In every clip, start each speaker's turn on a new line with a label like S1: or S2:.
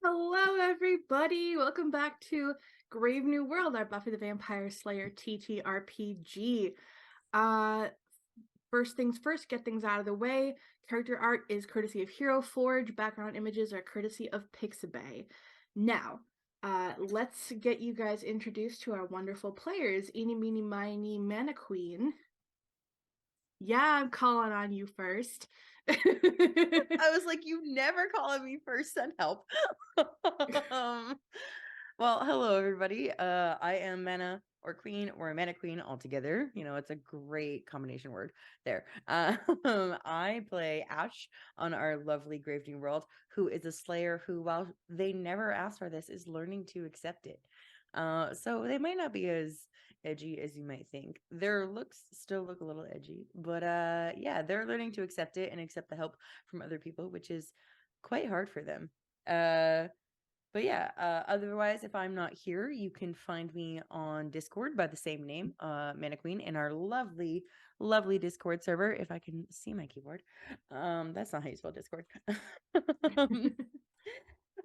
S1: Hello, everybody. Welcome back to Grave New World, our Buffy the Vampire Slayer TTRPG. Uh, First things first, get things out of the way. Character art is courtesy of Hero Forge. Background images are courtesy of Pixabay. Now, let's get you guys introduced to our wonderful players. Eeny, meeny, miny, Mannequeen. Yeah, I'm calling on you first.
S2: I was like, you never calling me first, send help. Well, hello everybody. I am Mana or Queen or Mana Queen altogether. You know, it's a great combination word there. I play Ash on our lovely Grave New World, who is a slayer who, while they never asked for this, is learning to accept it. So they might not be as edgy as you might think. Their looks still look a little edgy, but yeah, they're learning to accept it and accept the help from other people, which is quite hard for them. But yeah, otherwise, if I'm not here, you can find me on Discord by the same name, Mana Queen, in our lovely, lovely Discord server. If I can see my keyboard, that's not how you spell Discord.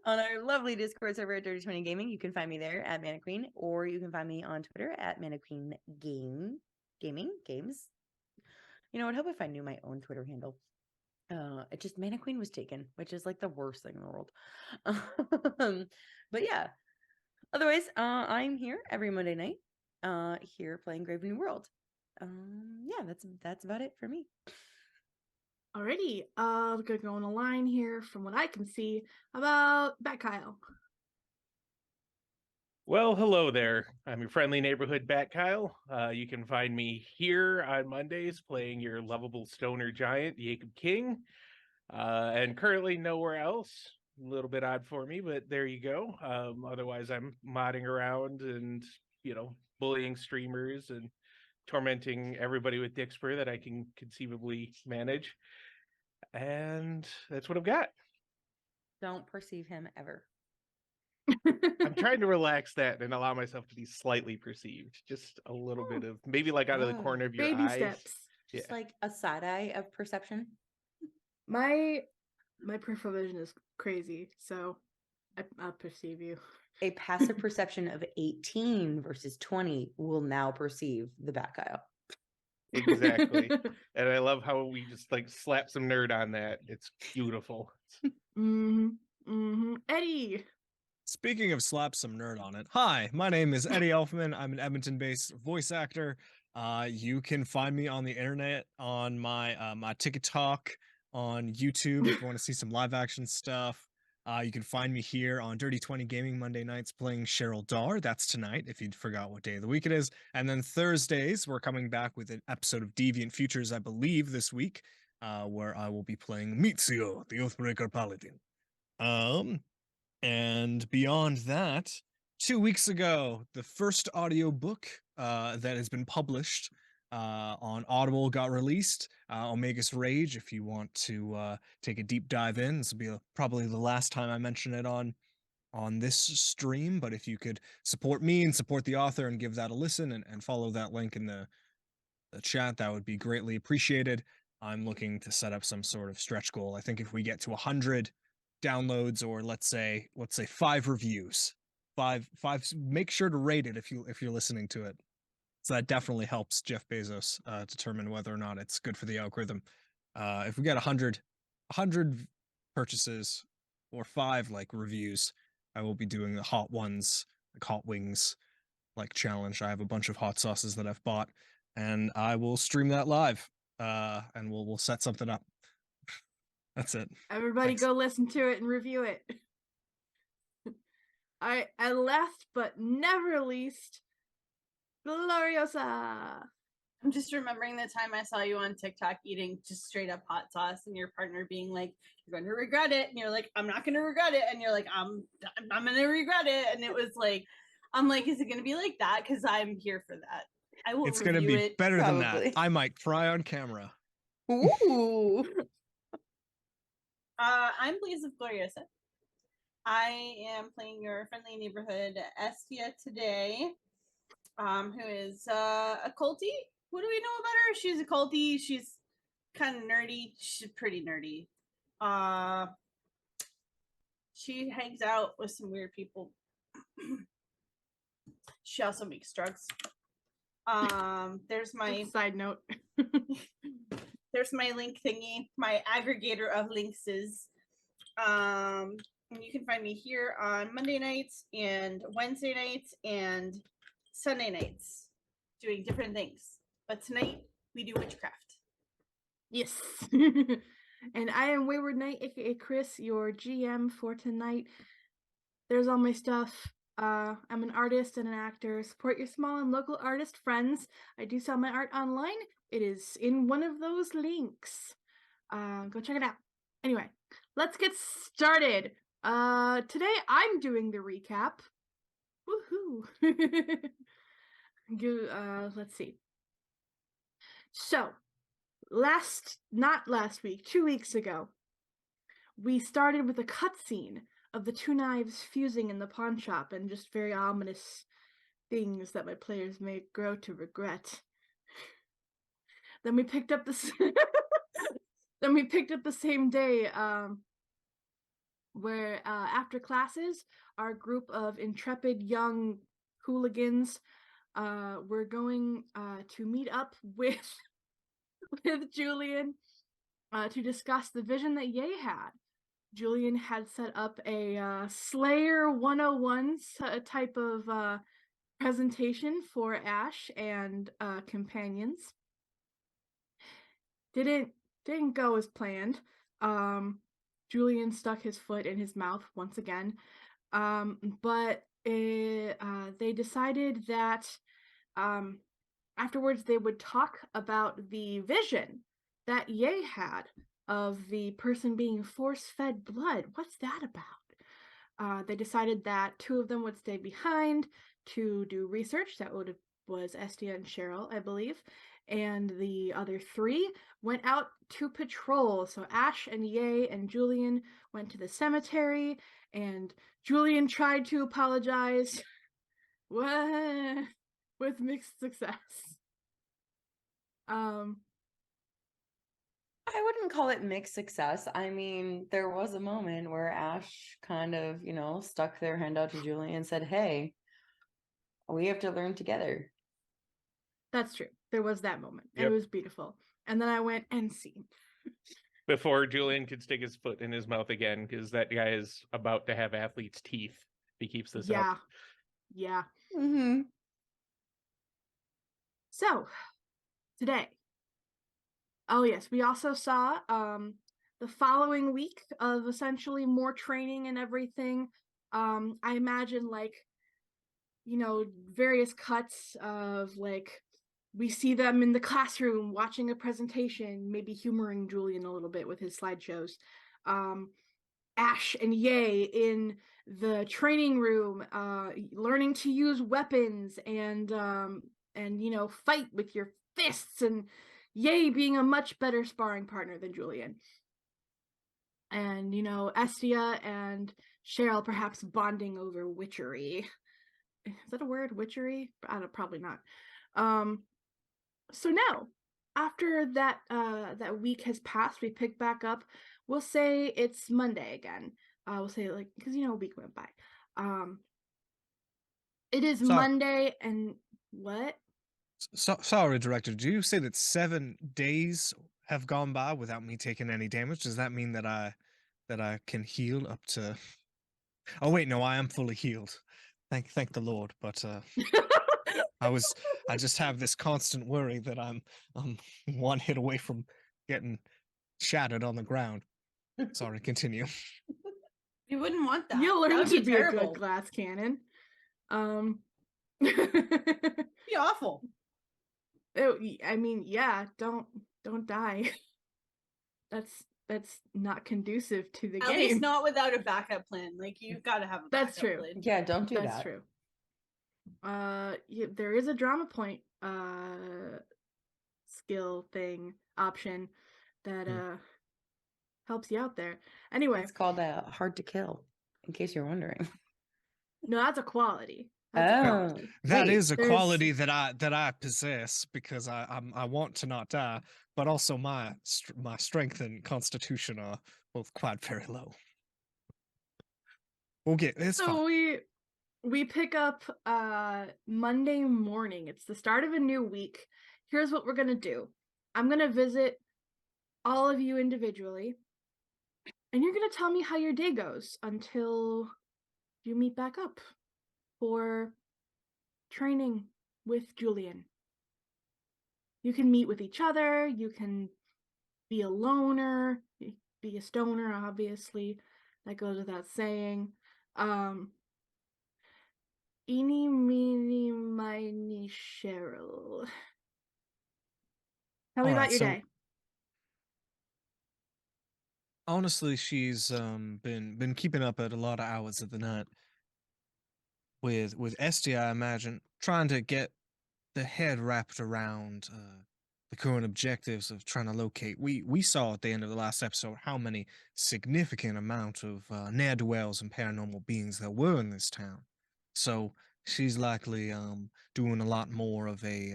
S2: On our lovely Discord server at Dirty 20 Gaming, you can find me there at Mana Queen, or you can find me on Twitter at Mana Queen Gaming Games. You know, it'd help if I knew my own Twitter handle. It just Mana Queen was taken, which is like the worst thing in the world. But yeah, otherwise, I'm here every Monday night, here playing Grave New World. Yeah, that's about it for me.
S1: Alrighty, we're gonna go on a line here from what I can see about Bat Kyle.
S3: Well, hello there. I'm your friendly neighborhood Bat Kyle. You can find me here on Mondays playing your lovable stoner giant, Jacob King, and currently nowhere else. A little bit odd for me, but there you go. Otherwise, I'm modding around and, bullying streamers and tormenting everybody with Dixper that I can conceivably manage. And that's what I've got.
S2: Don't perceive him ever.
S3: I'm trying to relax that and allow myself to be slightly perceived. Just a little bit of maybe like out of the corner of your
S1: Baby
S3: eyes.
S1: steps.
S2: Just
S3: Yeah.
S2: like a side eye of perception.
S1: My peripheral vision is crazy, so I'll perceive you.
S2: A passive perception of 18 versus 20 will now perceive the Bat Kyle.
S3: Exactly. And I love how we just like slap some nerd on that. It's beautiful.
S1: Eddie.
S4: Speaking of slap some nerd on it, hi, my name is Eddie Elfman. I'm an Edmonton-based voice actor. You can find me on the internet on my TikTok, on YouTube if you want to see some live action stuff. You can find me here on Dirty 20 Gaming Monday nights playing Cheryl Dar. That's tonight, if you forgot what day of the week it is. And then Thursdays, we're coming back with an episode of Deviant Futures, I believe, this week, where I will be playing Mizio, the Oathbreaker Paladin. And beyond that, 2 weeks ago, the first audiobook that has been published on Audible got released, Omega's Rage, if you want to take a deep dive in. This will be probably the last time I mention it on this stream, but if you could support me and support the author and give that a listen and follow that link in the chat, that would be greatly appreciated. I'm looking to set up some sort of stretch goal. I think if we get to 100 downloads, or let's say 5 reviews, five, make sure to rate it if you're listening to it. So that definitely helps Jeff Bezos determine whether or not it's good for the algorithm. If we get 100 purchases or 5 like reviews, I will be doing the hot ones, like hot wings like challenge. I have a bunch of hot sauces that I've bought, and I will stream that live. And we'll set something up. That's it.
S1: Everybody
S4: Thanks.
S1: go listen to it and review it. I last but never least, Gloriosa.
S5: I'm just remembering the time I saw you on TikTok eating just straight up hot sauce, and your partner being like, "You're going to regret it," and you're like, "I'm not going to regret it," and you're like, "I'm going to regret it," and it was like, I'm like, "Is it going to be like that?" Because I'm here for that. I will.
S4: It's gonna be
S5: it,
S4: better than
S2: probably.
S4: that. I might cry on camera.
S2: Ooh.
S5: I'm Blaze of Gloriosa. I am playing your friendly neighborhood Estia today, who is a culty. What do we know about her? She's a culty. She's kind of nerdy. She's pretty nerdy. She hangs out with some weird people. She also makes drugs. There's my
S1: Side note.
S5: there's my link thingy, my aggregator of linkses. And you can find me here on Monday nights and Wednesday nights and Sunday nights doing different things. But tonight we do witchcraft.
S1: Yes. And I am Wayward Knight, aka Chris, your GM for tonight. There's all my stuff. I'm an artist and an actor. Support your small and local artist friends. I do sell my art online. It is in one of those links. Go check it out. Anyway, let's get started. Today I'm doing the recap. Woohoo! Let's see. So, not last week, 2 weeks ago, we started with a cutscene of the two knives fusing in the pawn shop and just very ominous things that my players may grow to regret. Then we picked up the same day, where after classes, our group of intrepid young hooligans were going to meet up with Julian to discuss the vision that Ye had. Julian had set up a Slayer 101 type of presentation for Ash and companions. Didn't go as planned. Julian stuck his foot in his mouth once again. But they decided that afterwards they would talk about the vision that Ye had of the person being force-fed blood. What's that about? They decided that two of them would stay behind to do research. That was Estia and Cheryl, I believe. And the other three went out to patrol. So Ash and Ye and Julian went to the cemetery, and Julian tried to apologize with mixed success.
S2: I wouldn't call it mixed success. I mean, there was a moment where Ash kind of, stuck their hand out to Julie and said, "Hey, we have to learn together."
S1: That's true. There was that moment. And
S3: Yep.
S1: it was beautiful. And then I went and scene.
S3: Before Julian could stick his foot in his mouth again, because that guy is about to have athlete's teeth if he keeps this
S1: Yeah.
S3: up.
S1: Yeah.
S2: Mm-hmm.
S1: So, today. Oh, yes. We also saw the following week of essentially more training and everything. I imagine, various cuts of, we see them in the classroom watching a presentation, maybe humoring Julian a little bit with his slideshows. Ash and Ye in the training room, learning to use weapons and fight with your fists, and Ye being a much better sparring partner than Julian. And, Estia and Cheryl perhaps bonding over witchery. Is that a word, witchery? Probably not. So now, after that week has passed, we pick back up. We'll say it's Monday again. We'll say because a week went by. It is Monday, and what?
S4: Sorry, Director. Do you say that 7 days have gone by without me taking any damage? Does that mean that I can heal up to? Oh wait, no, I am fully healed. Thank the Lord. But I just have this constant worry that I'm one hit away from getting shattered on the ground. Sorry, continue.
S5: You wouldn't want that.
S1: You'll learn
S5: That would
S1: to be
S5: terrible.
S1: a good glass cannon.
S5: Be awful.
S1: I mean, yeah, don't die. That's not conducive to the
S5: At
S1: game.
S5: least not without a backup plan. Like, you've got to have a backup
S1: That's true.
S5: plan.
S2: Yeah, don't do
S1: That's
S2: that.
S1: true. There is a drama point skill thing option that helps you out there. Anyway,
S2: It's called hard to kill, in case you're wondering.
S1: no, that's a quality. That's a quality.
S4: That
S2: wait,
S4: is a
S1: there's-
S4: quality that I possess because I want to not die, but also my strength and constitution are both quite very low. We'll get it's
S1: So
S4: fine.
S1: we pick up Monday morning. It's the start of a new week. Here's what we're gonna do. I'm gonna visit all of you individually, and you're gonna tell me how your day goes until you meet back up for training with Julian. You can meet with each other, you can be a loner, be a stoner, obviously. That goes without saying. Eeny, meeny, miny, Cheryl. Tell me
S4: All
S1: about
S4: right,
S1: your
S4: so
S1: day.
S4: honestly, she's been keeping up at a lot of hours of the night with Esty, I imagine, trying to get the head wrapped around the current objectives of trying to locate. We saw at the end of the last episode how many significant amount of ne'er do wells and paranormal beings there were in this town. So she's likely doing a lot more of a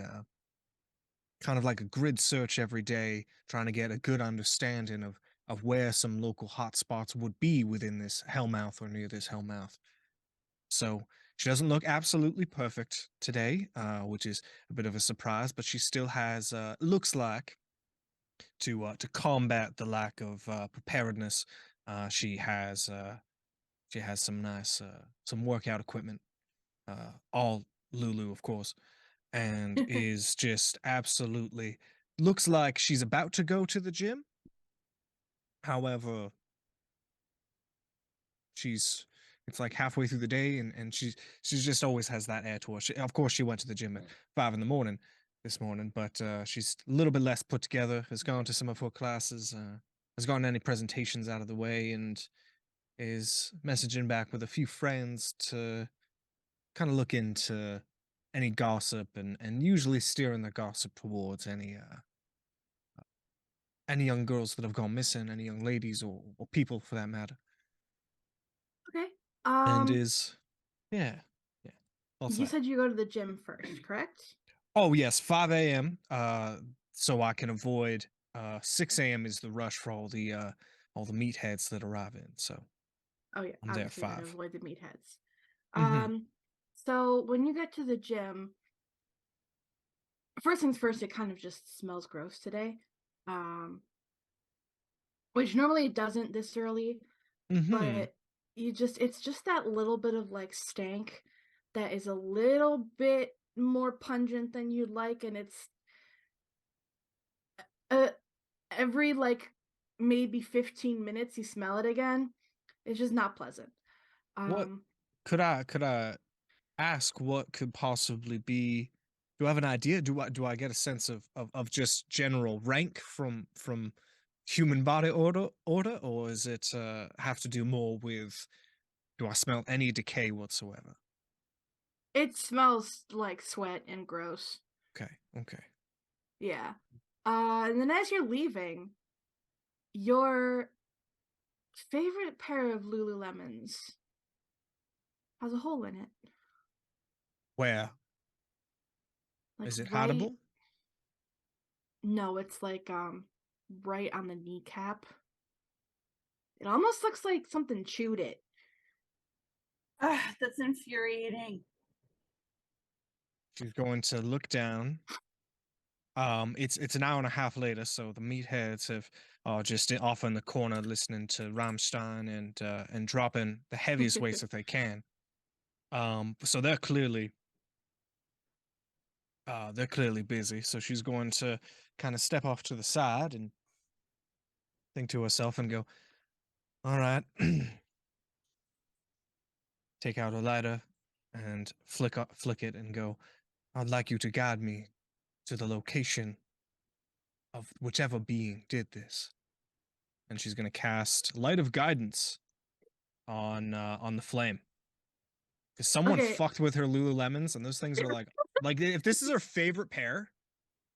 S4: kind of like a grid search every day, trying to get a good understanding of where some local hotspots would be within this hellmouth or near this hellmouth. So she doesn't look absolutely perfect today, which is a bit of a surprise, but she still has looks like to combat the lack of preparedness. She has some nice some workout equipment, all Lulu, of course, and is just absolutely looks like she's about to go to the gym. However, she's it's like halfway through the day and she's just always has that air to her. Of course she went to the gym at 5 in the morning this morning, but she's a little bit less put together, has gone to some of her classes, has gotten any presentations out of the way, and is messaging back with a few friends to kind of look into any gossip and usually steering the gossip towards any young girls that have gone missing, any young ladies or people for that matter.
S1: Okay.
S4: And is yeah, yeah. What's
S1: You
S4: that?
S1: said you go to the gym first, correct?
S4: Oh yes, 5 a.m. So I can avoid 6 a.m. is the rush for all the meatheads that arrive in. So
S1: Oh yeah,
S4: I'm there at
S1: obviously you want to
S4: 5.
S1: avoid the meatheads.
S4: Mm-hmm.
S1: So when you get to the gym, first things first, it kind of just smells gross today. Um, which normally it doesn't this early,
S4: Mm-hmm.
S1: but it's just that little bit of like stank that is a little bit more pungent than you'd like, and it's uh every like maybe 15 minutes you smell it again. It's just not pleasant.
S4: What
S1: Um,
S4: could I ask what could possibly be? Do I have an idea? Do I get a sense of just general rank from human body order, or is it have to do more with do I smell any decay whatsoever?
S1: it smells like sweat and gross.
S4: Okay, okay.
S1: Yeah. And then as you're leaving, your favorite pair of Lululemons has a hole in it.
S4: Where
S1: Like
S4: is it
S1: right,
S4: hideable?
S1: no, it's like right on the kneecap. It almost looks like something chewed it.
S5: Ah, that's infuriating.
S4: She's going to look down. It's an hour and a half later, so the meatheads have are just off in the corner listening to Rammstein and dropping the heaviest weights that they can. So they're clearly busy. So she's going to kind of step off to the side and think to herself and go, "All right," take out a lighter and flick it and go, "I'd like you to guide me to the location of whichever being did this." And she's going to cast Light of Guidance on the flame. Because someone
S1: Okay,
S4: fucked with her Lululemons, and those things are like if this is her favorite pair,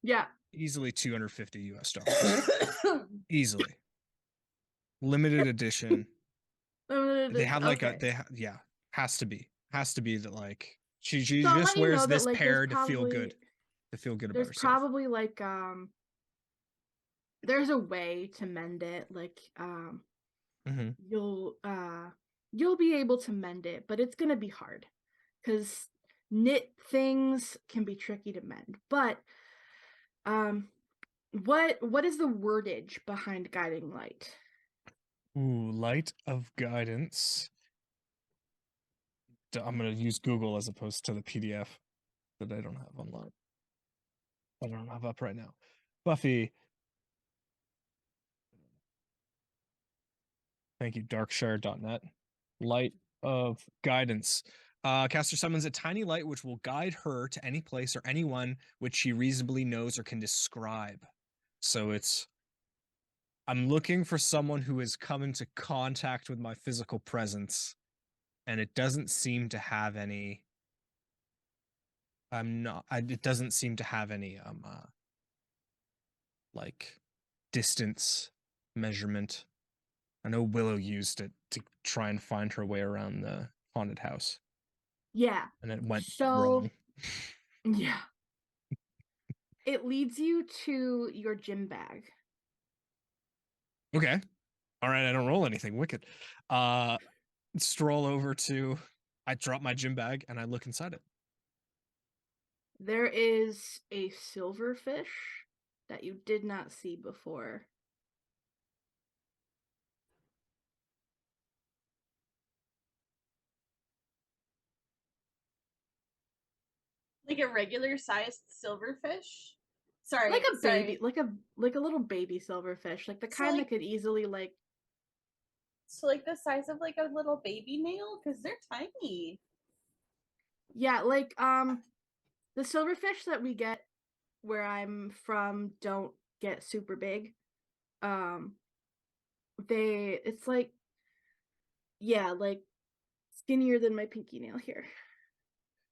S1: yeah.
S4: easily $250 easily. Limited edition. They had like
S1: Okay.
S4: yeah, has to be that like she
S1: So I'll
S4: just
S1: let you
S4: wears
S1: know that
S4: this
S1: like
S4: pair to feel good about
S1: there's
S4: herself.
S1: probably like there's a way to mend it. Like
S4: Hmm.
S1: you'll you'll be able to mend it, but it's going to be hard because knit things can be tricky to mend. But what is the wordage behind guiding light?
S4: Ooh, light of guidance. I'm gonna use Google as opposed to the PDF that I don't have online. I don't have up right now. Buffy. Thank you, darkshire.net. Light of guidance. Caster summons a tiny light which will guide her to any place or anyone which she reasonably knows or can describe. So I'm looking for someone who has come into contact with my physical presence, and it doesn't seem to have any. It doesn't seem to have any like distance measurement. I know Willow used it to try and find her way around the haunted house,
S1: Yeah.
S4: and it went
S1: So
S4: wrong.
S1: yeah. It leads you to your gym bag.
S4: Okay. All right, I don't roll anything wicked. Stroll over to I drop my gym bag and I look inside it.
S1: There is a silverfish that you did not see before.
S5: Like a regular sized silverfish. Sorry,
S1: Like a
S5: sorry.
S1: baby, like a little baby silverfish, like the
S5: So,
S1: kind
S5: like-
S1: that could easily like
S5: So like the size of like a little baby nail, because they're tiny.
S1: yeah, like the silverfish that we get where I'm from don't get super big. It's like yeah, like skinnier than my pinky nail here.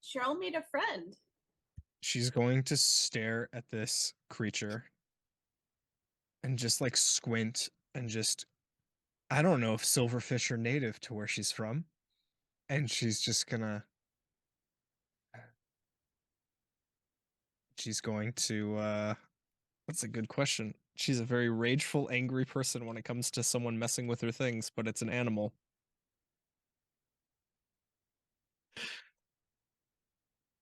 S5: Cheryl made a friend.
S4: She's going to stare at this creature and just like squint and just I don't know if silverfish are native to where she's from. And she's just gonna she's going to that's a good question. She's a very rageful, angry person when it comes to someone messing with her things, but it's an animal.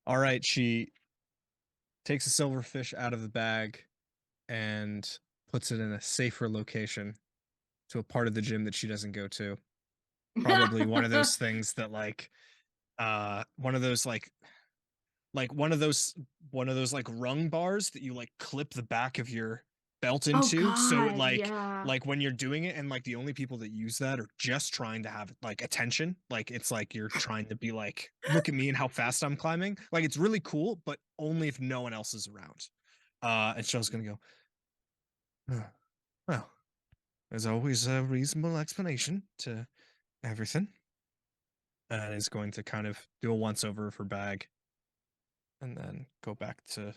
S4: All right, she takes a silverfish out of the bag and puts it in a safer location to a part of the gym that she doesn't go to. Probably one of those things that one of those one of those like rung bars that you like clip the back of your belt
S1: Oh
S4: into, so
S1: god, yeah.
S4: like when you're doing it and like the only people that use that are just trying to have like attention, like it's like you're trying to be like look at me and how fast I'm climbing, like it's really cool but only if no one else is around. And Shell's gonna go, "Oh, well, there's always a reasonable explanation to everything," and is going to kind of do a once over of her bag and then go back to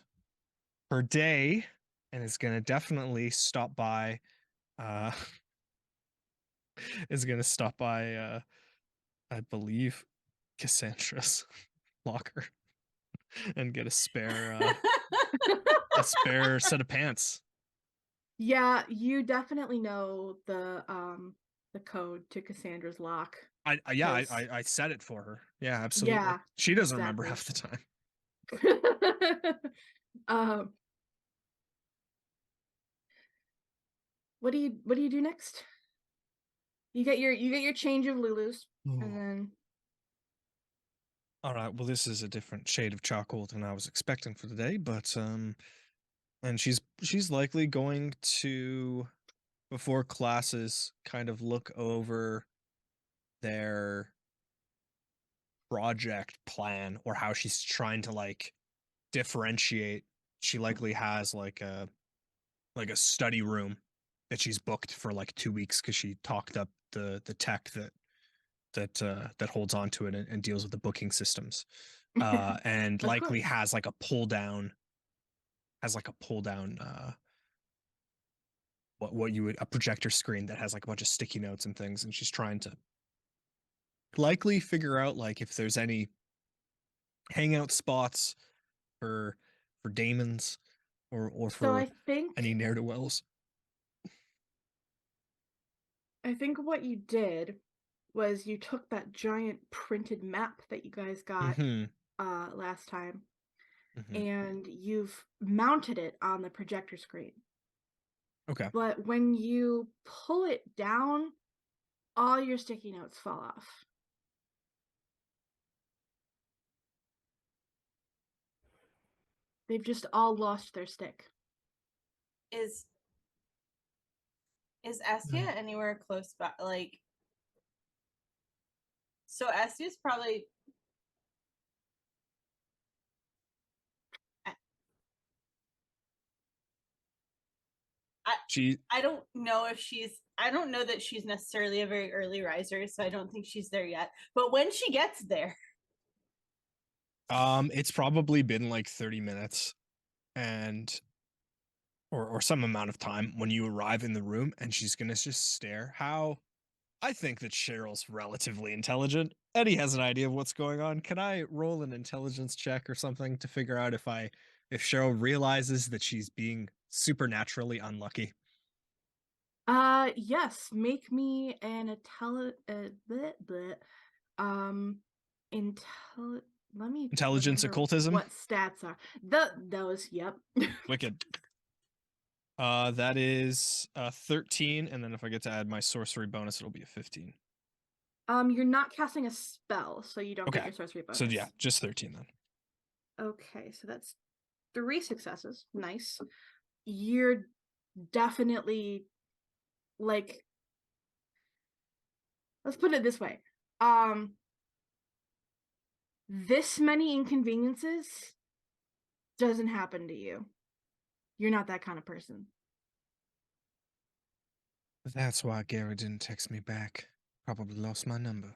S4: her day, and is going to definitely stop by uh is going to stop by I believe Cassandra's locker and get a spare set of pants.
S1: Yeah, you definitely know the code to Cassandra's lock.
S4: I set it for her. Yeah, absolutely.
S1: Yeah,
S4: She doesn't remember
S1: exactly.
S4: half the time.
S1: What do you do next? You get your change of Lulus, and then
S4: all right, well this is a different shade of charcoal than I was expecting for the day, but and she's likely going to before classes kind of look over their project plan or how she's trying to like differentiate. She likely has like a study room that she's booked for like 2 weeks because she talked up the tech that holds on to it and deals with the booking systems, and
S1: Of
S4: likely
S1: course.
S4: has like a pull down what you would a projector screen that has like a bunch of sticky notes and things, and she's trying to likely figure out like if there's any hangout spots for daemons or
S1: So
S4: for
S1: I think
S4: any ne'er-do-wells.
S1: what you did was you took that giant printed map that you guys got
S4: Mhm,
S1: last time,
S4: mhm.
S1: and you've mounted it on the projector screen.
S4: Okay.
S1: But when you pull it down, all your sticky notes fall off. They've just all lost their stick.
S5: Is Estia anywhere close by? Like, so Estia's probably.
S4: She
S5: I don't know if she's. I don't know that she's necessarily a very early riser, so I don't think she's there yet. But when she gets there,
S4: it's probably been like 30 minutes and or some amount of time when you arrive in the room, and she's gonna just stare. How I think that Cheryl's relatively intelligent. Eddie has an idea of what's going on. Can I roll an intelligence check or something to figure out if Cheryl realizes that she's being supernaturally unlucky?
S1: Yes, make me an bleh, bleh, um intel let me
S4: Intelligence
S1: remember
S4: occultism?
S1: what stats are. Those, yep.
S4: Wicked. That is 13, and then if I get to add my sorcery bonus, it'll be a 15.
S1: You're not casting a spell, so you don't get
S4: Okay.
S1: your sorcery bonus.
S4: So yeah, just 13 then.
S1: Okay, so that's 3 successes. Nice. You're definitely like, let's put it this way. This many inconveniences doesn't happen to you. You're not that kind of person.
S4: That's why Gary didn't text me back. Probably lost my number.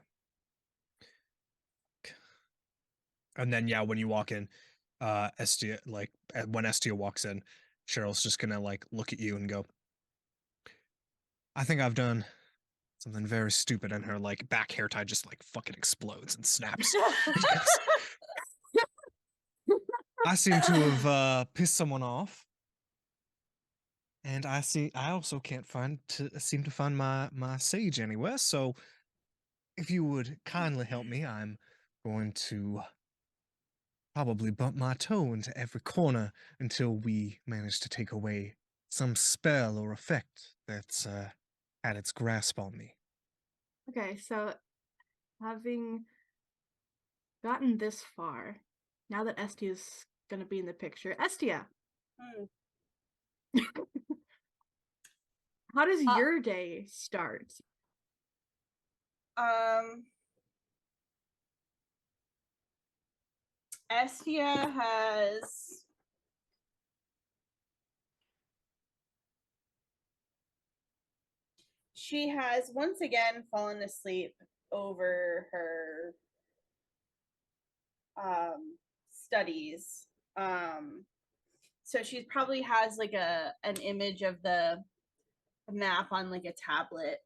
S4: And then yeah, when you walk in, Estia, like when Estia walks in, Cheryl's just gonna like look at you and go, I think I've done something very stupid, and her like back hair tie just like fucking explodes and snaps. Because I seem to have pissed someone off. And I also can't seem to find my sage anywhere. So if you would kindly help me, I'm going to probably bump my toe into every corner until we manage to take away some spell or effect that's had its grasp on me.
S1: Okay, so having gotten this far, now that Estia's gonna be in the picture, Estia,
S5: Hmm.
S1: how does
S5: Uh,
S1: your day start?
S5: Estia has. She has once again fallen asleep over her studies. So she probably has like an image of the map on like a tablet.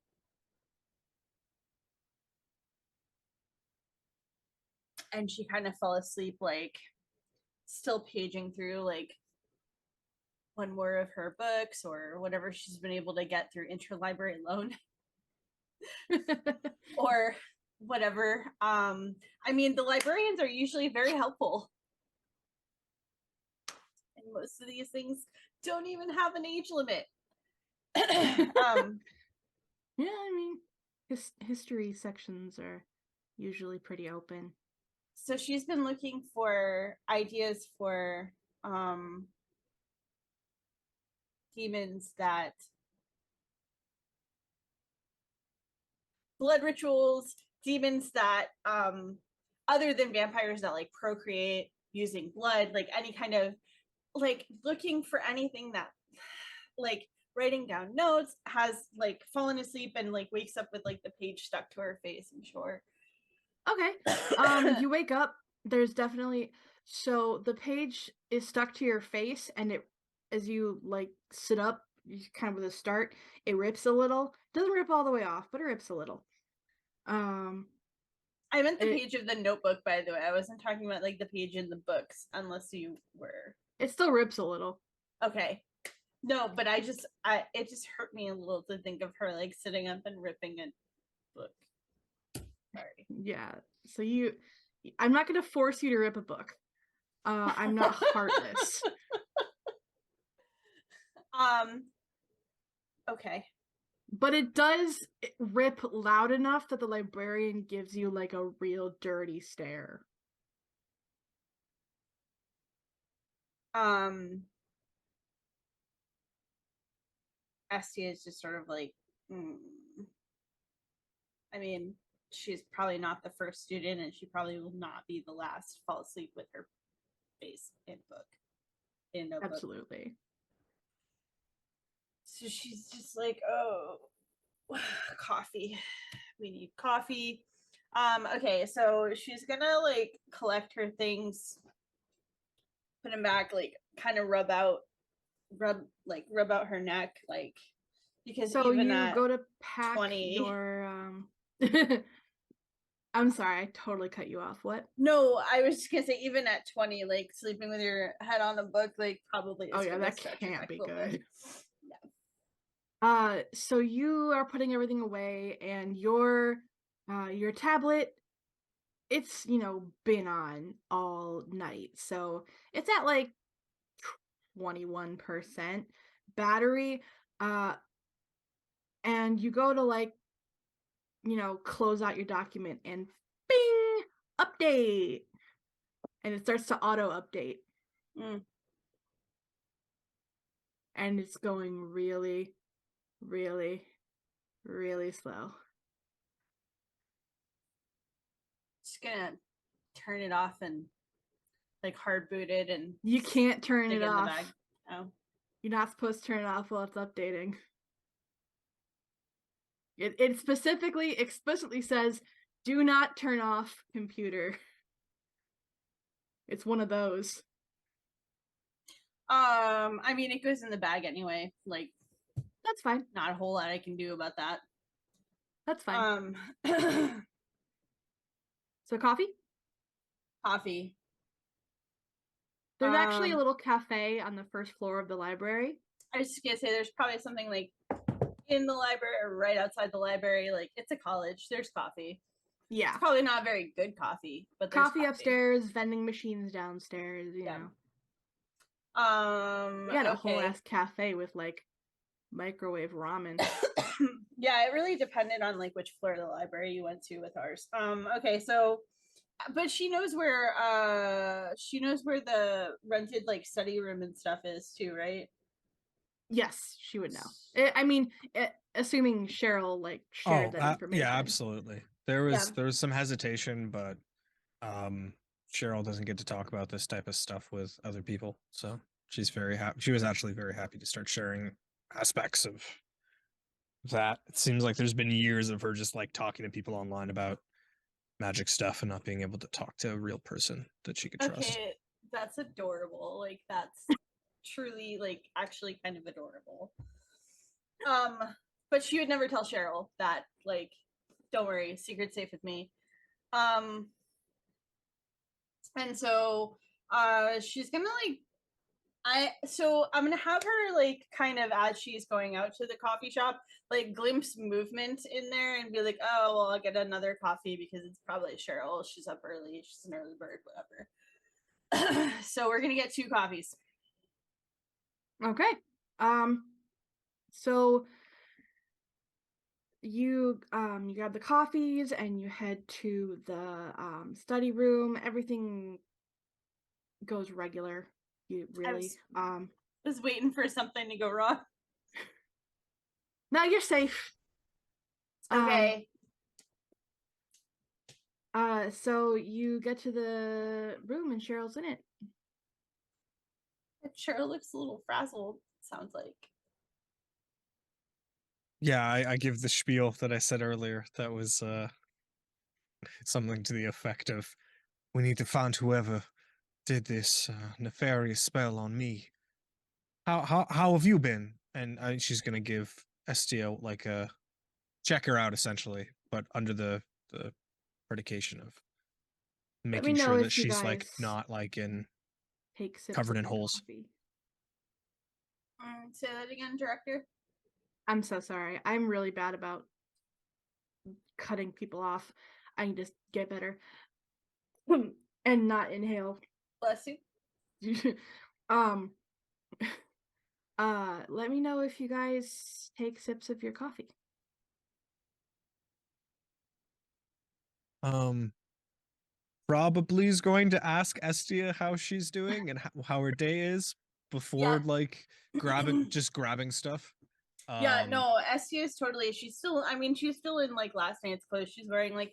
S5: And she kind of fell asleep, like still paging through like one more of her books or whatever she's been able to get through interlibrary loan or whatever. I mean, the librarians are usually very helpful. And most of these things don't even have an age limit.
S1: Yeah, I mean, history sections are usually pretty open.
S5: So she's been looking for ideas for demons that blood rituals, demons that other than vampires that like procreate using blood, like any kind of like looking for anything that like writing down notes, has like fallen asleep and like wakes up with like the page stuck to her face, I'm sure.
S1: Okay. You wake up, there's definitely, so the page is stuck to your face, and it, as you like sit up, you kind of with a start, it rips a little. Doesn't rip all the way off, but it rips a little.
S5: I meant the page of the notebook, by the way. I wasn't talking about like the page in the books, unless you were.
S1: It still rips a little.
S5: Okay. No, but it just hurt me a little to think of her like sitting up and ripping a book. Sorry.
S1: Yeah. So I'm not going to force you to rip a book. I'm not heartless.
S5: Okay.
S1: But it does rip loud enough that the librarian gives you like a real dirty stare.
S5: Estia is just sort of like, I mean, she's probably not the first student, and she probably will not be the last to fall asleep with her face in a notebook.
S1: Absolutely.
S5: So she's just like, oh, coffee. We need coffee. Okay, so she's gonna like collect her things, put them back, like kind of rub out her neck, like, because
S1: So
S5: even
S1: you
S5: at
S1: go to pack
S5: 20
S1: your I'm sorry, I totally cut you off. What?
S5: No, I was just gonna say, even at 20, like sleeping with your head on a book, like probably
S1: Oh
S5: is
S1: yeah,
S5: gonna
S1: that
S5: stretch your
S1: can't
S5: neck
S1: be
S5: a little bit.
S1: good.
S5: Yeah.
S1: So you are putting everything away, and your tablet, it's been on all night, so it's at like 21% battery. And you go to like close out your document, and bing, update, and it starts to auto update. And it's going really, really, really slow.
S5: Just gonna turn it off and like hard boot it, and
S1: You can't turn
S5: stick
S1: it
S5: it in the
S1: off.
S5: bag. Oh.
S1: You're not supposed to turn it off while it's updating. It specifically, explicitly says, do not turn off computer. It's one of those.
S5: I mean, it goes in the bag anyway. Like,
S1: That's fine.
S5: not a whole lot I can do about that.
S1: That's fine.
S5: Um,
S1: So coffee?
S5: coffee.
S1: There's actually a little cafe on the first floor of the library.
S5: I was just gonna say, there's probably something like in the library or right outside the library. Like, it's a college. There's coffee.
S1: Yeah.
S5: It's probably not very good coffee, but there's
S1: Coffee upstairs, vending machines downstairs, you know. We got a whole ass cafe with like microwave ramen.
S5: Yeah, it really depended on like which floor of the library you went to with ours. Okay, so but she knows where the rented like study room and stuff is too, right?
S1: Yes, she would know. I mean, assuming Cheryl like shared that information.
S4: Yeah, absolutely. There was some hesitation, but Cheryl doesn't get to talk about this type of stuff with other people, so she's very happy. She was actually very happy to start sharing aspects of that. It seems like there's been years of her just like talking to people online about magic stuff and not being able to talk to a real person that she could trust.
S5: Okay, that's adorable. Like, that's truly like actually kind of adorable. But she would never tell Cheryl that, like, don't worry, secret's safe with me. And so she's gonna like I'm gonna have her like kind of, as she's going out to the coffee shop, like glimpse movement in there and be like, oh well, I'll get another coffee because it's probably Cheryl. She's up early, she's an early bird, whatever. So we're gonna get 2 coffees.
S1: Okay. So you grab the coffees and you head to the study room. Everything goes regular. You really
S5: was waiting for something to go wrong.
S1: No, you're safe.
S5: Okay.
S1: So you get to the room and Cheryl's in it.
S5: Cheryl looks a little frazzled, sounds like.
S4: Yeah, I give the spiel that I said earlier. That was something to the effect of, we need to find whoever did this nefarious spell on me. How have you been? And she's gonna give Estia like a check her out essentially, but under the predication of making sure that she's like not like in covered in holes.
S5: Say that again, director.
S1: I'm so sorry. I'm really bad about cutting people off. I need to get better and not inhale.
S5: Bless you.
S1: um let me know if you guys take sips of your coffee.
S4: Probably is going to ask Estia how she's doing and how her day is before like grabbing stuff.
S5: Yeah, no, Estia is totally. She's still. I mean, she's still in like last night's clothes. She's wearing like,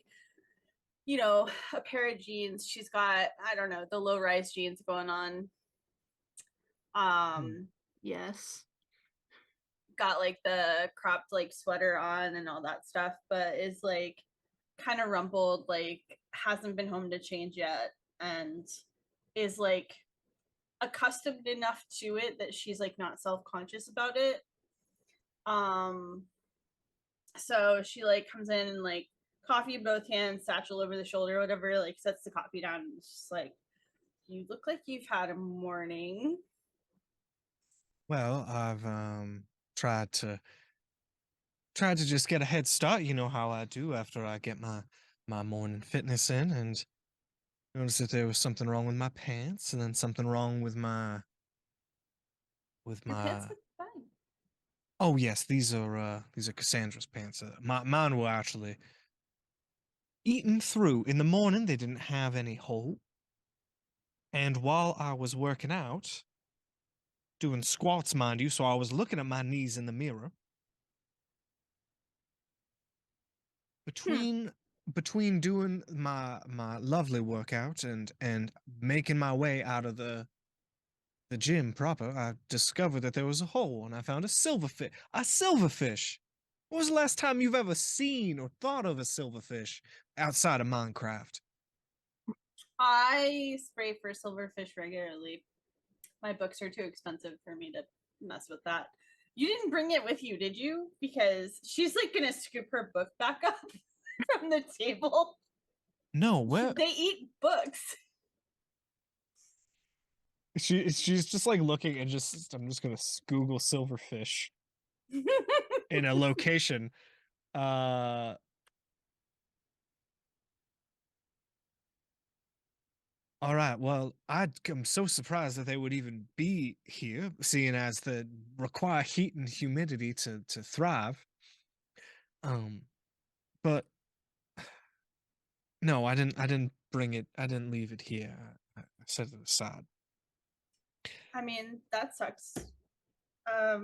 S5: you know, a pair of jeans. She's got, I don't know, the low rise jeans going on.
S1: Yes.
S5: Got like the cropped like sweater on and all that stuff, but is like kind of rumpled, like hasn't been home to change yet, and is like accustomed enough to it that she's like not self-conscious about it. So she like comes in and like coffee in both hands, satchel over the shoulder, whatever, like sets the coffee down and it's just like, you look like you've had a morning.
S4: Well, I've tried to just get a head start. You know how I do after I get my morning fitness in, and noticed that there was something wrong with my pants, and then something wrong with my
S5: Your pants look fine.
S4: Oh yes, these are Cassandra's pants. Mine were actually eaten through in the morning. They didn't have any hole, and while I was working out, doing squats, mind you, so I was looking at my knees in the mirror. Between doing my lovely workout and making my way out of the gym proper, I discovered that there was a hole, and I found a silverfish. A silverfish. When was the last time you've ever seen or thought of a silverfish outside of Minecraft?
S5: I spray for silverfish regularly. My books are too expensive for me to mess with that. You didn't bring it with you, did you? Because she's like gonna scoop her book back up from the table.
S4: No, where
S5: They eat books.
S4: she's just like looking and I'm just gonna Google silverfish in a location. All right. Well, I'm so surprised that they would even be here, seeing as they require heat and humidity to thrive. But no, I didn't bring it. I didn't leave it here. I set it aside.
S5: I mean, that sucks.
S4: I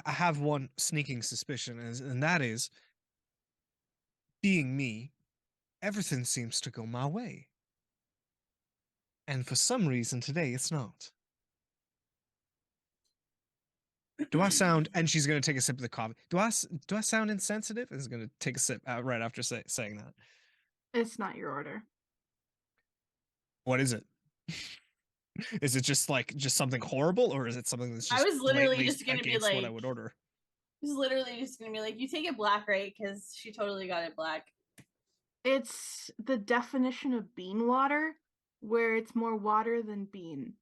S4: have one sneaking suspicion, and that is, being me, everything seems to go my way. And for some reason today it's not. Do I sound? And she's gonna take a sip of the coffee. Do I sound insensitive? And is gonna take a sip right after saying that.
S1: It's not your order.
S4: What is it? Is it just something horrible, or is it something that's just
S5: I was literally
S4: blatantly
S5: just gonna be
S4: against
S5: like,
S4: what I would order?
S5: I was literally just gonna be like, you take it black, right? Because she totally got it black.
S1: It's the definition of bean water, where it's more water than bean.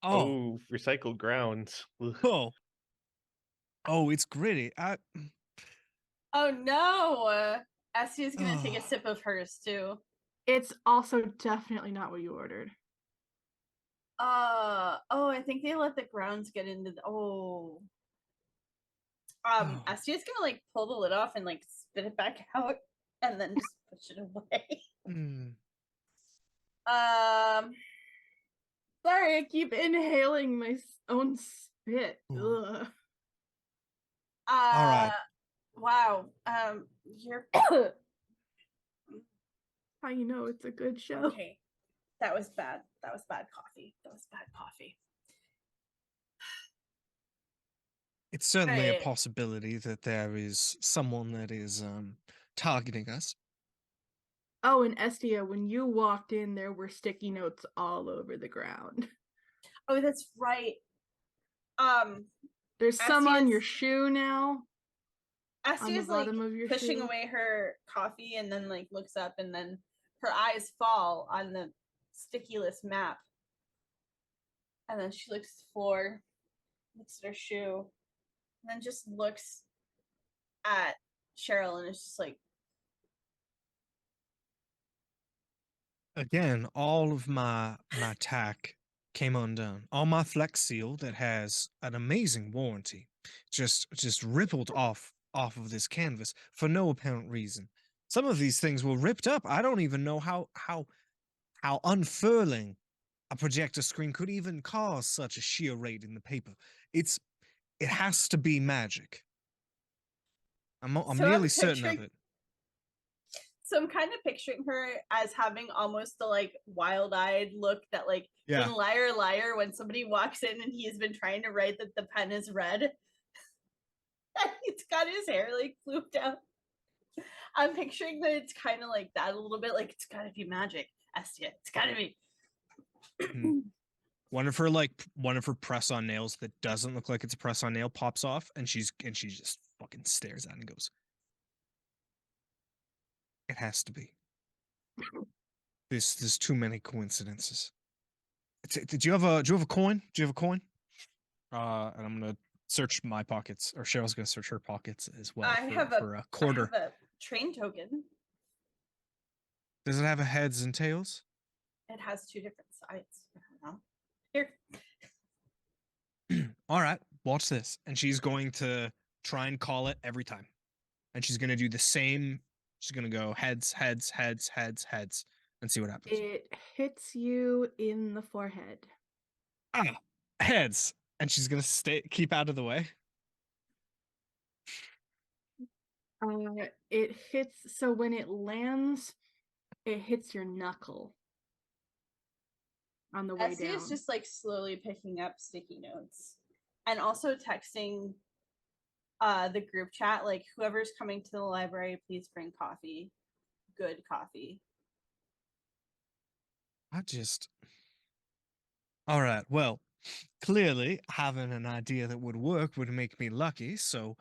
S3: Oh, recycled grounds.
S4: Oh. Oh, it's gritty.
S5: Oh no! Estia's gonna take a sip of hers too.
S1: It's also definitely not what you ordered.
S5: Oh, I think they let the grounds get into the Estia's gonna like pull the lid off and like spit it back out and then just push it away.
S1: Sorry, I keep inhaling my own spit. Ugh.
S4: All right.
S5: Wow. You're
S1: How you know it's a good show?
S5: okay. That was bad. That was bad coffee. That was bad coffee.
S4: It's certainly
S5: Right.
S4: a possibility that there is someone that is targeting us.
S1: Oh, and Estia, when you walked in, there were sticky notes all over the ground.
S5: Oh, that's right.
S1: There's some on your
S5: Estia's-
S1: shoe now. On the
S5: Estia's like
S1: bottom of your
S5: pushing
S1: shoe.
S5: away her coffee and then like looks up and then her eyes fall on the sticky list map. And then she looks at the floor, looks at her shoe, and then just looks at Cheryl and is just like,
S4: again, all of my tack came undone. All my Flex Seal that has an amazing warranty just rippled off of this canvas for no apparent reason. Some of these things were ripped up. I don't even know how unfurling a projector screen could even cause such a sheer rate in the paper. It has to be magic. I'm
S5: So I'm
S4: nearly certain of
S5: picturing-
S4: it.
S5: So I'm kind of picturing her as having almost the like wild-eyed look that like
S4: Yeah.
S5: in Liar Liar when somebody walks in and he's been trying to write that the pen is red. And he's got his hair like flooped out. I'm picturing that it's kind of like that a little bit, like it's gotta be magic, Estia. It's gotta be.
S4: Mhm. One of her press on nails that doesn't look like it's a press on nail pops off, and she just fucking stares at it and goes, "It has to be. There's too many coincidences." Do you have a coin? Do you have a coin? And I'm gonna search my pockets, or Cheryl's gonna search her pockets as well
S5: I have
S4: for a quarter.
S5: I have a train token.
S4: Does it have a heads and tails?
S5: It has two different sides. I don't know. Here.
S4: All right, watch this. And she's going to try and call it every time. And she's going to do the same. She's going to go heads, heads, heads, heads, heads, and see what happens.
S1: It hits you in the forehead.
S4: Heads. And she's going to keep out of the way.
S1: It hits, so when it lands, it hits your knuckle on the way
S5: Essie
S1: down.
S5: is just like slowly picking up sticky notes and also texting the group chat like whoever's coming to the library, please bring coffee. Good coffee.
S4: All right, well, clearly having an idea that would work would make me lucky, so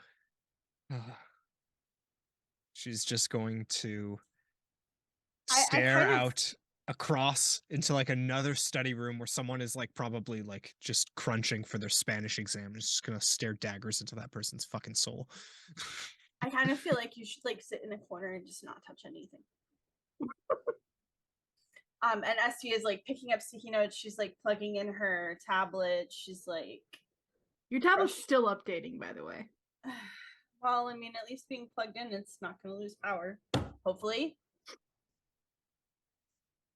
S4: she's just going to stare
S5: kind of-
S4: out across into like another study room where someone is like probably like just crunching for their Spanish exam and is just gonna stare daggers into that person's fucking soul.
S5: I kind of feel like you should like sit in a corner and just not touch anything. And Esty is like picking up sticky notes. She's like plugging in her tablet. She's like,
S1: Your tablet's still updating, by the way.
S5: well, I mean, at least being plugged in, it's not going to lose power. Hopefully.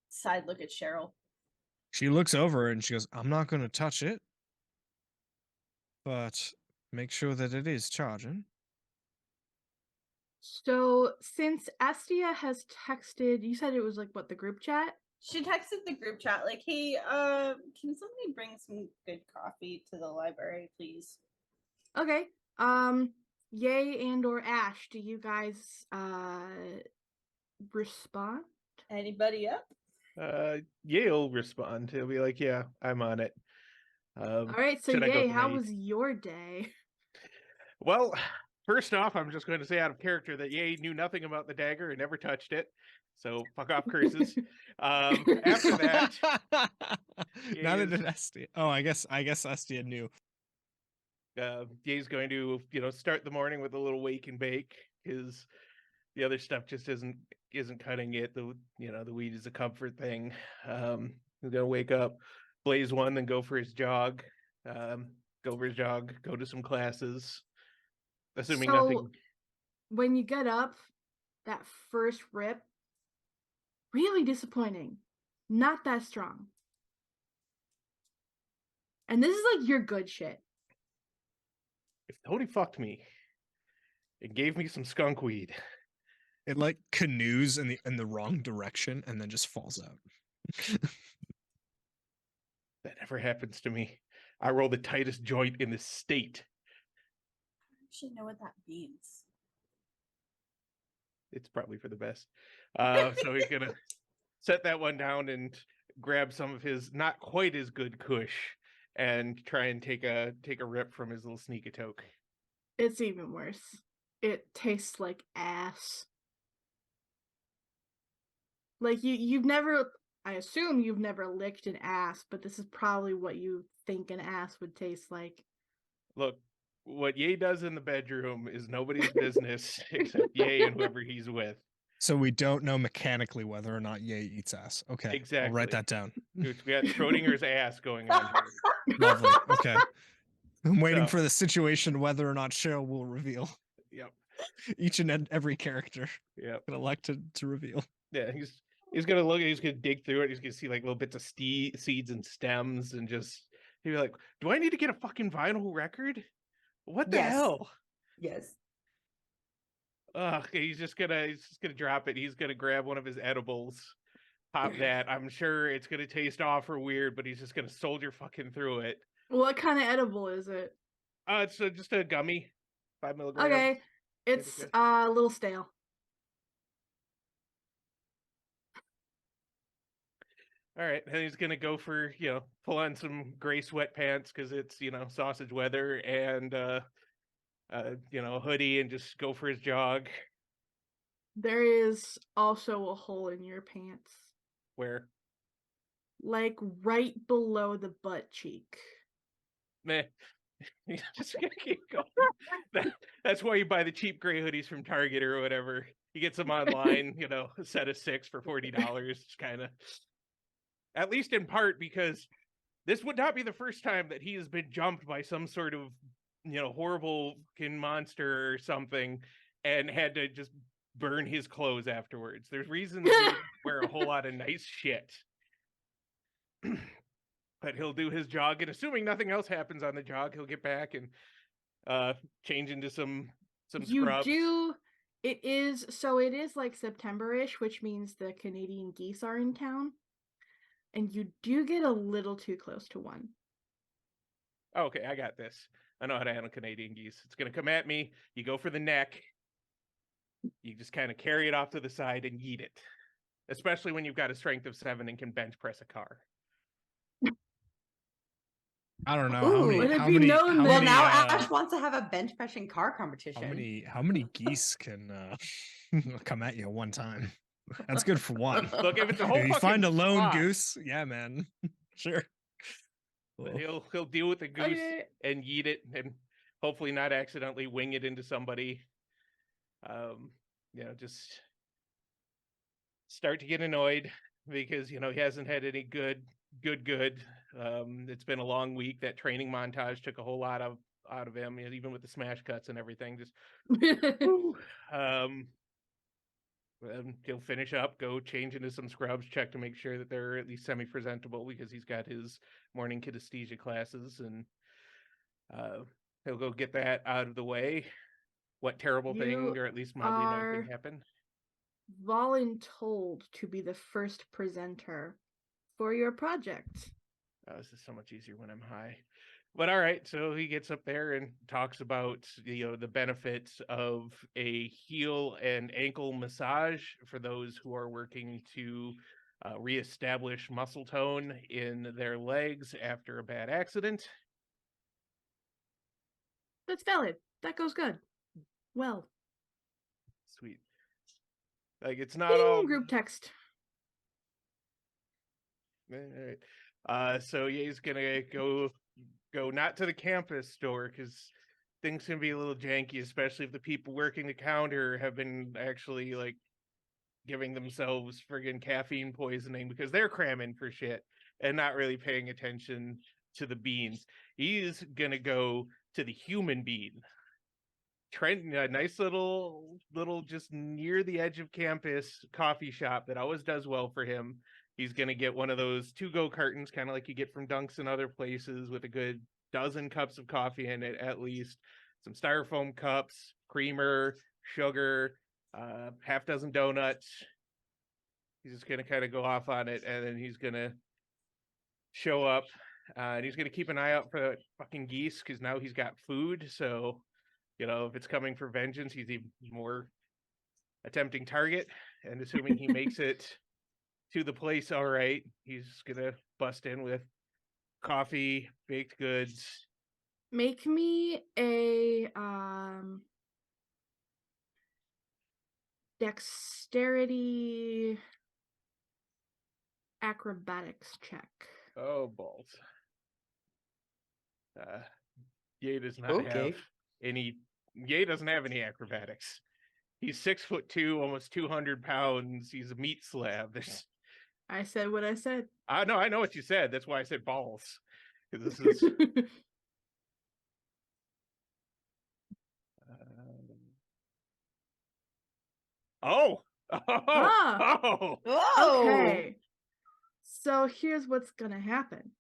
S5: Side look at Cheryl.
S4: She looks over and she goes, "I'm not gonna touch it, but make sure that it is charging."
S1: So since Estia has texted, you said it was like what, the group chat?
S5: She texted the group chat like, "Hey, can somebody bring some good coffee to the library, please?"
S1: Okay. Yay and or Ash, do you guys respond?
S5: Anybody up?
S3: Yale'll respond. He'll be like, "Yeah, I'm on it."
S1: All right, so
S3: should I go
S1: Yay,
S3: for
S1: how
S3: my-
S1: was your day?
S3: Well, first off, I'm just going to say out of character that Ye knew nothing about the dagger and never touched it. So fuck off, curses. After that,
S4: Now that
S3: is-
S4: it Estia. Oh, I guess Estia knew.
S3: Ye's going to, start the morning with a little wake and bake because the other stuff just isn't cutting it. The weed is a comfort thing. He's gonna wake up, blaze one, then go for his jog. Go for his jog, go to some classes. Assuming
S1: So,
S3: nothing.
S1: when you get up, that first rip, really disappointing. Not that strong. And this is like your good shit.
S3: If Tony fucked me and gave me some skunk weed,
S4: It like canoes in the wrong direction and then just falls out.
S3: that never happens to me. I roll the tightest joint in the state.
S5: I don't actually know what that means.
S3: It's probably for the best. So he's gonna set that one down and grab some of his not quite as good kush and try and take a rip from his little sneaky toke.
S1: It's even worse. It tastes like ass. Like you've never, I assume you've never licked an ass, but this is probably what you think an ass would taste like.
S3: Look, what Ye does in the bedroom is nobody's business except Ye and whoever he's with.
S4: So we don't know mechanically whether or not Ye eats ass. Okay. I'll
S3: Exactly.
S4: write that down.
S3: We got Schrodinger's ass going on here.
S4: Lovely. Okay. I'm waiting
S3: So-
S4: for the situation whether or not Cheryl will reveal.
S3: Yep.
S4: Each and every character
S3: Yep.
S4: elected to reveal.
S3: Yeah, he's gonna look. He's gonna dig through it. He's gonna see like little bits of seeds and stems, and just he'll be like, "Do I need to get a fucking vinyl record? What the
S2: Yes.
S3: hell?"
S2: Yes.
S3: Ugh, he's just gonna drop it. He's gonna grab one of his edibles, pop that. I'm sure it's gonna taste off or weird, but he's just gonna soldier fucking through it.
S1: What kind of edible is it?
S3: It's just a gummy, 5 milligrams.
S1: Okay, it's
S3: good.
S1: a little stale.
S3: All right, and he's gonna go for pull on some gray sweatpants because it's sausage weather, and a hoodie, and just go for his jog.
S1: There is also a hole in your pants,
S3: Where
S1: like right below the butt cheek.
S3: meh, he's just gonna keep going. That's why you buy the cheap gray hoodies from Target or whatever. You get some online, a set of 6 for $40. It's kind of, at least in part, because this would not be the first time that he has been jumped by some sort of horrible fucking monster or something and had to just burn his clothes afterwards. There's reasons to wear a whole lot of nice shit. But he'll do his jog, and assuming nothing else happens on the jog, he'll get back and change into some
S1: You
S3: scrubs.
S1: do. It is like September-ish, which means the Canadian geese are in town, and you do get a little too close to one.
S3: Oh, okay, I got this. I know how to handle Canadian geese. It's gonna come at me. You go for the neck. You just kind of carry it off to the side and yeet it. Especially when you've got a strength of 7 and can bench press a car.
S4: I don't know
S2: Ooh,
S4: how many.
S1: let it
S4: How
S1: be
S4: many?
S1: known
S4: How
S1: that-
S2: Well,
S4: many,
S2: now
S4: uh,
S2: Ash wants to have a bench pressing car competition.
S4: how many geese can come at you at one time? That's good for one.
S3: Look, if it's a whole
S4: If you
S3: fucking
S4: find a lone
S3: flock,
S4: goose, yeah, man, sure.
S3: but
S4: Cool.
S3: he'll deal with the goose
S1: Okay.
S3: and yeet it, and hopefully not accidentally wing it into somebody. Just start to get annoyed because he hasn't had any good. It's been a long week. That training montage took a whole lot out of him, even with the smash cuts and everything. Just he'll finish up, go change into some scrubs, check to make sure that they're at least semi-presentable because he's got his morning kinesthesia classes, and he'll go get that out of the way. What terrible thing,
S1: You
S3: or at least mildly annoying
S1: are-
S3: thing, happened?
S1: Voluntold to be the first presenter for your project.
S3: Oh, this is so much easier when I'm high. But all right, so he gets up there and talks about the benefits of a heel and ankle massage for those who are working to reestablish muscle tone in their legs after a bad accident.
S1: That's valid. That goes good. Well,
S3: Sweet. Like, it's not
S1: Ding,
S3: all
S1: group text.
S3: All right. So yeah, he's gonna go not to the campus store because things can be a little janky, especially if the people working the counter have been actually like giving themselves friggin' caffeine poisoning because they're cramming for shit and not really paying attention to the beans. He's gonna go to the Human Bean. Trent, a nice little just near the edge of campus coffee shop that always does well for him. He's gonna get one of those to-go cartons, kind of like you get from Dunks and other places, with a good dozen cups of coffee in it at least, some styrofoam cups, creamer, sugar, half dozen donuts. He's just gonna kind of go off on it, and then he's gonna show up, and he's gonna keep an eye out for fucking geese because now he's got food. So, if it's coming for vengeance, he's even more a tempting target. And assuming he makes it to the place all right, he's gonna bust in with coffee, baked goods.
S1: Make me a dexterity acrobatics check.
S3: Oh, balls. Ye does not
S2: Okay.
S3: have any. Ye doesn't have any acrobatics. He's 6'2", almost 200 pounds. He's a meat slab. There's,
S1: I said what I said.
S3: no, I know what you said. That's why I said balls. 'Cause this is. Oh.
S1: Ah.
S3: Oh.
S2: Whoa.
S1: Okay. So here's what's gonna happen.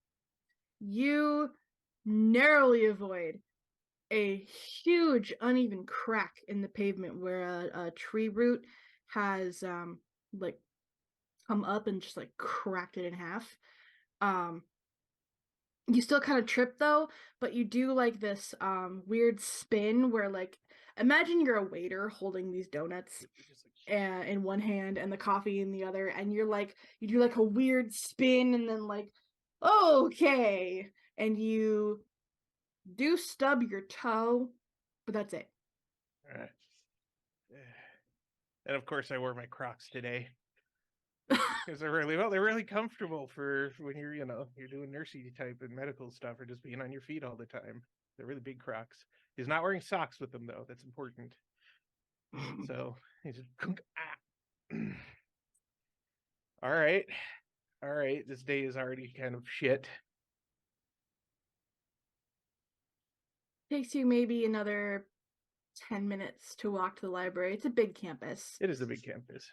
S1: You narrowly avoid a huge uneven crack in the pavement where a tree root has like come up and just like cracked it in half. You still kind of trip though, but you do like this weird spin where like imagine you're a waiter holding these donuts in one hand and the coffee in the other, and you're like you do like a weird spin and then like okay, and you do stub your toe, but that's it.
S3: All right. And of course, I wore my Crocs today because they're really comfortable for when you're you're doing nursey type and medical stuff or just being on your feet all the time. They're really big Crocs. He's not wearing socks with them though. That's important. So he's just all right. All right. This day is already kind of shit.
S1: Takes you maybe another 10 minutes to walk to the library. It's a big campus.
S3: It is a big campus.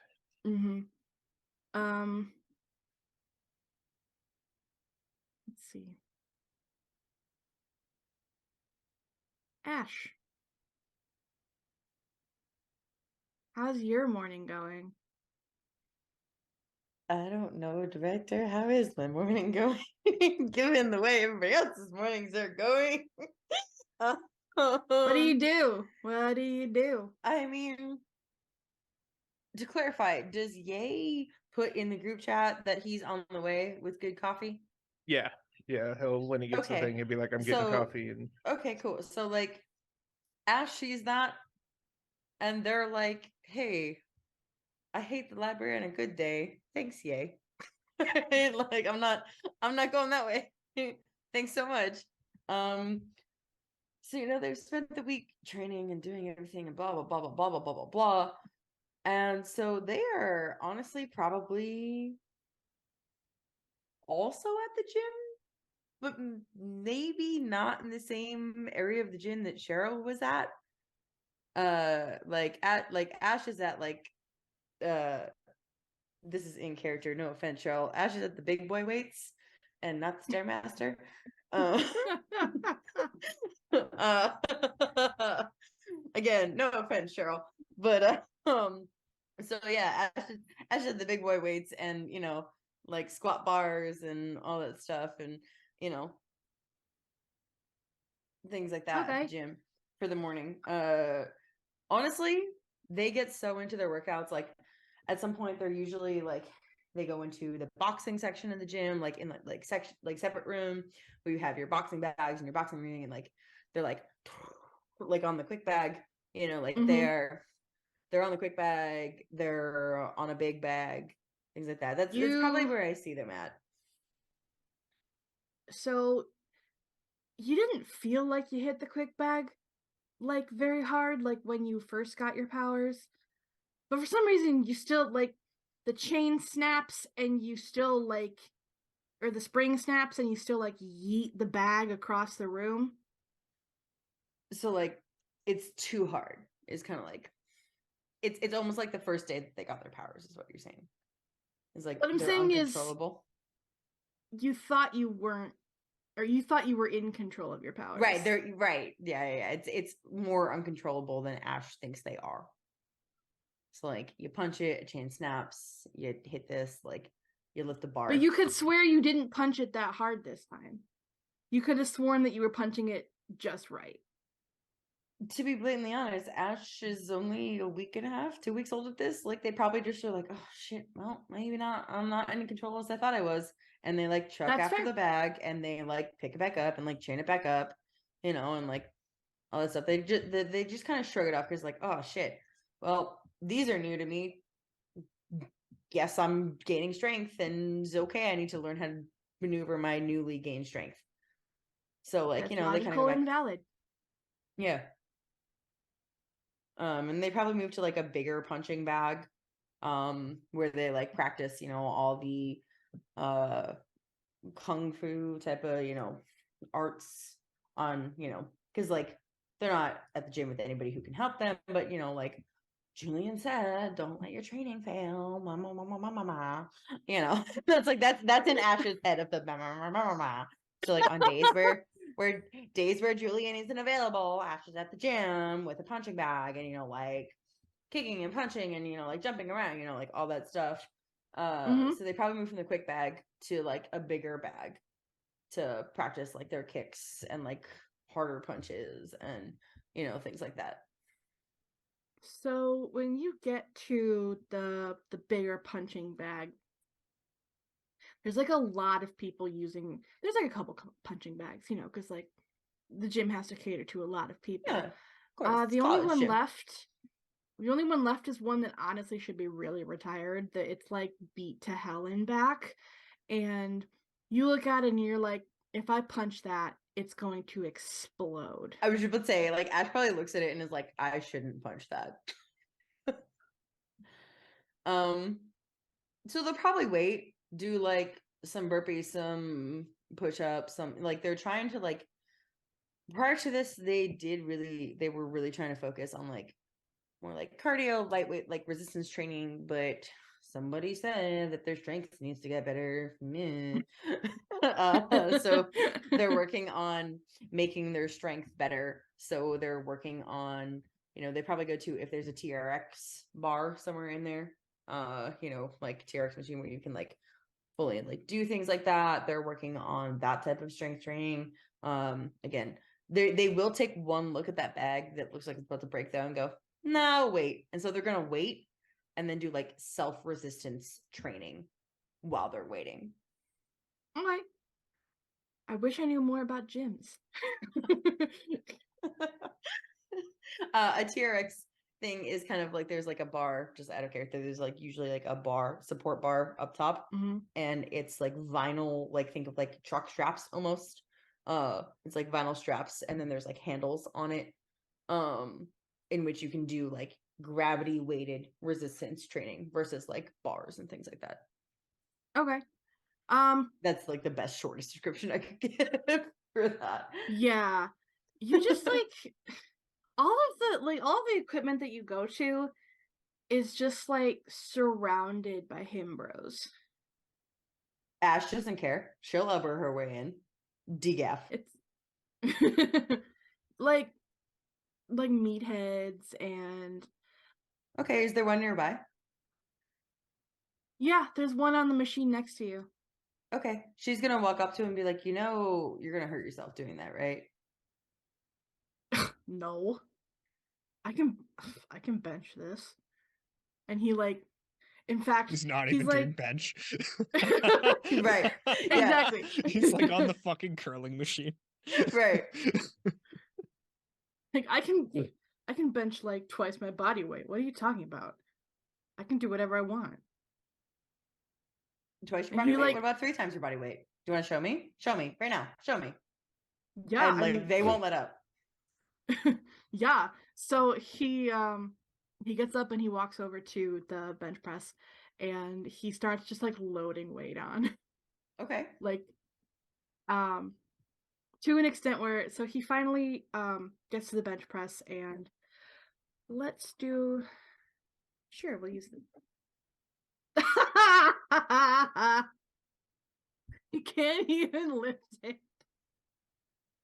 S1: Mm-hmm. Let's see. Ash, how's your morning going?
S2: I don't know, Director. How is my morning going? Given the way everybody else's mornings are going.
S1: What do you do? What do you do?
S2: I mean, to clarify, does Ye put in the group chat that he's on the way with good coffee?
S3: Yeah. Yeah. He'll when he gets the
S2: Okay.
S3: thing, he'll be like, I'm getting
S2: So-
S3: coffee and
S2: Okay, cool. So like Ash sees that and they're like, hey, I hate the library on a good day. Thanks, Ye. Like I'm not going that way. Thanks so much. So they've spent the week training and doing everything and blah blah blah blah blah blah blah blah blah. And so they are honestly probably also at the gym, but maybe not in the same area of the gym that Cheryl was at. Ash is at this is in character, no offense, Cheryl. Ash is at the big boy weights and not the Stairmaster. Again, no offense, Cheryl. But so yeah, Ash is at the big boy weights and like squat bars and all that stuff and things like that at the gym for the morning. Honestly, they get so into their workouts. Like at some point, they're usually like they go into the boxing section of the gym, like in separate room where you have your boxing bags and your boxing ring, and like they're like on the quick bag. They're on the quick bag. They're on a big bag. Things like that. That's probably where I see them at.
S1: So you didn't feel like you hit the quick bag like very hard, like when you first got your powers, but for some reason you still like the chain snaps and you still like, or the spring snaps and you still like yeet the bag across the room.
S2: So like it's too hard. It's kind of like it's almost like the first day that they got their powers is what you're saying. It's like
S1: what I'm
S2: they're
S1: saying
S2: uncontrollable.
S1: Is you thought you weren't, or you thought you were in control of your powers.
S2: Right. They're right. Yeah. It's more uncontrollable than Ash thinks they are. So like you punch it, a chain snaps, you hit this, like you lift the bar.
S1: But you could swear you didn't punch it that hard this time. You could have sworn that you were punching it just right.
S2: To be blatantly honest, Ash is only a week and a half, 2 weeks old at this. Like they probably just are like, oh shit, well, maybe not. I'm not in control as I thought I was. And they like chuck after the bag and they like pick it back up and like chain it back up, and like all that stuff. They just kind of shrug it off because like, oh shit. Well, these are new to me. Guess I'm gaining strength and it's okay. I need to learn how to maneuver my newly gained strength. So like,
S1: That's
S2: they kind of
S1: logical and valid.
S2: Yeah. And they probably moved to like a bigger punching bag, where they like practice, all the kung fu type of, arts on, because like they're not at the gym with anybody who can help them, but like Julian said, don't let your training fail. Mama, mama, mama, mama. That's in Ash's head of the mama, mama, mama. So like on days where Julian isn't available, Ash is at the gym with a punching bag and like kicking and punching and like jumping around, like all that stuff.
S1: Mhm.
S2: So they probably moved from the quick bag to like a bigger bag to practice like their kicks and like harder punches and things like that.
S1: So when you get to the bigger punching bag, there's like a lot of people using. There's like a couple punching bags, because like the gym has to cater to a lot of people.
S2: Yeah, of course. It's
S1: The only
S2: college
S1: one
S2: gym.
S1: left. The only one left is one that honestly should be really retired. That it's like beat to hell and back, and you look at it and you're like, if I punch that, it's going to explode.
S2: I was just about to say, like, Ash probably looks at it and is like, I shouldn't punch that. So they'll probably wait, do like some burpees, some push-ups, some like they're trying to like prior to this, they were really trying to focus on like more like cardio, lightweight, like resistance training, but somebody said that their strength needs to get better. Meh. So they're working on making their strength better. So they're working on, they probably go to if there's a TRX bar somewhere in there, like TRX machine where you can like fully like do things like that. They're working on that type of strength training. Again, they will take one look at that bag that looks like it's about to break down and go, no, wait. And so they're gonna wait and then do like self-resistance training while they're waiting.
S1: Okay. I wish I knew more about gyms.
S2: A TRX thing is kind of like there's like a bar, just out of character. There's like usually like a bar, support bar up top, and it's like vinyl, like think of like truck straps almost. It's like vinyl straps, and then there's like handles on it, in which you can do like gravity weighted resistance training versus like bars and things like that.
S1: Okay.
S2: That's like the best shortest description I could give for that.
S1: Yeah. You just like all the equipment that you go to is just like surrounded by him bros.
S2: Ash doesn't care. She'll elbow her way in. Degaff.
S1: It's like meatheads and
S2: Okay, is there one nearby?
S1: yeah, there's one on the machine next to you.
S2: Okay. She's gonna walk up to him and be like, you're gonna hurt yourself doing that, right?
S1: No. I can bench this. And he like in fact
S4: He's not
S1: he's
S4: even
S1: like
S4: doing bench.
S2: Right.
S1: Exactly.
S4: He's like on the fucking curling machine.
S2: Right.
S1: Like I can bench like twice my body weight. What are you talking about? I can do whatever I want.
S2: Twice your
S1: And
S2: body
S1: he,
S2: weight?
S1: like-
S2: What about 3 times your body weight? Do you want to show me? Show me right now. Show me.
S1: Yeah,
S2: And like they won't let up.
S1: Yeah. So he gets up and he walks over to the bench press and he starts just like loading weight on.
S2: Okay.
S1: Like to an extent where so he finally gets to the bench press and we'll use the he can't even lift it.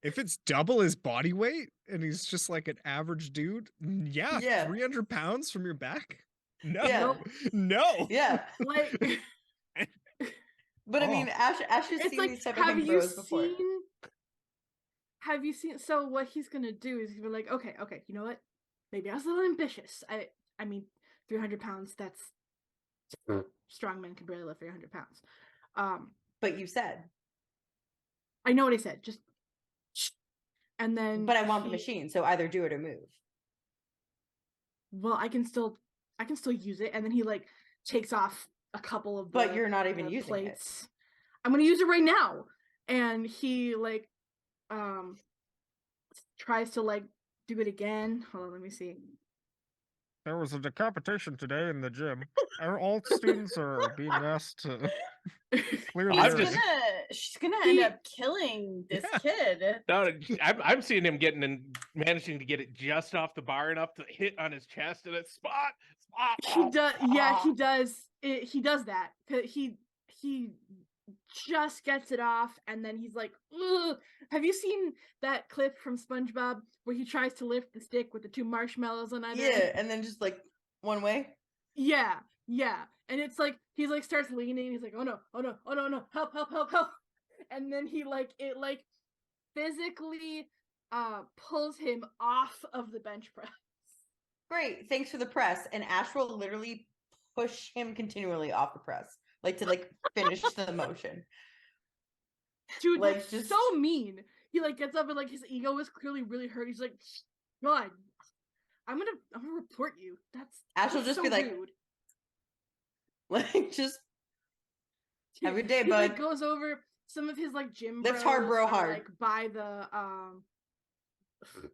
S4: If it's double his body weight and he's just like an average dude,
S2: Yeah.
S4: 300 pounds from your back? No.
S2: Yeah.
S4: No.
S2: Yeah.
S1: Like
S2: But I mean, Ash has
S1: it's
S2: seen
S1: like
S2: these type of things before.
S1: Have you seen so what he's gonna do is he's gonna be like, okay, you know what? Maybe I was a little ambitious. I mean 300 pounds, that's strong men can barely lift 300 pounds.
S2: But you said.
S1: I know what I said, just and then
S2: But I want the machine, so either do it or move.
S1: Well, I can still use it, and then he like takes off a couple of
S2: But you're not even
S1: the
S2: using
S1: plates.
S2: it.
S1: I'm gonna use it right now. And he like tries to like do it again. Hold on, let me see.
S4: There was a decapitation today in the gym. All students are being asked to clear
S3: I'm
S5: He's
S4: their.
S3: just-
S5: she's gonna end
S1: He-
S5: up killing this
S4: Yeah.
S5: kid.
S3: No, I'm seeing him getting and managing to get it just off the bar enough to hit on his chest and it's spot.
S1: He does. Yeah, he does. He does that. He just gets it off, and then he's like, ugh. Have you seen that clip from SpongeBob where he tries to lift the stick with the two marshmallows on either
S2: Yeah,
S1: end?
S2: and then just like one way.
S1: Yeah, yeah. And it's like he's like starts leaning. He's like, oh no, oh no, oh no, no, help, help, help, help. And then he like physically pulls him off of the bench press.
S2: Great, thanks for the press. And Ash will literally push him continually off the press, like to like finish the motion.
S1: Dude,
S2: Like,
S1: that's
S2: just-
S1: so mean. He like gets up and like his ego is clearly really hurt. He's like, God, I'm gonna report you.
S2: Ash will
S1: that's
S2: just
S1: so
S2: be like,
S1: rude.
S2: like just have a good day,
S1: He like
S2: bud.
S1: goes over some of his like gym
S2: Lift hard,
S1: bros
S2: bro,
S1: are,
S2: hard.
S1: like by the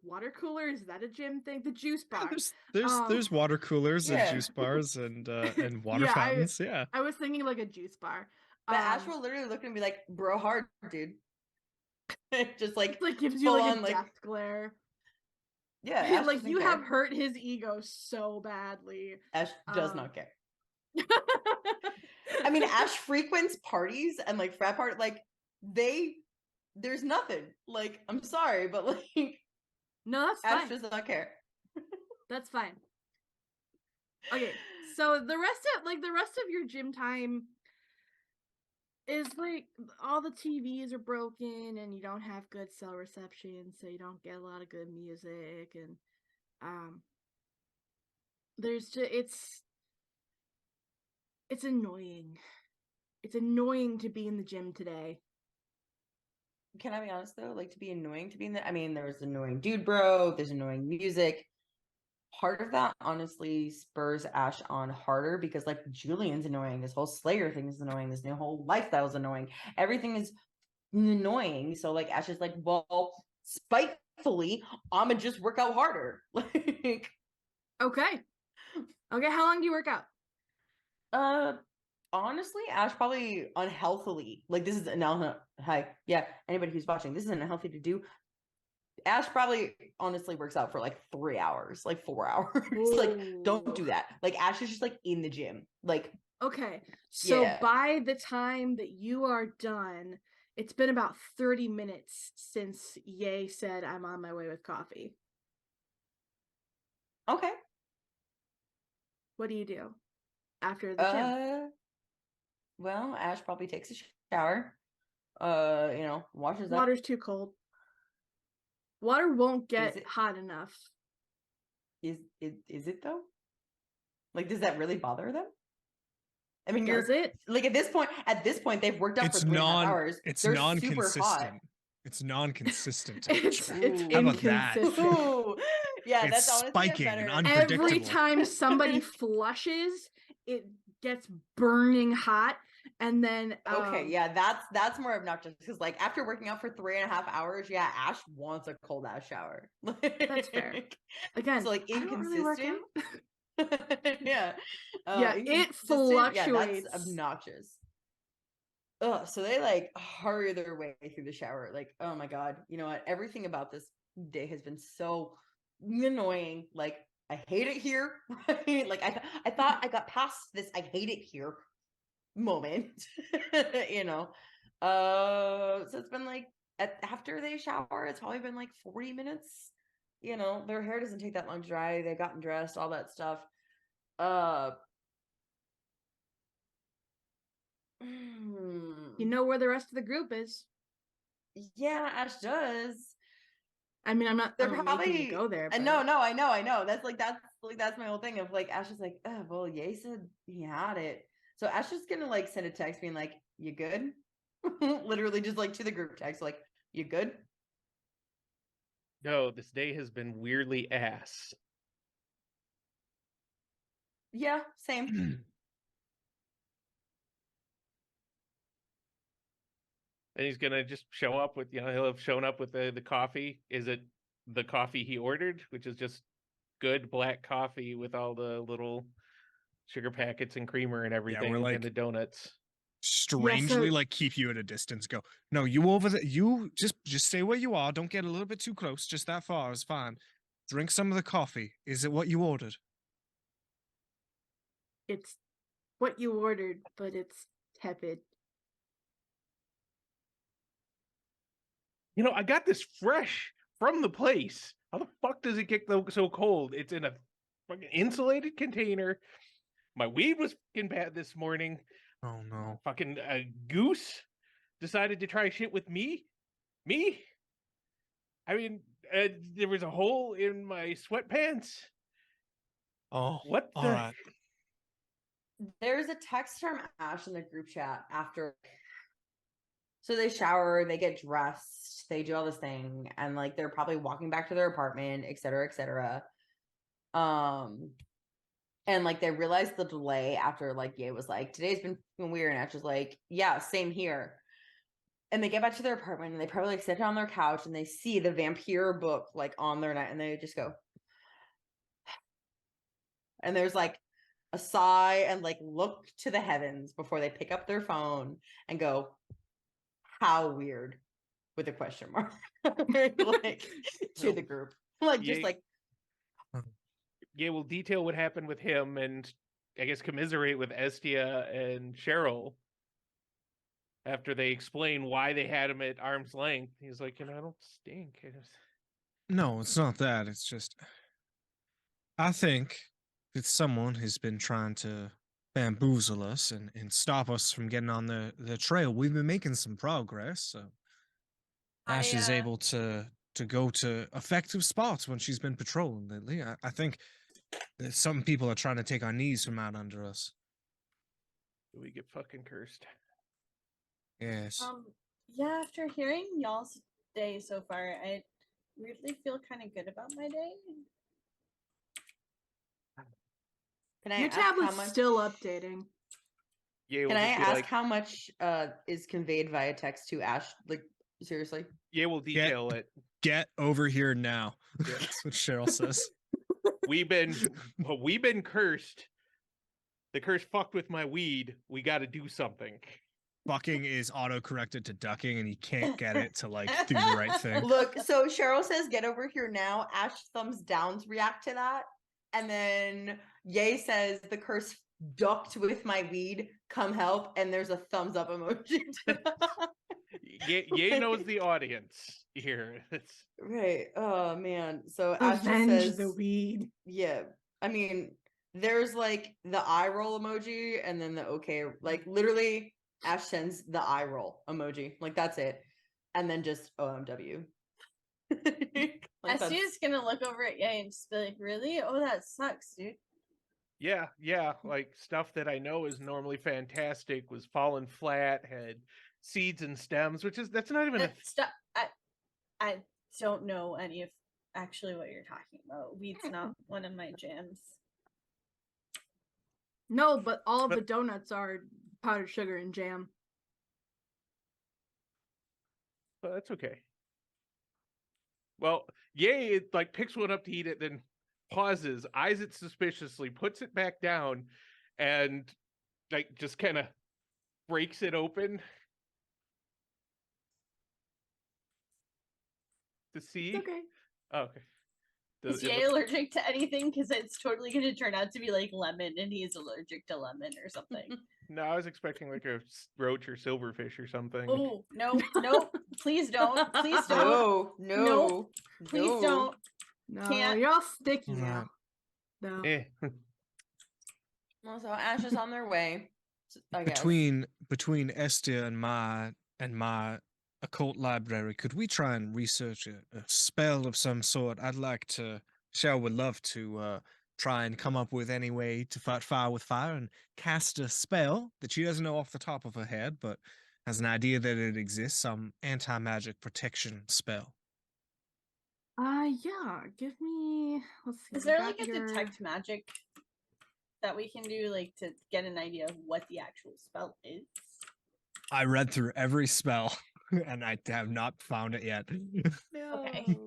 S1: water cooler. Is that a gym thing? The juice bar.
S4: There's water coolers and
S2: Yeah.
S4: juice bars and water
S1: Yeah,
S4: fountains. Yeah.
S1: I was thinking like a juice bar.
S2: But Ash
S1: Um,
S2: will literally look at him and be like, bro, hard, dude. Just like,
S1: it, like gives you
S2: full
S1: like
S2: on,
S1: a
S2: like-
S1: death glare.
S2: yeah, Ash
S1: Like
S2: doesn't
S1: you
S2: care.
S1: have hurt his ego so badly.
S2: Ash does
S1: um,
S2: not care. I mean, Ash frequents parties and like frat part, like there's nothing. Like, I'm sorry, but like
S1: No, that's
S2: Ash
S1: fine.
S2: does not care.
S1: That's fine. Okay, so the rest of your gym time is like all the TVs are broken and you don't have good cell reception, so you don't get a lot of good music, and there's just it's annoying. It's annoying to be in the gym today.
S2: Can I be honest though? Like, to be annoying to be in there. I mean, there's annoying dude bro, there's annoying music. Part of that honestly spurs Ash on harder because like Julian's annoying, this whole Slayer thing is annoying, this new whole lifestyle is annoying, everything is annoying. So like Ash is like, well, spitefully, I'ma just work out harder. Like,
S1: Okay. Okay, how long do you work out?
S2: honestly, Ash probably unhealthily. Like, this is now, hi, yeah, anybody who's watching, this is unhealthy to do. Ash probably honestly works out for like 3 hours, like 4 hours. Like, don't do
S1: Ooh.
S2: that. Like, Ash is just like in the gym. Like,
S1: Okay, so
S2: Yeah.
S1: by the time that you are done, it's been about 30 minutes since Ye said, I'm on my way with coffee.
S2: okay.
S1: What do you do after the gym?
S2: Well, Ash probably takes a shower. Washes up.
S1: Water's too cold. Water won't get
S2: it?
S1: hot enough.
S2: Is it though? Like, does that really bother them? I mean, you're
S1: Does it?
S2: like at this point they've worked out
S4: It's
S2: for 3.5
S4: non
S2: hours.
S4: it's
S2: They're super hot.
S4: non-consistent. It's non-consistent
S1: It's
S4: temperature. How about that?
S1: inconsistent.
S2: Ooh. Yeah,
S4: It's
S2: that's honestly
S4: spiking
S2: a
S4: and
S2: better.
S4: unpredictable.
S1: Every time somebody flushes, it gets burning hot, and then
S2: Okay, yeah, that's more obnoxious because like after working out for 3.5 hours, yeah, Ash wants a cold ass shower.
S1: That's fair. Again,
S2: So like
S1: I don't really work
S2: inconsistent.
S1: out.
S2: Yeah.
S1: Yeah, it
S2: Inconsistent, yeah, that's
S1: fluctuates.
S2: obnoxious. Ugh, so they like hurry their way through the shower. Like, oh my god, you know what? Everything about this day has been so annoying. Like, I hate it here. Right? Like, I thought I got past this I hate it here moment. you know. So it's been like after they shower, it's probably been like 40 minutes. You know, their hair doesn't take that long to dry. They gotten dressed, all that stuff.
S1: You know where the rest of the group is.
S2: Yeah, Ash does.
S1: I mean, I'm not.
S2: They're
S1: I'm
S2: probably
S1: making you go there.
S2: And
S1: but-
S2: no, I know. That's my whole thing of like Ash is like, oh, well, Ye said he had it. So Ash is gonna like send a text being like, you good? Literally just like to the group text, like, you good?
S3: No, this day has been weirdly ass.
S2: Yeah, same.
S3: And he's gonna just show up with, he'll have shown up with the coffee. Is it the coffee he ordered, which is just good black coffee with all the little sugar packets and creamer and everything,
S4: like-
S3: and the donuts.
S4: Strangely, like keep you at a distance. Go, no, you over there. You just stay where you are. Don't get a little bit too close. Just that far is fine. Drink some of the coffee. Is it what you ordered?
S1: It's what you ordered, but it's tepid.
S3: You know, I got this fresh from the place. How the fuck does it get so cold? It's in a fucking insulated container. My weed was fucking bad this morning.
S4: Oh no.
S3: Fucking Goose decided to try shit with me. Me? I mean, there was a hole in my sweatpants.
S4: Oh,
S3: What
S4: all
S3: the?
S4: right.
S2: There's a text from Ash in the group chat after. So they shower, they get dressed, they do all this thing, and like they're probably walking back to their apartment, et cetera, et cetera. And like they realized the delay after like Ye was like, today's been weird, and Ash was like, yeah, same here. And they get back to their apartment and they probably like sit down on their couch and they see the vampire book like on their night, and they just go, and there's like a sigh and like look to the heavens before they pick up their phone and go, how weird, with a question mark. Like to the group, like just
S3: Ye-
S2: like
S3: Yeah, we'll detail what happened with him and I guess commiserate with Estia and Cheryl after they explain why they had him at arm's length. He's like, I don't stink.
S4: No, it's not that. It's just, I think that someone has been trying to bamboozle us and stop us from getting on the trail. We've been making some progress, so Ash is able to go to effective spots when she's been patrolling lately. I think that some people are trying to take our knees from out under us.
S3: We get fucking cursed.
S4: Yes.
S5: Yeah, after hearing y'all's day so far, I weirdly feel kind of good about my day.
S2: can I
S1: Your
S2: ask how
S1: tablet's
S2: much
S1: still updating.
S3: Yeah,
S2: can
S3: we'll
S2: I
S3: just be
S2: ask
S3: like,
S2: how much is conveyed via text to Ash, like seriously?
S3: yeah, we'll detail it.
S4: Get over here now.
S3: Yeah.
S4: That's what Cheryl says.
S3: We've been cursed. The curse fucked with my weed. We got to do something.
S4: Fucking is auto-corrected to ducking and he can't get it to like do the right thing.
S2: Look, so Cheryl says, get over here now. Ash thumbs downs react to that. And then Ye says, the curse ducked with my weed. Come help. And there's a thumbs up emoji. to that.
S3: Ye knows the audience here. It's
S2: Right. Oh, man. So Ash just
S1: Avenge
S2: says,
S1: the weed.
S2: yeah. I mean, there's like the eye roll emoji and then the okay. Like literally, Ash sends the eye roll emoji. Like that's it. And then just OMW. Like, that's-
S5: Estia's gonna look over at Ye and just be like, really? Oh, that sucks, dude.
S3: yeah, like stuff that I know is normally fantastic was fallen flat, had seeds and stems, that's not even a
S5: Stop. I don't know any of actually what you're talking about. Weed's not one of my jams.
S1: No, but all of
S3: But-
S1: the donuts are powdered sugar and jam.
S3: Well, that's okay. Well, Yay, it like picks one up to eat it, then pauses, eyes it suspiciously, puts it back down, and like just kind of breaks it open to see.
S1: It's okay.
S3: Oh, okay.
S5: Is
S3: It
S5: Ye allergic to anything? Because it's totally going to turn out to be like lemon, and he's allergic to lemon or something.
S3: No, I was expecting like a roach or silverfish or something.
S5: Oh no, no! Please don't! Please don't!
S2: No.
S5: Please don't!
S1: No,
S5: Can't.
S1: you're all sticky
S4: Right.
S1: now. No.
S3: Eh.
S2: Well, so Ash is on their way. I guess.
S4: Between Estia and my occult library, could we try and research a spell of some sort? I'd like to. Cheryl would love to try and come up with any way to fight fire with fire and cast a spell that she doesn't know off the top of her head, but has an idea that it exists, some anti-magic protection spell.
S1: Yeah. Give me. Let's see.
S5: Is
S1: I
S5: there
S1: got
S5: like a
S1: your-
S5: detect magic that we can do, like to get an idea of what the actual spell is?
S4: I read through every spell and I have not found it yet.
S2: No.
S5: Okay.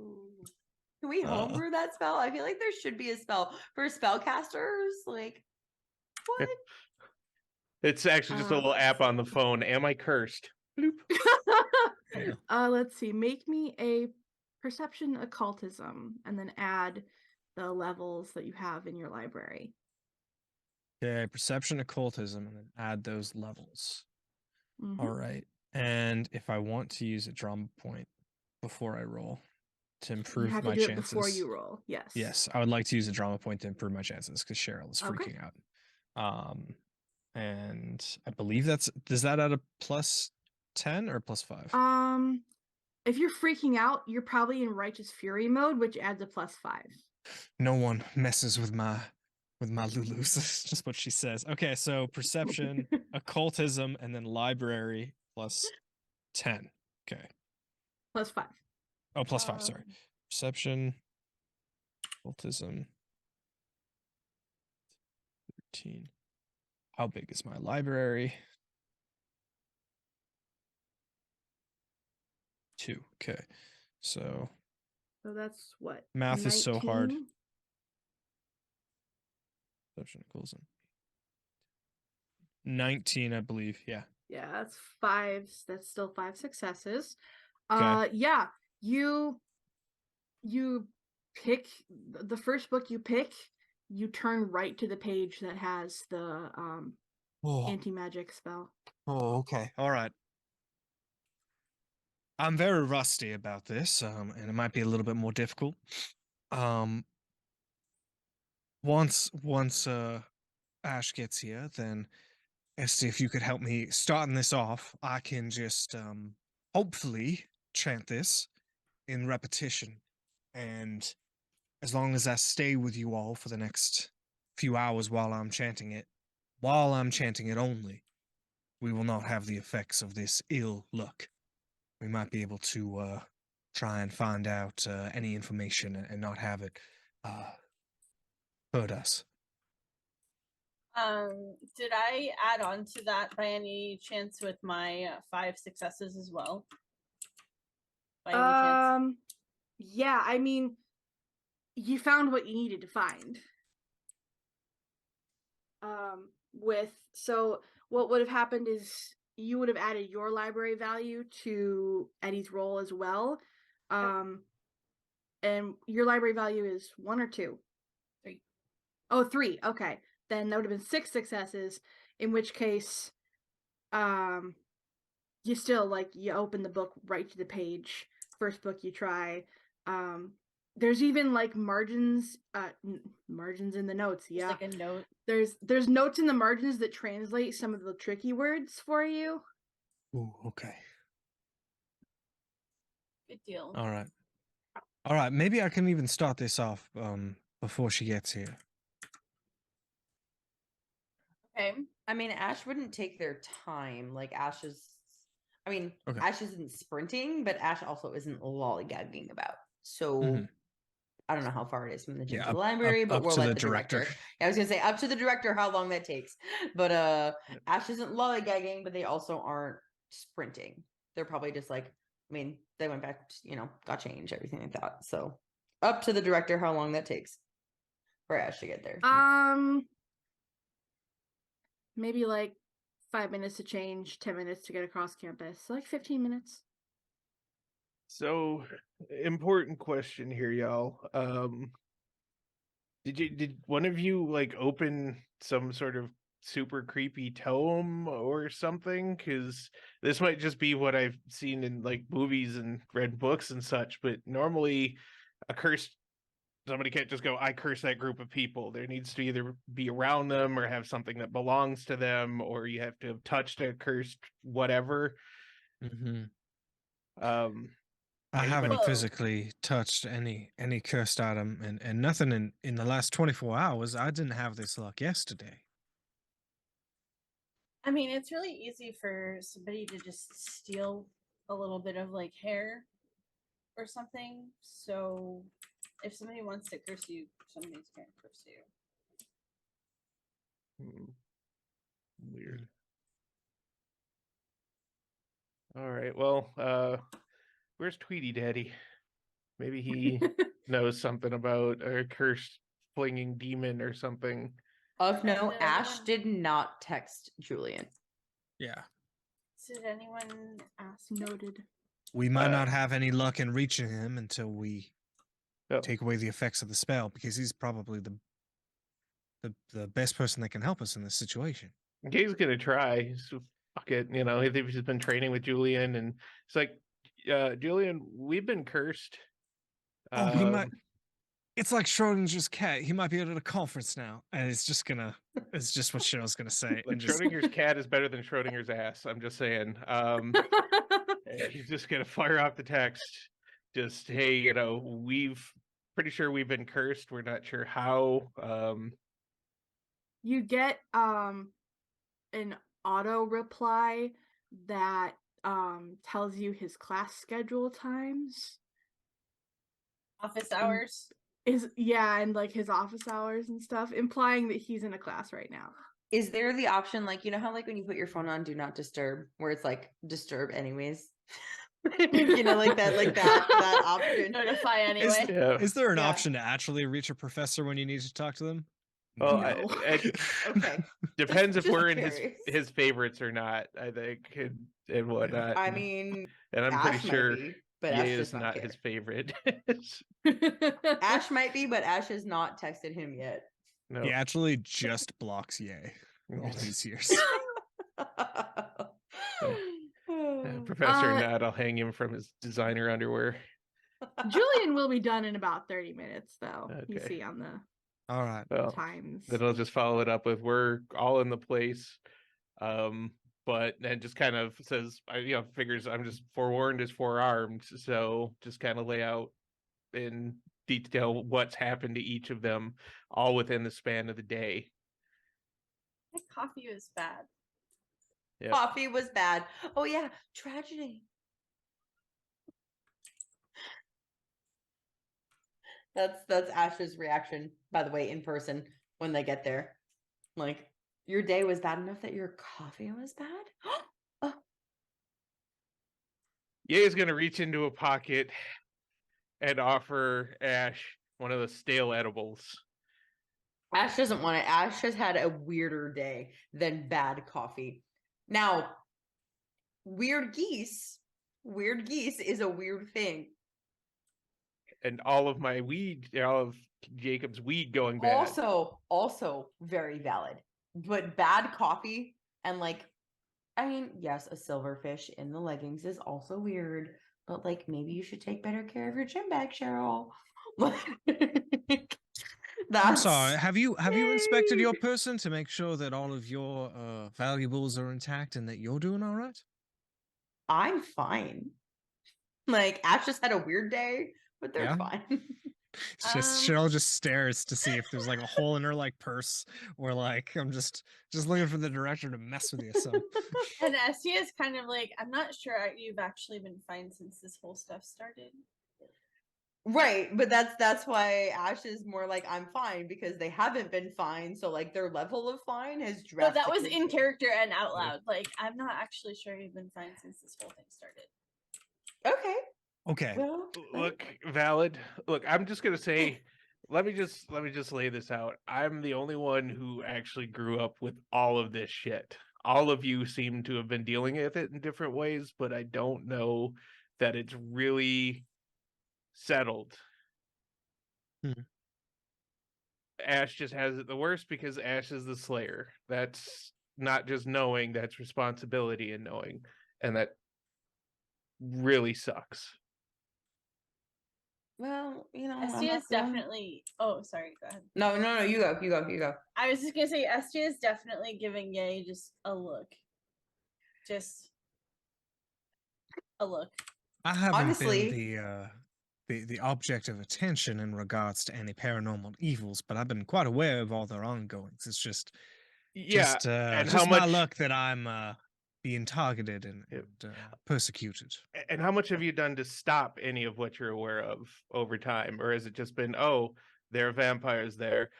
S2: Can we
S4: Uh,
S2: homebrew that spell? I feel like there should be a spell for spellcasters. Like, what?
S3: It's actually just a little app on the phone. Am I cursed? Bloop.
S4: Yeah.
S1: Let's see. Make me a perception occultism and then add the levels that you have in your library.
S4: Okay, perception occultism, and then add those levels.
S1: Mhm.
S4: All right. And if I want to use a drama point before I roll to
S1: You
S4: improve
S1: have
S4: my
S1: to do
S4: chances.
S1: it before you roll. Yes.
S4: Yes, I would like to use a drama point to improve my chances because Cheryl is
S1: Okay.
S4: freaking out. And I believe does that add a +10 or +5?
S1: If you're freaking out, you're probably in righteous fury mode, which adds a +5.
S4: No one messes with my Lulus. That's just what she says. Okay, so perception, occultism, and then library +10. Okay.
S1: +5.
S4: Oh, +5, sorry. Perception, occultism, 13. How big is my library? 2. Okay. So
S1: So that's what?
S4: math is so hard.
S1: 19?
S4: Perception, occultism. 19, I believe. Yeah.
S1: Yeah, that's 5. That's still 5 successes.
S4: Okay.
S1: Yeah, you pick the first book you pick, you turn right to the page that has the
S4: Oh,
S1: anti-magic spell.
S4: okay. All right. I'm very rusty about this, and it might be a little bit more difficult. Once Ash gets here, then Esty, if you could help me starting this off, I can just hopefully chant this in repetition, and as long as I stay with you all for the next few hours while I'm chanting it only, we will not have the effects of this ill luck. We might be able to try and find out any information and not have it hurt us.
S5: Did I add on to that by any chance with my 5 successes as well? By any chance?
S1: Yeah, I mean, you found what you needed to find. So what would have happened is you would have added your library value to Eddie's roll as well. And your library value is 1 or 2?
S5: 3.
S1: Oh, 3. Okay. Then that would have been 6 successes, in which case you still you open the book right to the page. First book you try. There's even margins margins in the notes.
S5: Just
S1: Yeah.
S5: like a note.
S1: There's notes in the margins that translate some of the tricky words for you.
S4: Ooh, okay.
S5: Good deal.
S4: All right. Maybe I can even start this off before she gets here.
S5: Okay.
S2: I mean, Ash wouldn't take their time. Like Ash is,
S4: Okay.
S2: Ash isn't sprinting, but Ash also isn't lollygagging about. So
S4: Mhm.
S2: I don't know how far it is from the gym
S4: Yeah,
S2: to the
S4: up-
S2: library, but
S4: up
S2: we'll
S4: to
S2: let
S4: the
S2: the director.
S4: director.
S2: Yeah, I was gonna say up to the director how long that takes. But Ash isn't lollygagging, but they also aren't sprinting. They're probably just like, I mean, they went back, got change, everything like that. So up to the director how long that takes for Ash to get there.
S1: Maybe 5 minutes to change, 10 minutes to get across campus. So 15 minutes.
S3: So, important question here, y'all. Did one of you open some sort of super creepy tome or something? Because this might just be what I've seen in movies and read books and such, but normally a curse, somebody can't just go, I curse that group of people. There needs to either be around them or have something that belongs to them, or you have to have touched a cursed whatever.
S4: Mm-hmm. I
S3: Anybody?
S4: haven't physically touched any cursed item, and nothing in the last 24 hours. I didn't have this luck yesterday.
S5: I mean, it's really easy for somebody to just steal a little bit of hair or something. So if somebody wants to curse you, somebody's going to curse you.
S3: Weird. All right. Well, where's Tweety Daddy? Maybe he knows something about a cursed flinging demon or something.
S2: Of no,
S5: Did
S2: Ash
S5: anyone-
S2: did not text Julian.
S4: Yeah.
S5: Did anyone ask?
S1: Noted.
S4: We might not
S3: Uh,
S4: have any luck in reaching him until we
S3: Oh,
S4: take away the effects of the spell, because he's probably the best person that can help us in this situation.
S3: Gay's gonna try. So fuck it. You know, if he's been training with Julian, and it's like, Julian, we've been cursed.
S4: Oh, he might.
S3: Um,
S4: It's like Schrodinger's cat. He might be at a conference now, and it's just what Cheryl's gonna say.
S3: Look,
S4: And just,
S3: Schrodinger's cat is better than Schrodinger's ass. I'm just saying. He's just gonna fire off the text. Just, hey, you know, pretty sure we've been cursed. We're not sure how.
S1: You get an auto reply that tells you his class schedule times.
S5: Office hours.
S1: And like his office hours and stuff, implying that he's in a class right now.
S2: Is there the option, like, you know how like when you put your phone on do not disturb, where it's like disturb anyways? You know, like that option.
S5: Notify anyway.
S3: Yeah.
S4: is there an
S2: Yeah.
S4: option to actually reach a professor when you need to talk to them?
S3: Well,
S1: No.
S2: Okay.
S3: Depends if
S2: Just
S3: we're in
S2: curious.
S3: his favorites or not. I think, and whatnot.
S2: I mean,
S3: and I'm
S2: Ash
S3: pretty sure
S2: might be, but
S3: Ye
S2: Ash
S3: is
S2: does
S3: not
S2: not care.
S3: his favorite.
S2: Ash might be, but Ash has not texted him yet.
S3: No.
S4: He actually just blocks Yay all these years.
S3: Professor
S1: Uh,
S3: Nat, I'll hang him from his designer underwear.
S1: Julian will be done in about 30 minutes, though. You
S3: Okay.
S1: see on the
S4: All right.
S3: Well,
S1: times.
S3: then I'll just follow it up with, we're all in the place. But then just kind of says, figures I'm just forewarned is forearmed. So just kind of lay out in detail what's happened to each of them, all within the span of the day.
S5: My coffee was bad.
S3: Yep.
S2: Coffee was bad. Oh yeah, tragedy. That's Ash's reaction, by the way, in person when they get there. Like, your day was bad enough that your coffee was bad? Oh,
S3: Ye is going to reach into a pocket and offer Ash one of the stale edibles.
S2: Ash doesn't want it. Ash has had a weirder day than bad coffee. Now, weird geese is a weird thing.
S3: And all of Jacob's weed going bad.
S2: Also very valid. But bad coffee and like, I mean, yes, a silverfish in the leggings is also weird, but like maybe you should take better care of your gym bag, Cheryl.
S4: I'm sorry.
S2: That's
S4: Have you inspected your person to make sure that all of your valuables are intact and that you're doing all right?
S2: I'm fine. Like Ash just had a weird day, but they're
S4: Yeah.
S2: fine.
S4: It's just Cheryl just stares to see if there's like a hole in her like purse, or like I'm just looking for the director to mess with you. So
S5: And Essie is kind of like, I'm not sure you've actually been fine since this whole stuff started.
S2: Right, but that's why Ash is more like I'm fine because they haven't been fine. So like their level of fine has drastically.
S5: But that was in
S2: changed.
S5: character and out loud. Like, I'm not actually sure you've been fine since this whole thing started.
S2: Okay.
S4: okay.
S2: Well,
S3: Look, valid. Look, I'm just gonna say, let me just lay this out. I'm the only one who actually grew up with all of this shit. All of you seem to have been dealing with it in different ways, but I don't know that it's really settled. Ash just has it the worst because Ash is the Slayer. That's not just knowing, that's responsibility in knowing. And that really sucks.
S2: well, you know,
S5: Esty is definitely. Oh, sorry. Go ahead.
S2: No, you go.
S5: I was just gonna say, Esty is definitely giving Ye just a look. Just a look.
S4: I haven't
S2: Honestly-
S4: been the object of attention in regards to any paranormal evils, but I've been quite aware of all their ongoings. It's just
S3: Yeah, and how
S4: just my
S3: much
S4: luck that I'm being targeted and,
S3: Yep.
S4: persecuted.
S3: and how much have you done to stop any of what you're aware of over time? Or has it just been, oh, there are vampires there.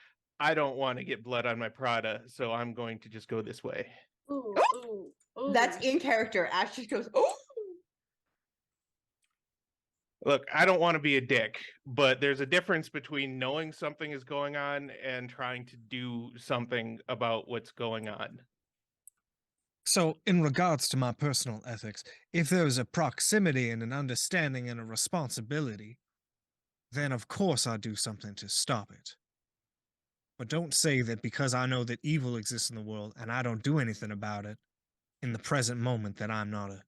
S3: I don't want to get blood on my Prada, so I'm going to just go this way.
S5: Ooh, ooh, ooh.
S2: That's in character. Ash just goes, oh.
S3: Look, I don't want to be a dick, but there's a difference between knowing something is going on and trying to do something about what's going on.
S4: So, in regards to my personal ethics, if there is a proximity and an understanding and a responsibility, then of course I'll do something to stop it. But don't say that because I know that evil exists in the world and I don't do anything about it in the present moment that I'm not a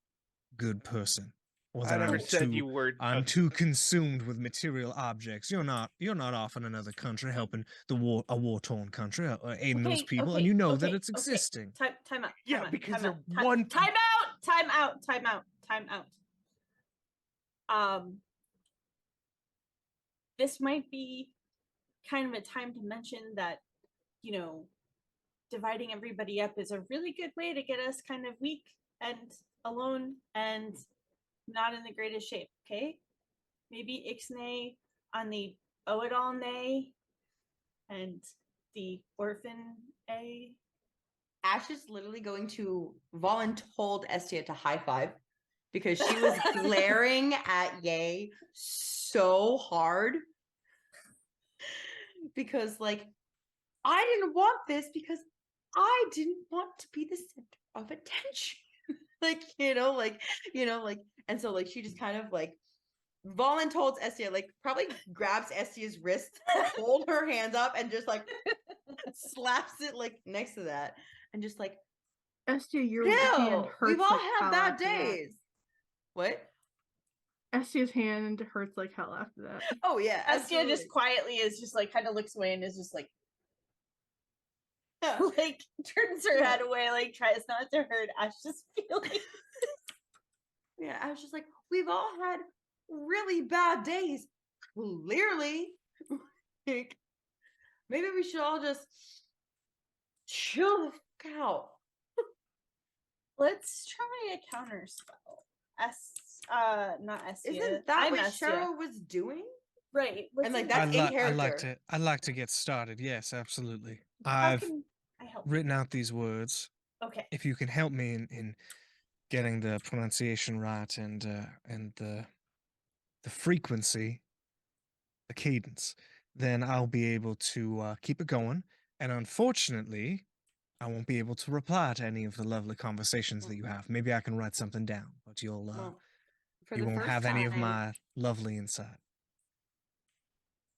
S4: good person. Or
S3: I
S4: that
S3: never said you were.
S4: I'm too consumed with material objects. You're not off in another country helping a war-torn country or aiding those people, and you know that it's existing.
S5: Time out.
S3: Yeah,
S5: time out,
S3: because
S5: time
S3: they're
S5: out, time-
S3: one-
S5: Time out. This might be kind of a time to mention that, dividing everybody up is a really good way to get us kind of weak and alone and not in the greatest shape. Okay, maybe Ixnay on the Oedol Nay and the Orphan A.
S2: Ash is literally going to voluntold Estia to high five because she was glaring at Ye so hard. Because, like, I didn't want this because I didn't want to be the center of attention. And so, like, she just kind of, like, voluntold Estia, like, probably grabs Estia's wrist, hold her hands up, and just, like, slaps it, like, next to that. And just, like,
S1: Estia, your hand
S2: no,
S1: hurts.
S2: we've all
S1: like
S2: had
S1: hell
S2: bad
S1: after that.
S2: days. What?
S1: Estia's hand hurts like hell after that.
S2: Oh, yeah.
S5: Estia
S2: absolutely.
S5: just quietly is just like kind of looks away and is just like
S2: Yeah.
S5: like turns her head away, like tries not to hurt Ash's feelings.
S2: Yeah, I was just like, we've all had really bad days. Clearly. Like, maybe we should all just chill the fuck out.
S5: Let's try a counter spell. Not Estia.
S2: Isn't that
S5: I'm
S2: what
S5: Estia.
S2: Cheryl was doing?
S5: Right.
S2: And, like,
S5: in-
S2: that's in
S4: I'd like to get started. Yes, absolutely.
S5: how
S4: I've
S5: can I help?
S4: written out these words.
S5: Okay.
S4: If you can help me in getting the pronunciation right and the frequency, the cadence, then I'll be able to keep it going. And unfortunately, I won't be able to reply to any of the lovely conversations that you have. Maybe I can write something down, but
S2: Well, for
S4: you
S2: the
S4: won't
S2: first
S4: have any of
S2: time-
S4: my lovely insight.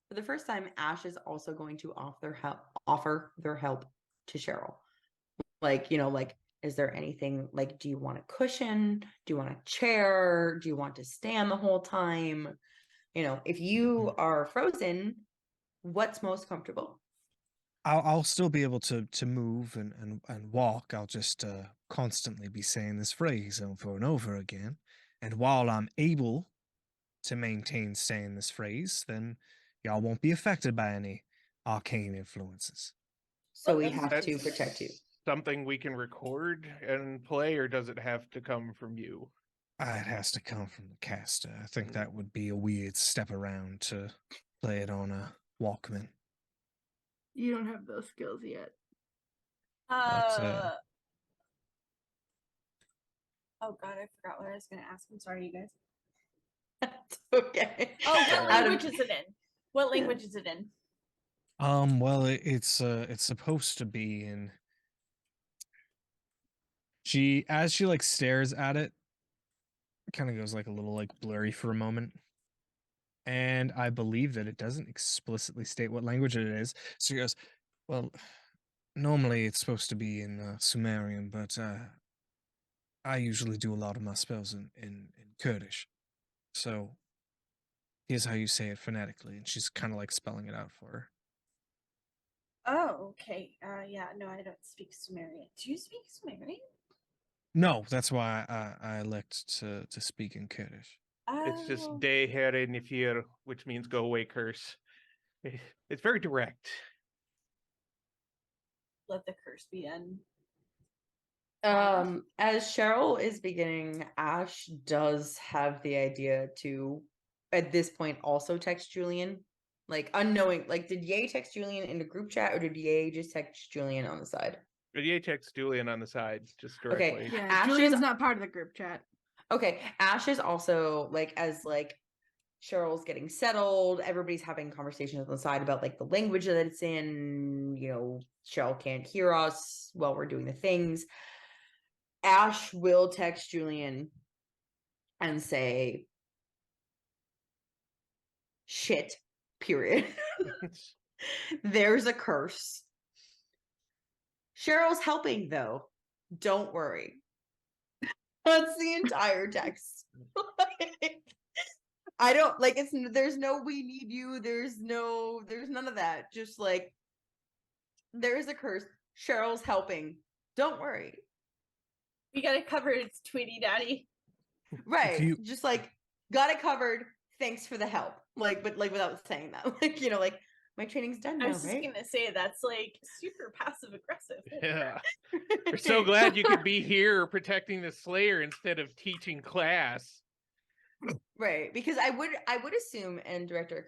S2: For the first time, Ash is also going to offer their help to Cheryl. Like, is there anything, like, do you want a cushion? Do you want a chair? Do you want to stand the whole time? If you are frozen, what's most comfortable?
S4: I'll still be able to move and walk. I'll just constantly be saying this phrase over and over again. And while I'm able to maintain saying this phrase, then y'all won't be affected by any arcane influences.
S2: So we
S5: Okay.
S2: have to
S3: That's
S2: protect you.
S3: Something we can record and play, or does it have to come from you?
S4: It has to come from the caster. I think that would be a weird step around to play it on a Walkman.
S1: You don't have those skills yet.
S5: Oh god, I forgot what I was gonna ask. I'm sorry, you guys.
S2: That's okay.
S5: Oh, what
S2: Adam-
S5: language is it in? What language is it in?
S4: Well, it's supposed to be in. As she like stares at it, kind of goes like a little like blurry for a moment. And I believe that it doesn't explicitly state what language it is. So she goes, well, normally it's supposed to be in Sumerian, but I usually do a lot of my spells in Kurdish. So here's how you say it phonetically. And she's kind of like spelling it out for her.
S5: Oh, okay. Yeah, no, I don't speak Sumerian. Do you speak Sumerian?
S4: No, that's why I elect to speak in Kurdish.
S3: It's just
S5: Oh.
S3: De Here Nifir, which means go away, curse. It's very direct.
S5: Let the curse be in.
S2: As Cheryl is beginning, Ash does have the idea to, at this point, also text Julian. Like, unknowing, like, did Ye text Julian in the group chat, or did Ye just text Julian on the side?
S3: But yeah, checks Julian on the side, just
S2: Okay.
S3: directly.
S1: Yeah,
S2: Ash
S1: Julian's
S2: is-
S1: not part of the group chat.
S2: Okay, Ash is also, like, as, like, Cheryl's getting settled. Everybody's having conversations on the side about like the language that it's in. You know, Cheryl can't hear us while we're doing the things. Ash will text Julian and say, shit, period. There's a curse. Cheryl's helping though. Don't worry. That's the entire text. I don't like it's there's no we need you, there's none of that. Just like there's a curse. Cheryl's helping. Don't worry.
S5: We got it covered. It's Tweety Daddy.
S2: Right.
S4: you-
S2: Just like got it covered. Thanks for the help. Like, but like without saying that. Like, you know, like my training's done
S5: I
S2: now,
S5: was just
S2: right?
S5: gonna say that's like super passive aggressive.
S3: Yeah. We're so glad you could be here protecting the Slayer instead of teaching class.
S2: Right. Because I would assume, and director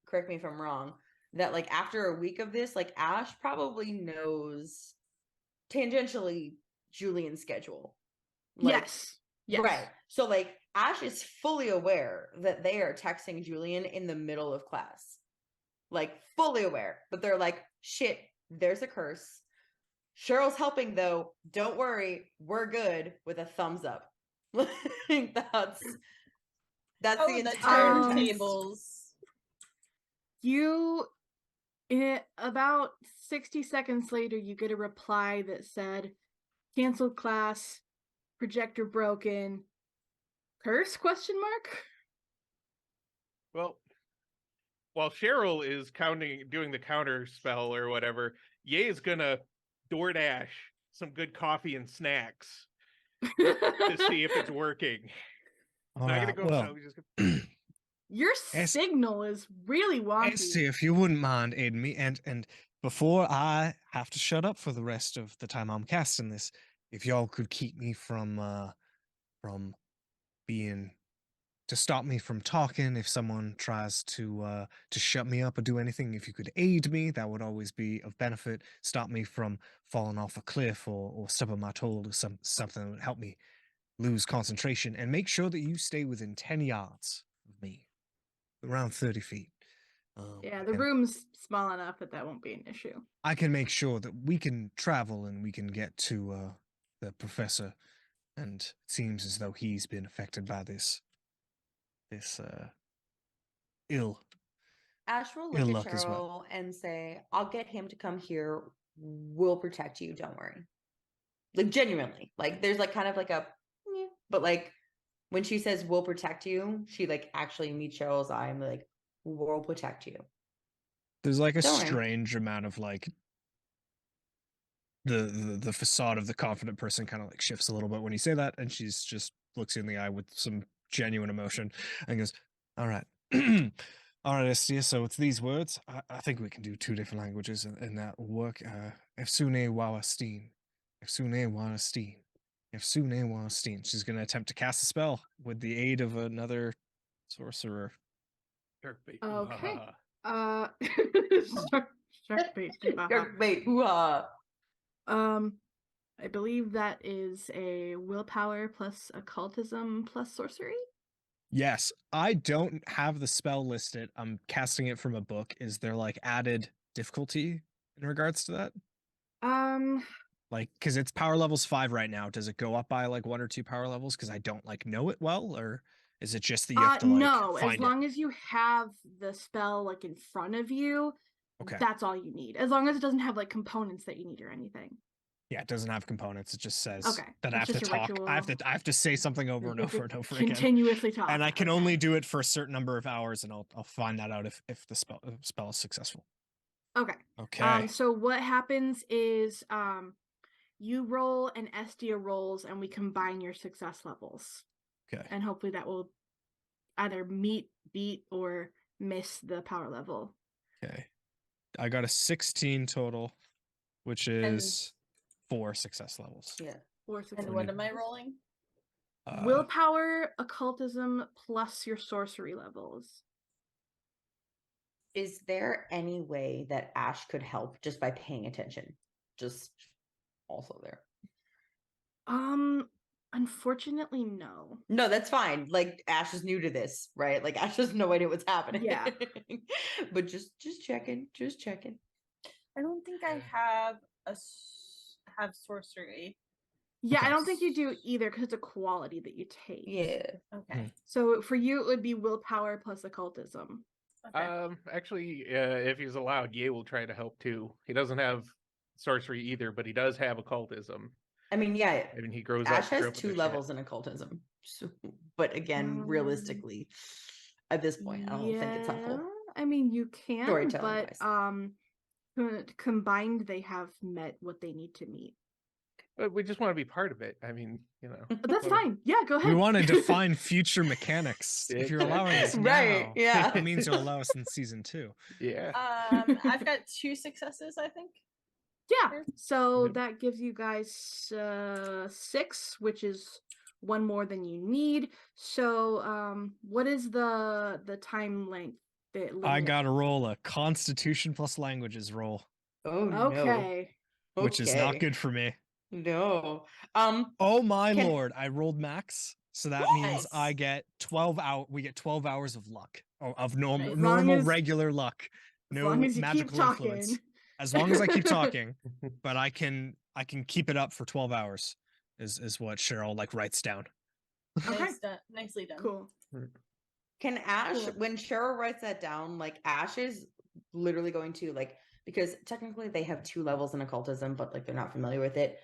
S2: correct me if I'm wrong, that like after a week of this, like Ash probably knows tangentially Julian's schedule. Like,
S1: Yes. Yes.
S2: right. So like Ash is fully aware that they are texting Julian in the middle of class. Like fully aware. But they're like, shit, there's a curse. Cheryl's helping though. Don't worry, we're good with a thumbs up. That's the
S5: Oh, the
S2: entire text.
S5: turntables.
S1: You, about 60 seconds later, you get a reply that said, canceled class, projector broken, curse, question mark?
S3: Well, while Cheryl is doing the counter spell or whatever, Ye is gonna DoorDash some good coffee and snacks to see if it's working.
S4: All
S3: Not
S4: right,
S3: gonna go.
S4: well,
S3: No, he's just gonna,
S1: Your
S4: Es-
S1: signal is really wonky.
S4: Esty, if you wouldn't mind aiding me, and before I have to shut up for the rest of the time I'm casting this, if y'all could keep me from being to stop me from talking, if someone tries to shut me up or do anything, if you could aid me, that would always be of benefit. Stop me from falling off a cliff or stubbing my toe or something that would help me lose concentration, and make sure that you stay within 10 yards of me, around 30 feet.
S1: Yeah, the
S4: and
S1: room's small enough that won't be an issue.
S4: I can make sure that we can travel and we can get to the professor. And it seems as though he's been affected by this ill
S2: Ash will
S4: ill
S2: look
S4: luck
S2: at
S4: as
S2: Cheryl
S4: well.
S2: and say, I'll get him to come here. We'll protect you. Don't worry. Like genuinely. Like there's like kind of like a yeah. But like when she says we'll protect you, she like actually meets Cheryl's eye and like, we'll protect you.
S4: There's like a
S2: Don't worry.
S4: strange amount of like the facade of the confident person kind of like shifts a little bit when you say that, and she's just looks you in the eye with some genuine emotion and goes, all right. All right, Estia, so it's these words. I think we can do 2 different languages in that will work. Efsune Wawasteen. Efsune Wawasteen. Efsune Wawasteen. She's going to attempt to cast a spell with the aid of another sorcerer.
S3: Jerkbait.
S1: Okay.
S3: Wahaha.
S1: Shark bait.
S2: Wait,
S1: I believe that is a willpower plus occultism plus sorcery.
S4: Yes, I don't have the spell listed. I'm casting it from a book. Is there like added difficulty in regards to that? Like, because it's power levels 5 right now. Does it go up by like 1 or 2 power levels? Because I don't like know it well, or is it just that you have to like
S1: No,
S4: find
S1: as long as you have the spell like in front of you,
S4: Okay.
S1: that's all you need. As long as it doesn't have like components that you need or anything.
S4: Yeah, it doesn't have components. It just says
S1: Okay,
S4: that I
S1: it's
S4: have to
S1: just a
S4: talk. I
S1: ritual.
S4: have to say something over and over and over again.
S1: Continuously talk.
S4: And I can
S1: okay.
S4: only do it for a certain number of hours, and I'll find that out if the spell is successful.
S1: Okay.
S4: Okay.
S1: So what happens is you roll and Estia rolls and we combine your success levels.
S4: Okay.
S1: And hopefully that will either meet, beat, or miss the power level.
S4: Okay. I got a 16 total, which is 4 success levels.
S2: yeah.
S1: Or
S5: And
S1: success
S5: what am
S1: levels.
S5: I rolling?
S1: Willpower, occultism, plus your sorcery levels.
S2: Is there any way that Ash could help just by paying attention? Just also there.
S1: Unfortunately, no.
S2: No, that's fine. Like Ash is new to this, right? Like Ash has no idea what's happening.
S1: Yeah.
S2: But just checking, just checking.
S5: I don't think I have have sorcery.
S1: Yeah, I
S4: Okay.
S1: don't think you do either because it's a quality that you take.
S2: Yeah.
S5: Okay.
S1: So for you, it would be willpower plus occultism.
S5: Okay.
S3: Actually, if he's allowed, Ye will try to help too. He doesn't have sorcery either, but he does have occultism.
S2: I mean, yeah,
S3: I mean, he grows
S2: Ash
S3: up.
S2: has
S3: grew up with
S2: 2
S3: the shit.
S2: levels in occultism. So, but again, realistically, at this point, I don't think it's helpful.
S1: Yeah, I mean, you can,
S2: Storytelling
S1: but
S2: wise.
S1: combined, they have met what they need to meet.
S3: But we just want to be part of it. I mean,
S1: But that's
S3: well,
S1: fine. Yeah, go ahead.
S4: We want to define future mechanics. If you're allowing us
S2: Right,
S4: now,
S2: yeah.
S4: it means you'll allow us in season 2.
S3: Yeah.
S5: I've got 2 successes, I think.
S1: Yeah.
S5: Sure.
S1: So
S3: Yep.
S1: that gives you guys 6, which is 1 more than you need. So what is the time length?
S4: I got to roll a Constitution plus languages roll,
S2: Oh no.
S1: Okay.
S4: which is not
S2: Okay.
S4: good for me.
S2: No.
S4: Oh my
S2: Can-
S4: lord! I rolled max, so that means I
S5: Nice.
S4: get 12 hour. We get 12 hours of luck, of normal,
S5: As
S1: long
S4: normal,
S1: as-
S4: regular luck.
S1: As
S4: No
S1: long as you keep
S4: magical influence.
S1: talking.
S4: As long as I keep talking, but I can keep it up for 12 hours. Is what Cheryl like writes down.
S1: Okay.
S5: Nicely done.
S1: Cool.
S2: Can Ash,
S1: Cool.
S2: when Cheryl writes that down, like Ash is literally going to like, because technically they have 2 levels in occultism, but like they're not familiar with it.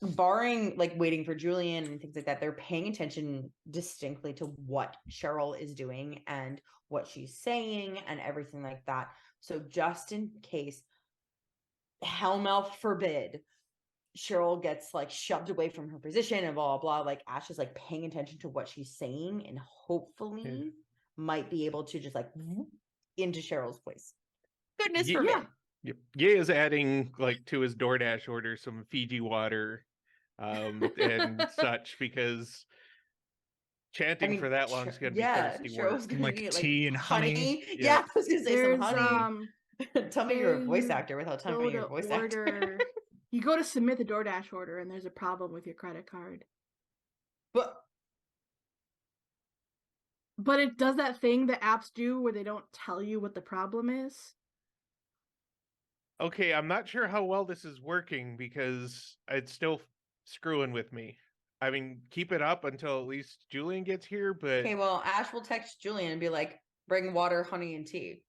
S2: Barring like waiting for Julian and things like that, they're paying attention distinctly to what Cheryl is doing and what she's saying and everything like that. So just in case, Hellmouth forbid, Cheryl gets like shoved away from her position and blah blah blah. Like Ash is like paying attention to what she's saying and hopefully might be able to just like into Cheryl's place. Goodness
S3: Ye-
S2: forbid.
S1: Yeah.
S3: Yep. Ye is adding like to his DoorDash order some Fiji water, and such because chanting for that long is gonna be thirsty
S2: Cheryl's
S3: work.
S2: gonna
S4: Like
S2: need
S4: tea and honey.
S2: Yeah,
S3: Yeah.
S2: I was gonna say
S1: There's
S2: some honey. Tell me you're a
S1: say
S2: voice
S1: you
S2: actor without telling
S1: go
S2: me you're
S1: to
S2: a voice
S1: order.
S2: actor.
S1: You go to submit the DoorDash order and there's a problem with your credit card.
S2: But
S1: But it does that thing that apps do where they don't tell you what the problem is.
S3: Okay, I'm not sure how well this is working because it's still screwing with me. I mean, keep it up until at least Julian gets here, but
S2: okay, well, Ash will text Julian and be like, bring water, honey, and tea.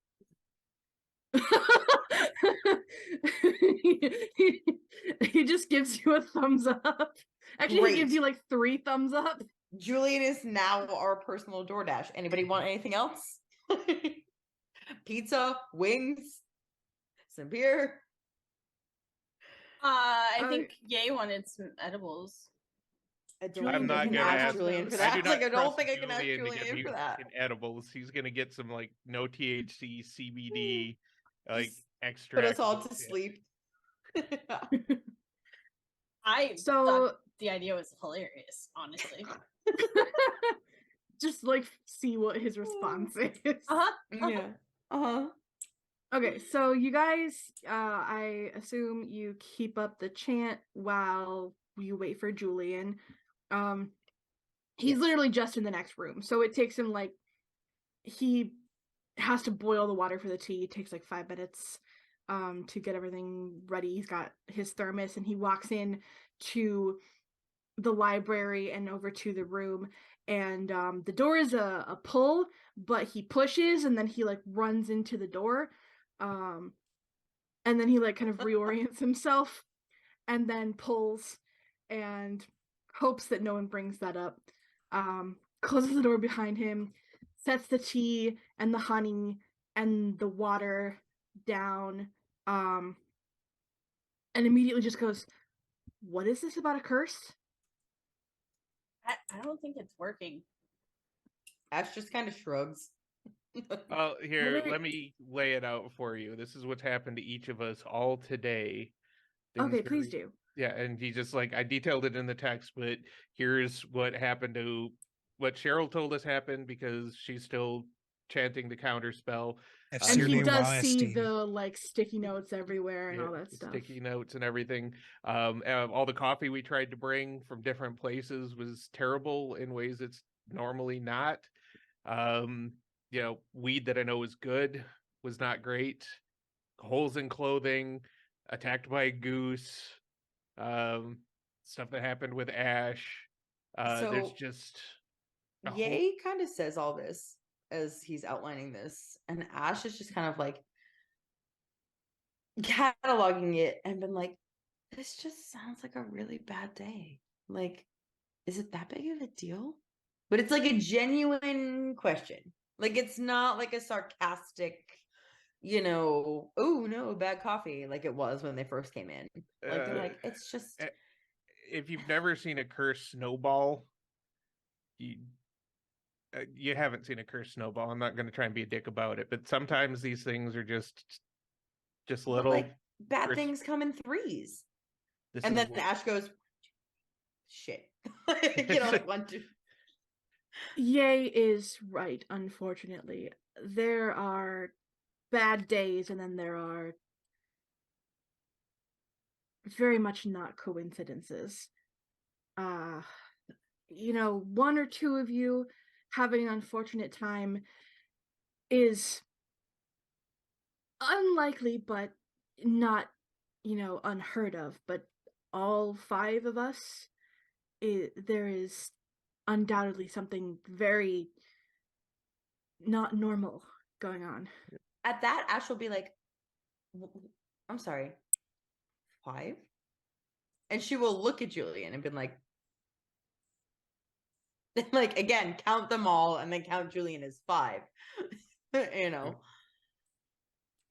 S1: He just gives you a thumbs up. Actually, he gives
S2: Great.
S1: you like 3 thumbs up.
S2: Julian is now our personal DoorDash. Anybody want anything else? Pizza, wings, some beer.
S5: I
S1: Uh,
S5: think Ye wanted some edibles.
S1: Julian
S3: I'm not
S1: doesn't
S3: gonna
S1: have
S3: ask
S2: Julian for
S1: those.
S2: that.
S3: I do not
S2: Like, I don't
S3: trust
S2: think I can ask
S3: Julian to
S2: Julian
S3: get me
S2: for that.
S3: fucking edibles. He's gonna get some like no THC, CBD, like
S2: Just
S3: extra.
S2: Put us all to sleep.
S5: I
S1: So-
S5: thought the idea was hilarious, honestly.
S1: Just like see what his response is.
S5: Uh-huh.
S2: Yeah. Uh-huh.
S1: Okay, so you guys, I assume you keep up the chant while you wait for Julian. He's literally just in the next room, so it takes him like he has to boil the water for the tea. It takes like 5 minutes to get everything ready. He's got his thermos and he walks in to the library and over to the room, and the door is a pull, but he pushes and then he like runs into the door, and then he like kind of reorients himself and then pulls and hopes that no one brings that up, closes the door behind him, sets the tea and the honey and the water down, and immediately just goes, "What is this about a curse?"
S5: I don't think it's working.
S2: Ash just kind of shrugs.
S3: Oh, here,
S1: Literally-
S3: let me lay it out for you. This is what's happened to each of us all today. Things
S1: Okay, please
S3: very-
S1: do.
S3: Yeah, and he just like I detailed it in the text, but here's what happened to what Cheryl told us happened because she's still chanting the counter spell.
S1: And
S4: Efsune
S1: he does
S4: Wa
S1: see
S4: Esteen.
S1: the like sticky notes everywhere and
S3: Yeah,
S1: all that
S3: the
S1: stuff.
S3: sticky notes and everything. All the coffee we tried to bring from different places was terrible in ways it's normally not. Weed that I know is good was not great. Holes in clothing, attacked by a goose, stuff that happened with Ash. There's
S2: So
S3: just a whole
S2: Ye kind of says all this as he's outlining this, and Ash is just kind of like cataloging it and been like, this just sounds like a really bad day. Like, is it that big of a deal? But it's like a genuine question. Like, it's not like a sarcastic, oh no, bad coffee, like it was when they first came in. Like, they're like, it's just.
S3: If you've never seen a cursed snowball, you haven't seen a cursed snowball. I'm not going to try and be a dick about it, but sometimes these things are just
S2: But,
S3: little.
S2: like, bad
S3: cursed-
S2: things come in threes.
S3: This
S2: And
S3: is
S2: then Ash goes, shit. Like 1, 2.
S1: Ye is right, unfortunately. There are bad days and then there are very much not coincidences. One or two of you having an unfortunate time is unlikely, but not, unheard of. But all 5 of us, there is undoubtedly something very not normal going on.
S2: At that, Ash will be like, I'm sorry, 5? And she will look at Julian and be like, again, count them all and then count Julian as 5.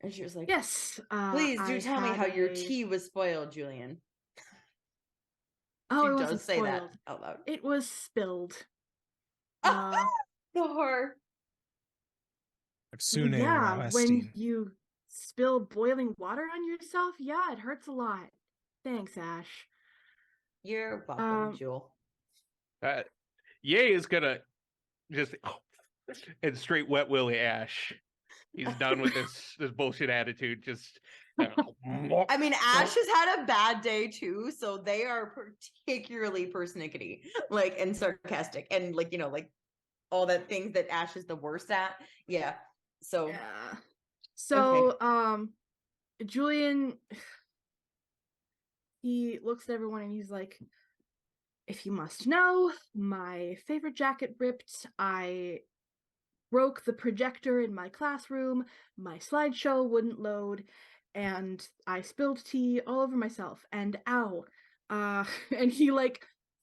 S2: And she was like,
S1: Yes.
S2: please do
S1: I
S2: tell me
S1: had
S2: how your
S1: a-
S2: tea was spoiled, Julian.
S1: Oh,
S2: She
S1: it
S2: does
S1: wasn't
S2: say
S1: spoiled.
S2: that out loud.
S1: It was spilled.
S2: The horror.
S4: Efsune Wa
S1: Yeah, when
S4: Esteen.
S1: you spill boiling water on yourself, yeah, it hurts a lot. Thanks, Ash.
S2: You're welcome,
S1: Um,
S2: Jewel.
S3: Ye is gonna just and straight wet Willie Ash. He's done with this bullshit attitude. Just
S2: I mean, Ash has had a bad day too, so they are particularly persnickety, and sarcastic, and all that things that Ash is the worst at. Yeah. So
S1: yeah. So, Julian, he looks at everyone and he's like, if you must know, my favorite jacket ripped. I broke the projector in my classroom. My slideshow wouldn't load. And I spilled tea all over myself. And ow. And he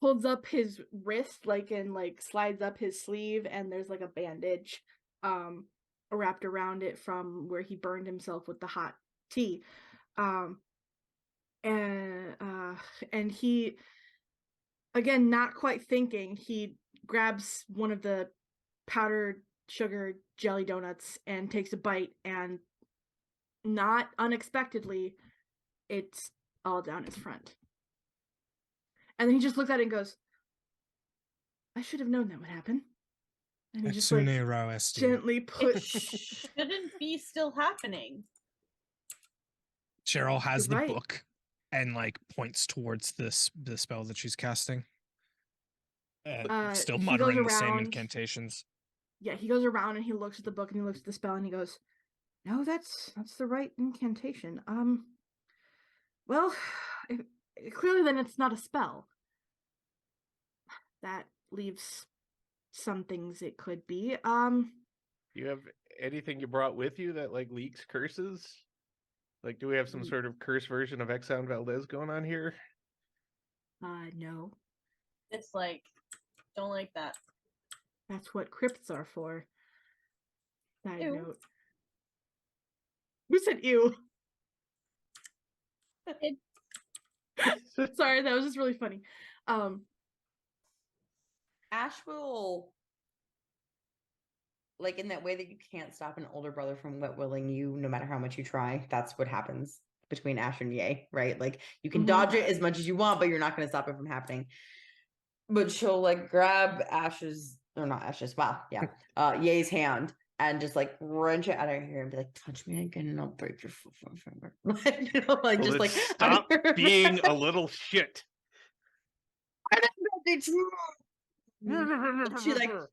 S1: holds up his wrist and slides up his sleeve, and there's a bandage wrapped around it from where he burned himself with the hot tea. And he, again, not quite thinking, he grabs one of the powdered sugar jelly donuts and takes a bite, and not unexpectedly, it's all down his front. And then he just looks at it and goes, I should have known that would happen. And he just
S4: Efsune Wa Esteen.
S1: gently
S5: It
S1: puts.
S5: shouldn't be still happening.
S4: Cheryl has
S1: You're
S4: the
S1: right.
S4: book and points towards the spell that she's casting. Still
S1: he goes
S4: muttering the same
S1: around-
S4: incantations.
S1: Yeah, he goes around and he looks at the book and he looks at the spell and he goes, no, that's the right incantation. Well, clearly then it's not a spell. That leaves some things it could be.
S3: Do you have anything you brought with you that leaks curses? Do we have some sort of curse version of Exxon Valdez going on here?
S1: No.
S5: It's don't like that.
S1: That's what crypts are for. Side
S5: Ew.
S1: note. Who said ew? Sorry, that was just really funny.
S2: Ash will, in that way that you can't stop an older brother from wet willing you, no matter how much you try. That's what happens between Ash and Ye, right? You can dodge it as much as you want, but you're not going to stop it from happening. But she'll grab Ash's, or not Ash's, wow, yeah, Ye's hand and just like wrench it out of her hair and be like, touch me again and I'll break your finger. Like, you know, like
S3: Well,
S2: just
S3: then
S2: like
S3: stop being a little shit.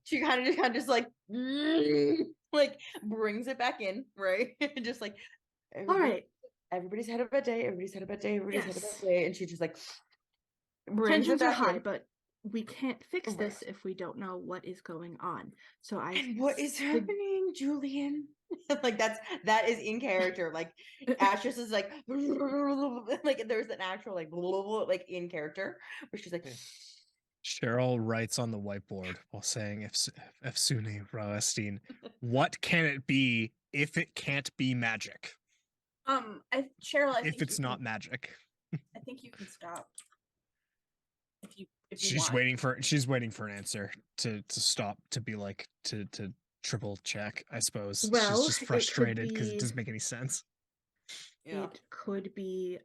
S2: she kind of just like like brings it back in, right? Just like
S1: All right.
S2: everybody's had a bad day, everybody's had a bad day, everybody's had a
S1: Yes.
S2: bad day, and she just like brings it
S1: Tensions are
S2: back
S1: high,
S2: in.
S1: but we can't fix
S2: Right.
S1: this if we don't know what is going on. So
S2: And what is
S1: sug-
S2: happening, Julian? Like that is in character. Like Ash just is like like there's an actual like in character where she's like
S3: Yeah.
S4: Cheryl writes on the whiteboard while saying Efsune Roestin, what can it be if it can't be magic?
S5: Cheryl,
S4: If it's not magic.
S5: I think you can stop if you
S4: She's
S5: want.
S4: she's waiting for an answer to stop, to be like to triple check, I suppose.
S1: Well,
S4: she's just
S1: it could
S4: frustrated because it
S1: be-
S4: doesn't make any sense.
S2: yeah.
S1: It could be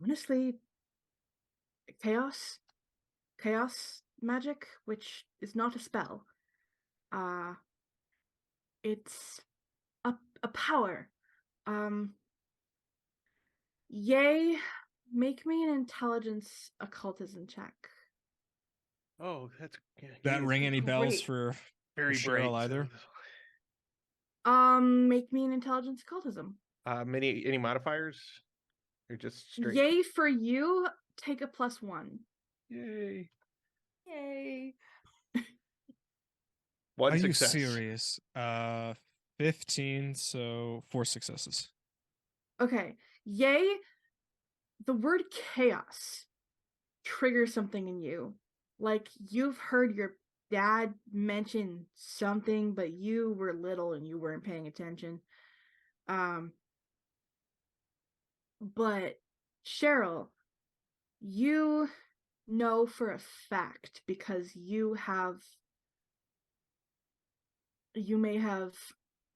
S1: honestly chaos magic, which is not a spell. It's a power. Yay, make me an intelligence occultism check.
S3: Oh, that's yeah, he
S4: That
S3: is
S4: ring any bells
S2: great.
S4: for
S3: very
S4: Cheryl
S3: bright.
S4: either?
S1: Make me an intelligence occultism.
S3: Any modifiers? Or just straight?
S1: Yay for you, take a +1.
S3: Yay.
S2: Yay.
S3: One
S4: Are
S3: success.
S4: you serious? 15, so 4 successes.
S1: Okay, yay, the word chaos triggers something in you. Like, you've heard your dad mention something, but you were little and you weren't paying attention. But Cheryl, you know for a fact, because you may have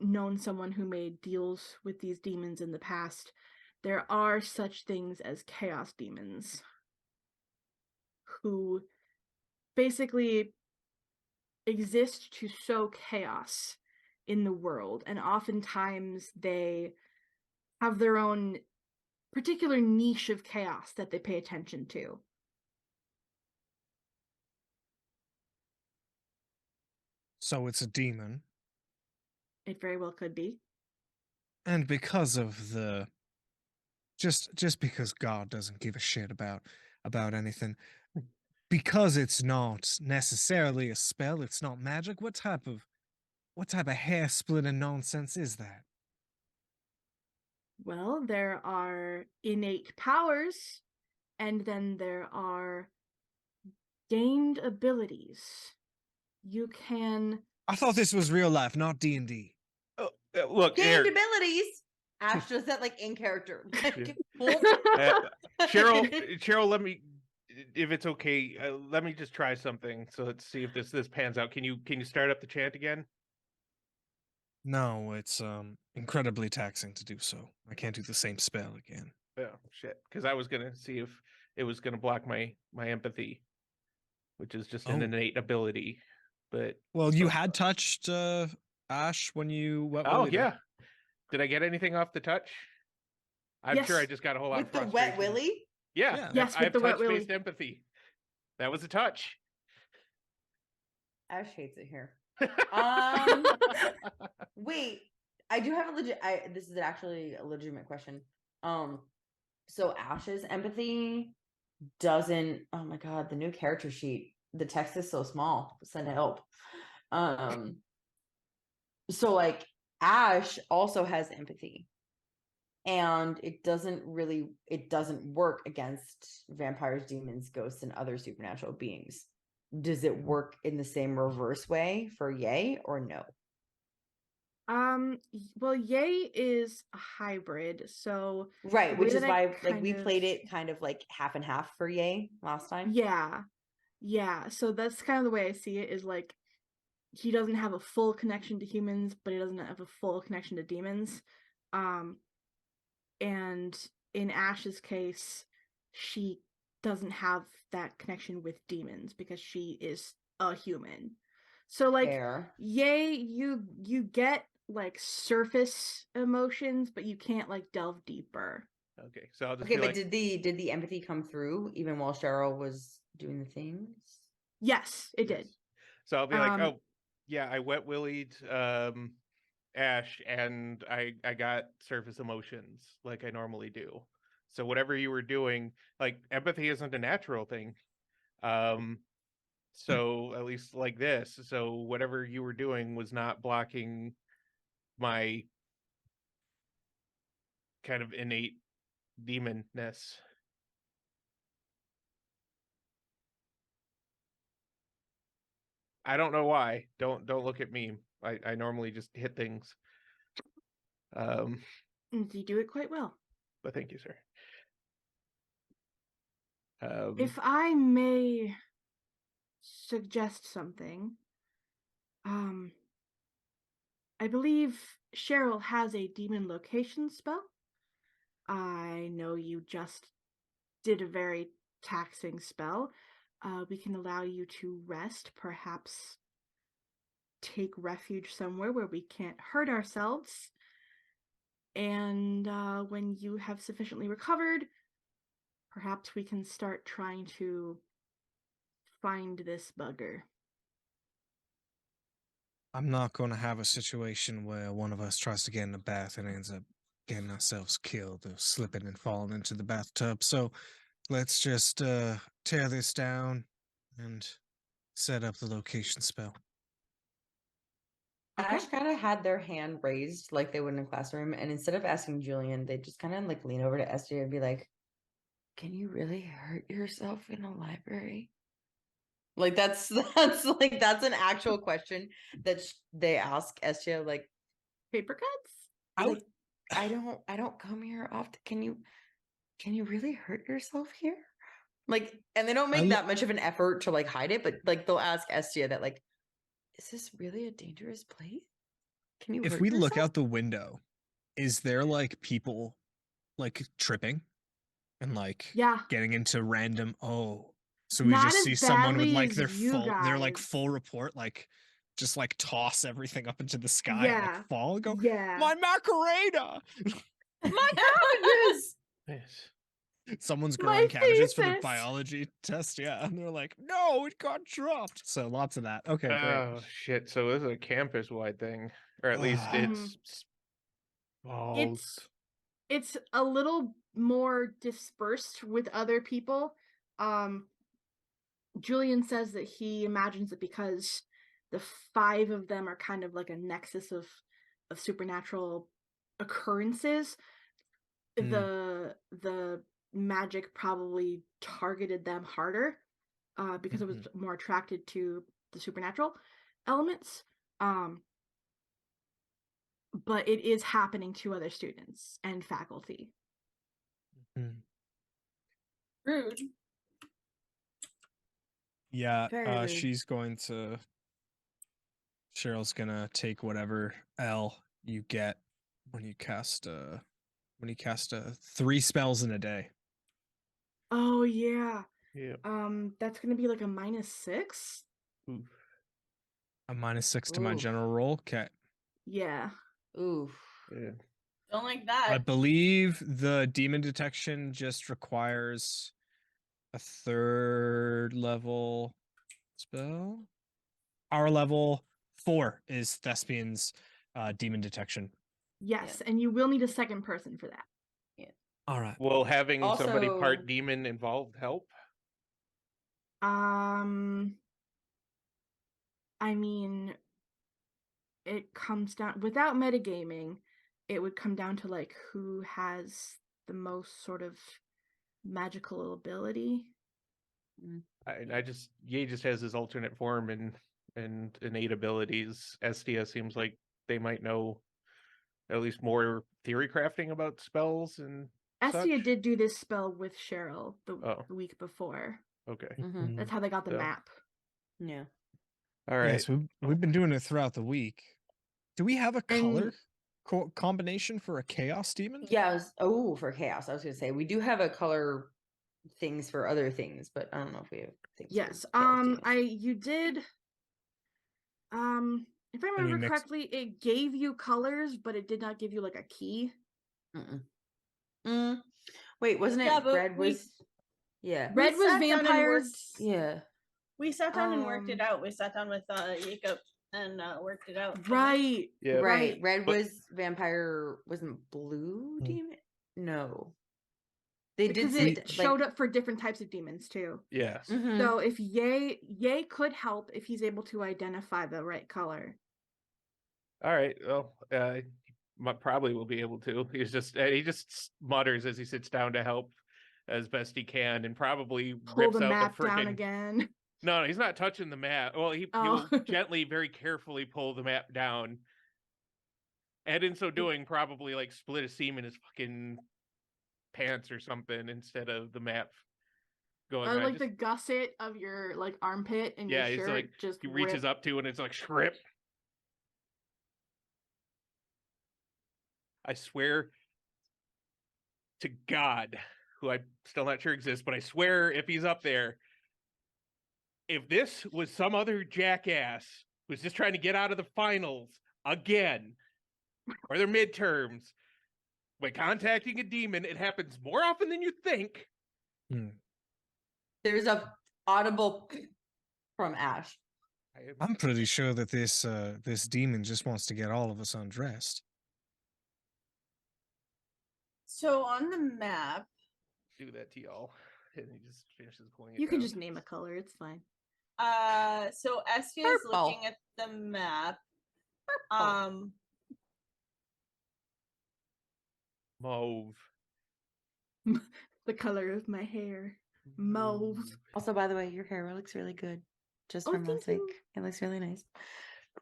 S1: known someone who made deals with these demons in the past, there are such things as chaos demons who basically exist to sow chaos in the world, and oftentimes they have their own particular niche of chaos that they pay attention to.
S4: So it's a demon.
S1: It very well could be.
S4: And because of the just because God doesn't give a shit about anything, because it's not necessarily a spell, it's not magic, what type of hair splitting nonsense is that?
S1: Well, there are innate powers, and then there are gained abilities. You can...
S4: I thought this was real life, not D&D.
S3: Oh, look,
S2: Gained
S3: here.
S2: abilities. Ash does that like in character.
S3: Cheryl, let me, if it's okay, let me just try something. So let's see if this pans out. Can you start up the chant again?
S4: No, it's incredibly taxing to do so. I can't do the same spell again.
S3: Oh shit! Because I was gonna see if it was gonna block my empathy, which is just an
S4: Oh.
S3: innate ability. But
S4: Well, you had touched Ash when you wet
S3: oh
S4: willied her.
S3: yeah, did I get anything off the touch? I'm sure I
S1: Yes.
S3: just got a whole lot
S2: With
S3: of
S2: the
S3: frustration.
S2: wet willy.
S3: Yeah,
S4: Yeah.
S1: Yes,
S3: I
S1: with
S3: have
S1: the wet willy.
S3: touch-based empathy. That was a touch.
S2: Ash hates it here. Wait, I do have a legit. This is actually a legitimate question. So Ash's empathy doesn't. Oh my god, the new character sheet. The text is so small. Send help. So like Ash also has empathy, and it doesn't work against vampires, demons, ghosts, and other supernatural beings. Does it work in the same reverse way for Yay or no?
S1: Well, Yay is a hybrid, so
S2: Right,
S1: the
S2: which
S1: way
S2: is
S1: that I
S2: why like we
S1: kind
S2: played
S1: of-
S2: it kind of like half and half for Yay last time.
S1: yeah, so that's kind of the way I see it, is like he doesn't have a full connection to humans, but he doesn't have a full connection to demons. And in Ash's case, she doesn't have that connection with demons because she is a human. So like
S2: Fair.
S1: yay, you get like surface emotions, but you can't like delve deeper.
S3: Okay, so I'll just
S2: Okay,
S3: be
S2: but
S3: like,
S2: did the empathy come through even while Cheryl was doing the things?
S1: Yes, it did.
S3: yes. So I'll be like,
S1: Um,
S3: oh, yeah, I wet willied Ash, and I got surface emotions like I normally do. So whatever you were doing, like empathy isn't a natural thing. So at least like this, so whatever you were doing was not blocking my kind of innate demonness. I don't know why. Don't look at me. I normally just hit things.
S1: and you do it quite well.
S3: But thank you, sir.
S1: If I may suggest something, I believe Cheryl has a demon location spell. I know you just did a very taxing spell. We can allow you to rest, perhaps take refuge somewhere where we can't hurt ourselves. And when you have sufficiently recovered, perhaps we can start trying to find this bugger.
S4: I'm not going to have a situation where one of us tries to get in the bath and ends up getting ourselves killed or slipping and falling into the bathtub. So let's just tear this down and set up the location spell.
S1: Okay.
S2: Ash kind of had their hand raised like they would in a classroom, and instead of asking Julian, they just kind of like lean over to Estia and be like, "Can you really hurt yourself in a library?" Like that's that's an actual question that they ask Estia. Like,
S1: Paper cuts?
S2: like I don't come here often. Can you really hurt yourself here? Like, and they don't make that much of an effort to like hide it, but like they'll ask Estia that like, is this really a dangerous place? Can you
S4: If
S2: hurt
S4: we look
S2: yourself?
S4: out the window, is there like people like tripping and like
S1: Yeah.
S4: getting into random so we
S1: Not
S4: just
S1: as
S4: see someone with
S1: badly
S4: like
S1: as
S4: their
S1: you
S4: full
S1: guys.
S4: full report, like just like toss everything up into the sky and
S1: Yeah.
S4: like fall and go,
S1: Yeah.
S4: my Macarena!
S2: My cabbages!
S3: yes.
S4: Someone's
S1: My
S4: growing cabbages for the
S1: thesis.
S4: biology test, yeah, and they're like, no, it got dropped. So lots of that. Okay, great.
S3: Oh shit! So this is a campus-wide thing, or at least
S4: Ah.
S3: it's balls.
S1: It's a little more dispersed with other people. Julian says that he imagines that because the 5 of them are kind of like a nexus of supernatural occurrences, the magic probably targeted them harder because it was more attracted to the supernatural elements. But it is happening to other students and faculty.
S5: Rude.
S4: Yeah,
S2: Very rude.
S4: Cheryl's gonna take whatever L you get when you cast 3 spells in a day.
S1: Oh yeah.
S3: Yeah.
S1: That's gonna be like a -6.
S3: Oof.
S4: A -6 to my
S2: Oof.
S4: general roll. Okay.
S1: Yeah.
S2: Oof.
S3: Yeah.
S5: Don't like
S4: I
S5: that.
S4: believe the demon detection just requires a 3rd level spell. Our level 4 is Thespian's demon detection.
S1: Yes, and you will need a second person for that.
S4: All right.
S3: Will having somebody
S2: Also-
S3: part demon involved help?
S1: I mean, it comes down without metagaming, it would come down to like who has the most sort of magical ability.
S3: Ye just has his alternate form and innate abilities. Estia seems like they might know at least more theory crafting about spells and
S1: Estia
S3: such.
S1: did do this spell with Cheryl the
S3: Oh.
S1: week before.
S3: Okay.
S2: Mhm.
S1: That's how they got the
S3: So-
S1: map.
S2: Yeah.
S3: All right.
S4: Yes, we've been doing it throughout the week. Do we have a color combination for a chaos demon?
S2: Yeah. For chaos. I was gonna say we do have a color things for other things, but I don't know if we have things. for
S1: Yes.
S2: chaos demons.
S1: You did If I
S4: we
S1: remember
S4: mix-
S1: correctly, it gave you colors, but it did not give you like a key.
S2: Wait, wasn't it
S5: Yeah, but
S2: red
S5: we-
S2: was yeah.
S5: We
S1: Red was
S5: sat down and
S1: vampires.
S5: worked-
S2: Yeah.
S5: We sat down and worked it
S1: Um,
S5: out. We sat down with Jacob and worked it out. didn't we?
S1: Right.
S3: Yeah.
S2: Right. Red
S3: But-
S2: was vampire wasn't blue
S4: Hmm.
S2: demon? No. They
S1: Because
S2: did
S1: it showed up for different types of demons too.
S3: Yes.
S2: Mhm.
S1: So if Yay could help if he's able to identify the right color.
S3: All right. Well, probably will be able to. He just mutters as he sits down to help as best he can, and probably
S1: Pull
S3: rips
S1: the
S3: out
S1: map
S3: the
S1: down
S3: freaking.
S1: again.
S3: No, he's not touching the map. Well, he
S1: Oh.
S3: will gently, very carefully pull the map down, and in so doing, probably like split a seam in his fucking pants or something instead of the map going.
S1: Or
S3: right.
S1: like the gusset of your like armpit and
S3: Yeah,
S1: your
S3: he's
S1: shirt
S3: like
S1: just
S3: he reaches
S1: ripped.
S3: up to and it's like shrip. I swear to God, who I'm still not sure exists, but I swear if he's up there, if this was some other jackass who's just trying to get out of the finals again or their midterms by contacting a demon, it happens more often than you think.
S2: There's a audible from Ash.
S4: I'm pretty sure that this this demon just wants to get all of us undressed.
S5: So on the map,
S3: Do that to y'all. And he just finishes pulling it
S1: You can
S3: down.
S1: just name a color, it's fine.
S5: so Estia is
S2: Purple.
S5: looking at the map.
S2: Purple.
S3: Mauve.
S1: The color of my hair. Mauve.
S2: Also, by the way, your hair looks really good. Just
S1: Oh,
S2: from last
S1: thank
S2: week.
S1: you.
S2: It looks really nice.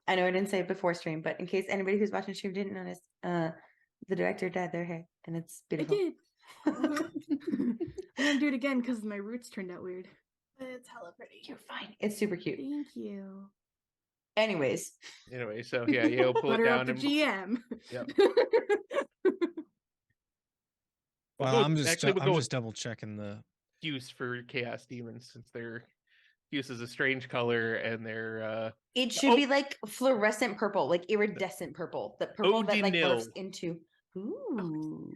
S2: I know I didn't say it before stream, but in case anybody who's watching stream didn't notice, the director dyed their hair and it's
S1: I
S2: beautiful.
S1: did. I'm gonna do it again because my roots turned out weird.
S5: It's hella pretty.
S2: You're fine. It's super cute.
S1: Thank you.
S2: Anyways,
S3: Anyway, so yeah, you'll pull it
S1: Butter
S3: down
S1: up the
S3: and
S1: GM.
S3: Yep.
S4: Well,
S3: Well,
S4: I'm just
S3: actually, we'll
S4: I'm
S3: go
S4: just double checking the.
S3: use for chaos demons since their use is a strange color and they're
S2: it should
S3: Oh.
S2: be like fluorescent purple, like iridescent purple. The purple that like morphs
S3: Odinil.
S2: into. Ooh.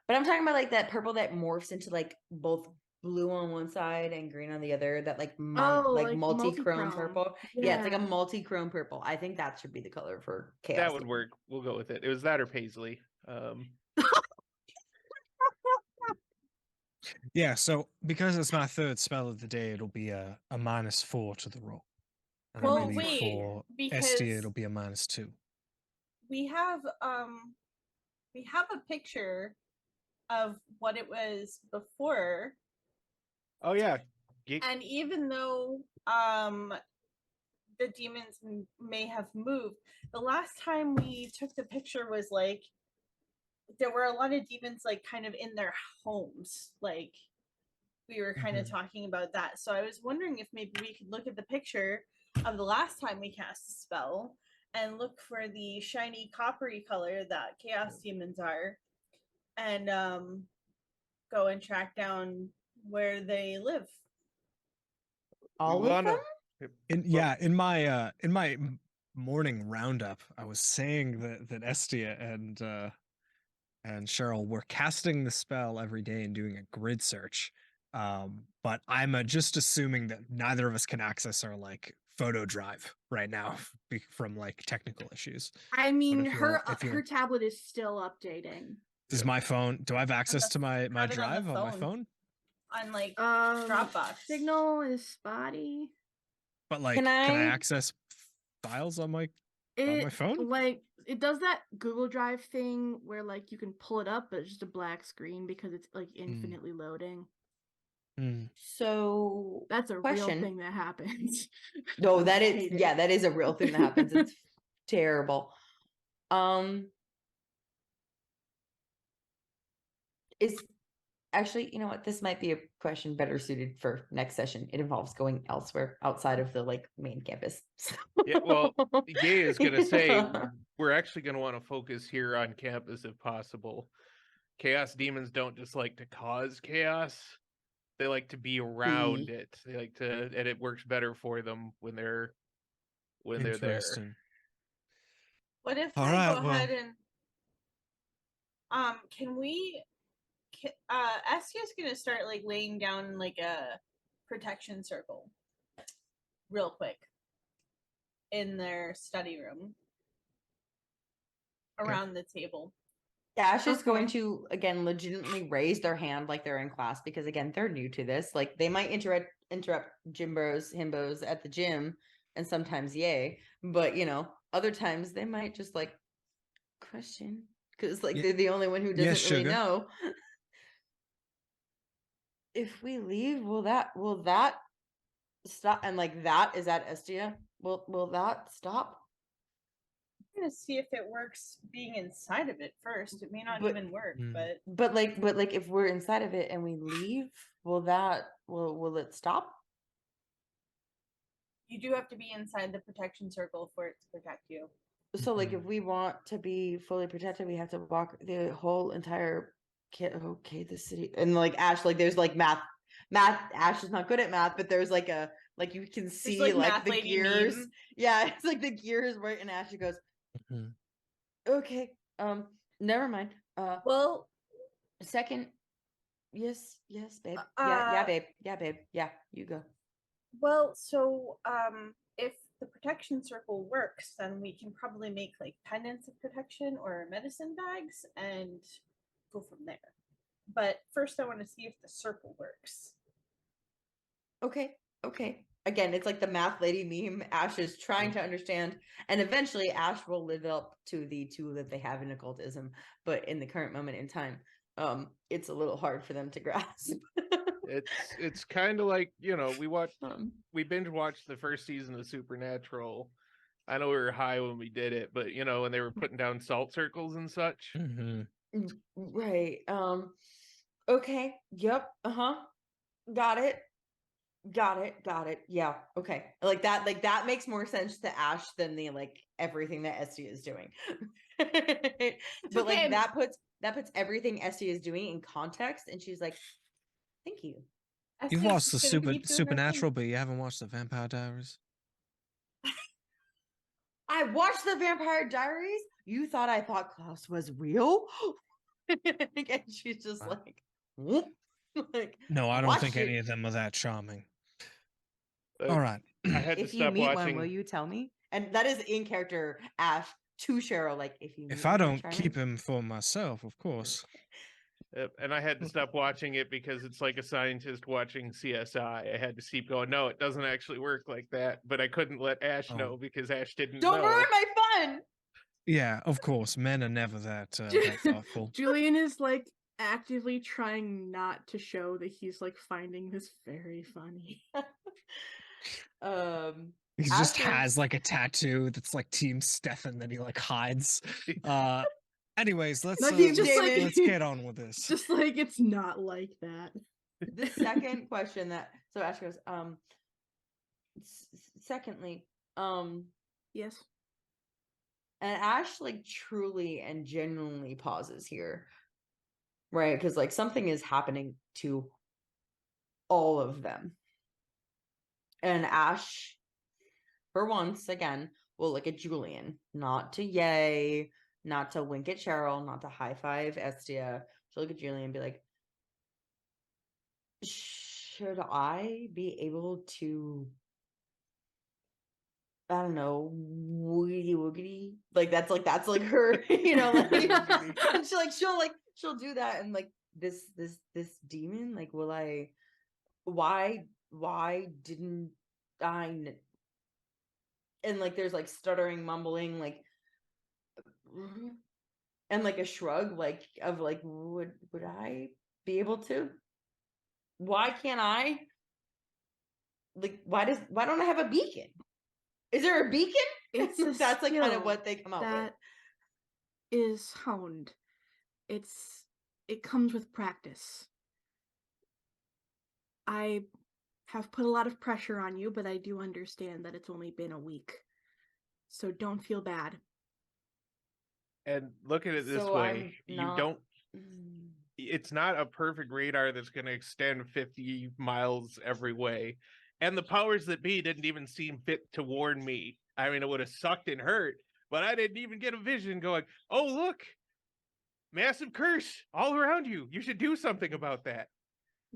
S2: But I'm talking about like that purple that morphs into like both blue on one side and green on the other. That like
S1: like
S2: multi-chrome
S1: multi-chrome.
S2: purple. Yeah, it's like a
S1: Yeah.
S2: multi-chrome purple. I think that should be the color for chaos.
S3: that would
S2: Demon.
S3: work. We'll go with it. It was that or paisley.
S4: Yeah, so because it's my third spell of the day, it'll be a -4 to the roll. And
S5: Well,
S4: I believe
S5: wait,
S4: for
S5: because
S4: Estia it'll be a -2.
S5: we have a picture of what it was before,
S3: Oh yeah. Ge-
S5: and even though the demons may have moved, the last time we took the picture was like there were a lot of demons like kind of in their homes, like we were kind of talking about that. So I was wondering if maybe we could look at the picture of the last time we cast a spell and look for the shiny coppery color that chaos demons are, and go and track down where they live.
S2: All
S3: we
S2: of
S3: wanna-
S2: them?
S4: In my morning roundup, I was saying that Estia and Cheryl were casting the spell every day and doing a grid search. But I'm just assuming that neither of us can access our like photo drive right now from like technical issues.
S1: I mean,
S4: if you
S1: her
S4: want- if you-
S1: her tablet is still updating.
S4: Is my phone? Do I have access to my
S5: have it on the
S4: drive on my
S5: phone.
S4: phone?
S5: On like
S1: Dropbox
S5: Dropbox.
S1: signal is spotty.
S4: But like,
S2: Can
S4: can I
S2: I-
S4: access files on my
S1: It
S4: phone?
S1: like it does that Google Drive thing where like you can pull it up, but it's just a black screen because it's like infinitely loading.
S4: Hmm.
S2: So
S1: That's a real
S2: Question.
S1: thing that happens.
S2: no, that
S1: I
S2: is
S1: hate it.
S2: yeah, that is a real thing that happens. It's terrible. Is actually, you know what? This might be a question better suited for next session. It involves going elsewhere outside of the like main campus.
S3: Yeah, well, Gay is gonna say we're actually gonna want to focus here on campus if possible. Chaos demons don't just like to cause chaos. They like to be around it. They like to, and it works better for them when they're when they're there.
S4: Interesting.
S5: What if
S4: All
S5: I
S4: right,
S5: go
S4: well-
S5: ahead and can we Estia's gonna start like laying down like a protection circle real quick in their study room around the table.
S2: Ash is going
S1: Okay.
S2: to again legitimately raise their hand like they're in class because again they're new to this. Like they might interrupt Jimbos, Himbos at the gym, and sometimes yay, but you know other times they might just like question because like
S4: Ye-
S2: they're the only one who doesn't
S4: yes,
S2: really
S4: sugar.
S2: know. If we leave, will that stop? And like that is that Estia? Will that stop?
S5: I'm gonna see if it works being inside of it first. It may not
S2: But-
S5: even work,
S4: Mm.
S5: but
S2: But like if we're inside of it and we leave, will it stop?
S5: you do have to be inside the protection circle for it to protect you.
S2: So like if
S4: Mhm.
S2: we want to be fully protected, we have to walk the whole entire kit. Okay, the city and like Ash, like there's like math. Ash is not good at math, but there's like a like you can see
S5: like,
S2: like
S5: math
S2: the
S5: lady
S2: gears.
S5: meme.
S2: Yeah, it's like the gears right, and Ashley goes,
S4: Mhm.
S2: okay, never mind.
S5: Well,
S2: Second, yes, babe. Yeah, babe. Yeah, babe. Yeah, you go.
S5: so if the protection circle works, then we can probably make like pendants of protection or medicine bags and go from there. But first I want to see if the circle works.
S2: Okay. Again, it's like the math lady meme. Ash is trying to understand, and eventually Ash will live up to the two that they have in occultism. But in the current moment in time, it's a little hard for them to grasp.
S3: It's kind of like, you know,
S2: Um,
S3: we binge watched the first season of Supernatural. I know we were high when we did it, but you know, when they were putting down salt circles and such.
S4: Mhm.
S2: right. Okay. Yep. Got it. Yeah. Okay. Like that makes more sense to Ash than the like everything that Esty is doing. But
S5: okay.
S2: like that puts everything Esty is doing in context, and she's like, "Thank you."
S4: You've
S5: Estia's
S4: watched the
S5: just gonna keep doing her thing.
S4: Supernatural, but you haven't watched the Vampire Diaries.
S2: I watched the Vampire Diaries. You thought I thought Klaus was real? And she's just
S3: Wow.
S2: like, "What?" Like,
S4: No, I don't
S2: watch
S4: think any
S2: it.
S4: of them are that charming.
S3: But
S4: All right.
S3: I had to
S2: If you
S3: stop
S2: meet
S3: watching.
S2: one, will you tell me? And that is in character Ash to Cheryl. Like, if you meet
S4: If I
S2: one, will you
S4: don't
S2: try
S4: keep
S2: me?
S4: him for myself, of course.
S3: And I had to stop watching it because it's like a scientist watching CSI. I had to keep going, no, it doesn't actually work like that. But I couldn't let Ash
S4: Oh.
S3: know because Ash didn't
S2: Don't
S3: know.
S2: ruin my fun.
S4: Yeah, of course. Men are never that that thoughtful.
S1: Julian is like actively trying not to show that he's like finding this very funny.
S4: He just
S2: After-
S4: has like a tattoo that's like Team Stefan that he like hides. Anyways, let's
S1: Like he just
S2: David.
S1: like
S4: let's get on with this.
S1: just like it's not like that.
S2: the second question that so Ash goes, secondly,
S1: Yes.
S2: and Ash like truly and genuinely pauses here, right? Because like something is happening to all of them. And Ash, for once again, will look at Julian, not to yay, not to wink at Cheryl, not to high five Estia. She'll look at Julian and be like, should I be able to, I don't know, woogity woogity? Like that's like her, you know, like and she'll do that, and like this demon, like will I why didn't and like there's like stuttering, mumbling, like and like a shrug like of like would I be able to? Why can't I? Like why don't I have a beacon? Is there a beacon?
S1: It's a
S2: That's like kind of
S1: skill
S2: what they come up with.
S1: that is honed. It comes with practice. I have put a lot of pressure on you, but I do understand that it's only been a week. So don't feel bad.
S3: And look at it this
S2: So
S3: way.
S2: I'm not-
S3: You don't it's not a perfect radar that's going to extend 50 miles every way. And the powers that be didn't even seem fit to warn me. I mean, it would have sucked and hurt, but I didn't even get a vision going, oh, look, massive curse all around you. You should do something about that.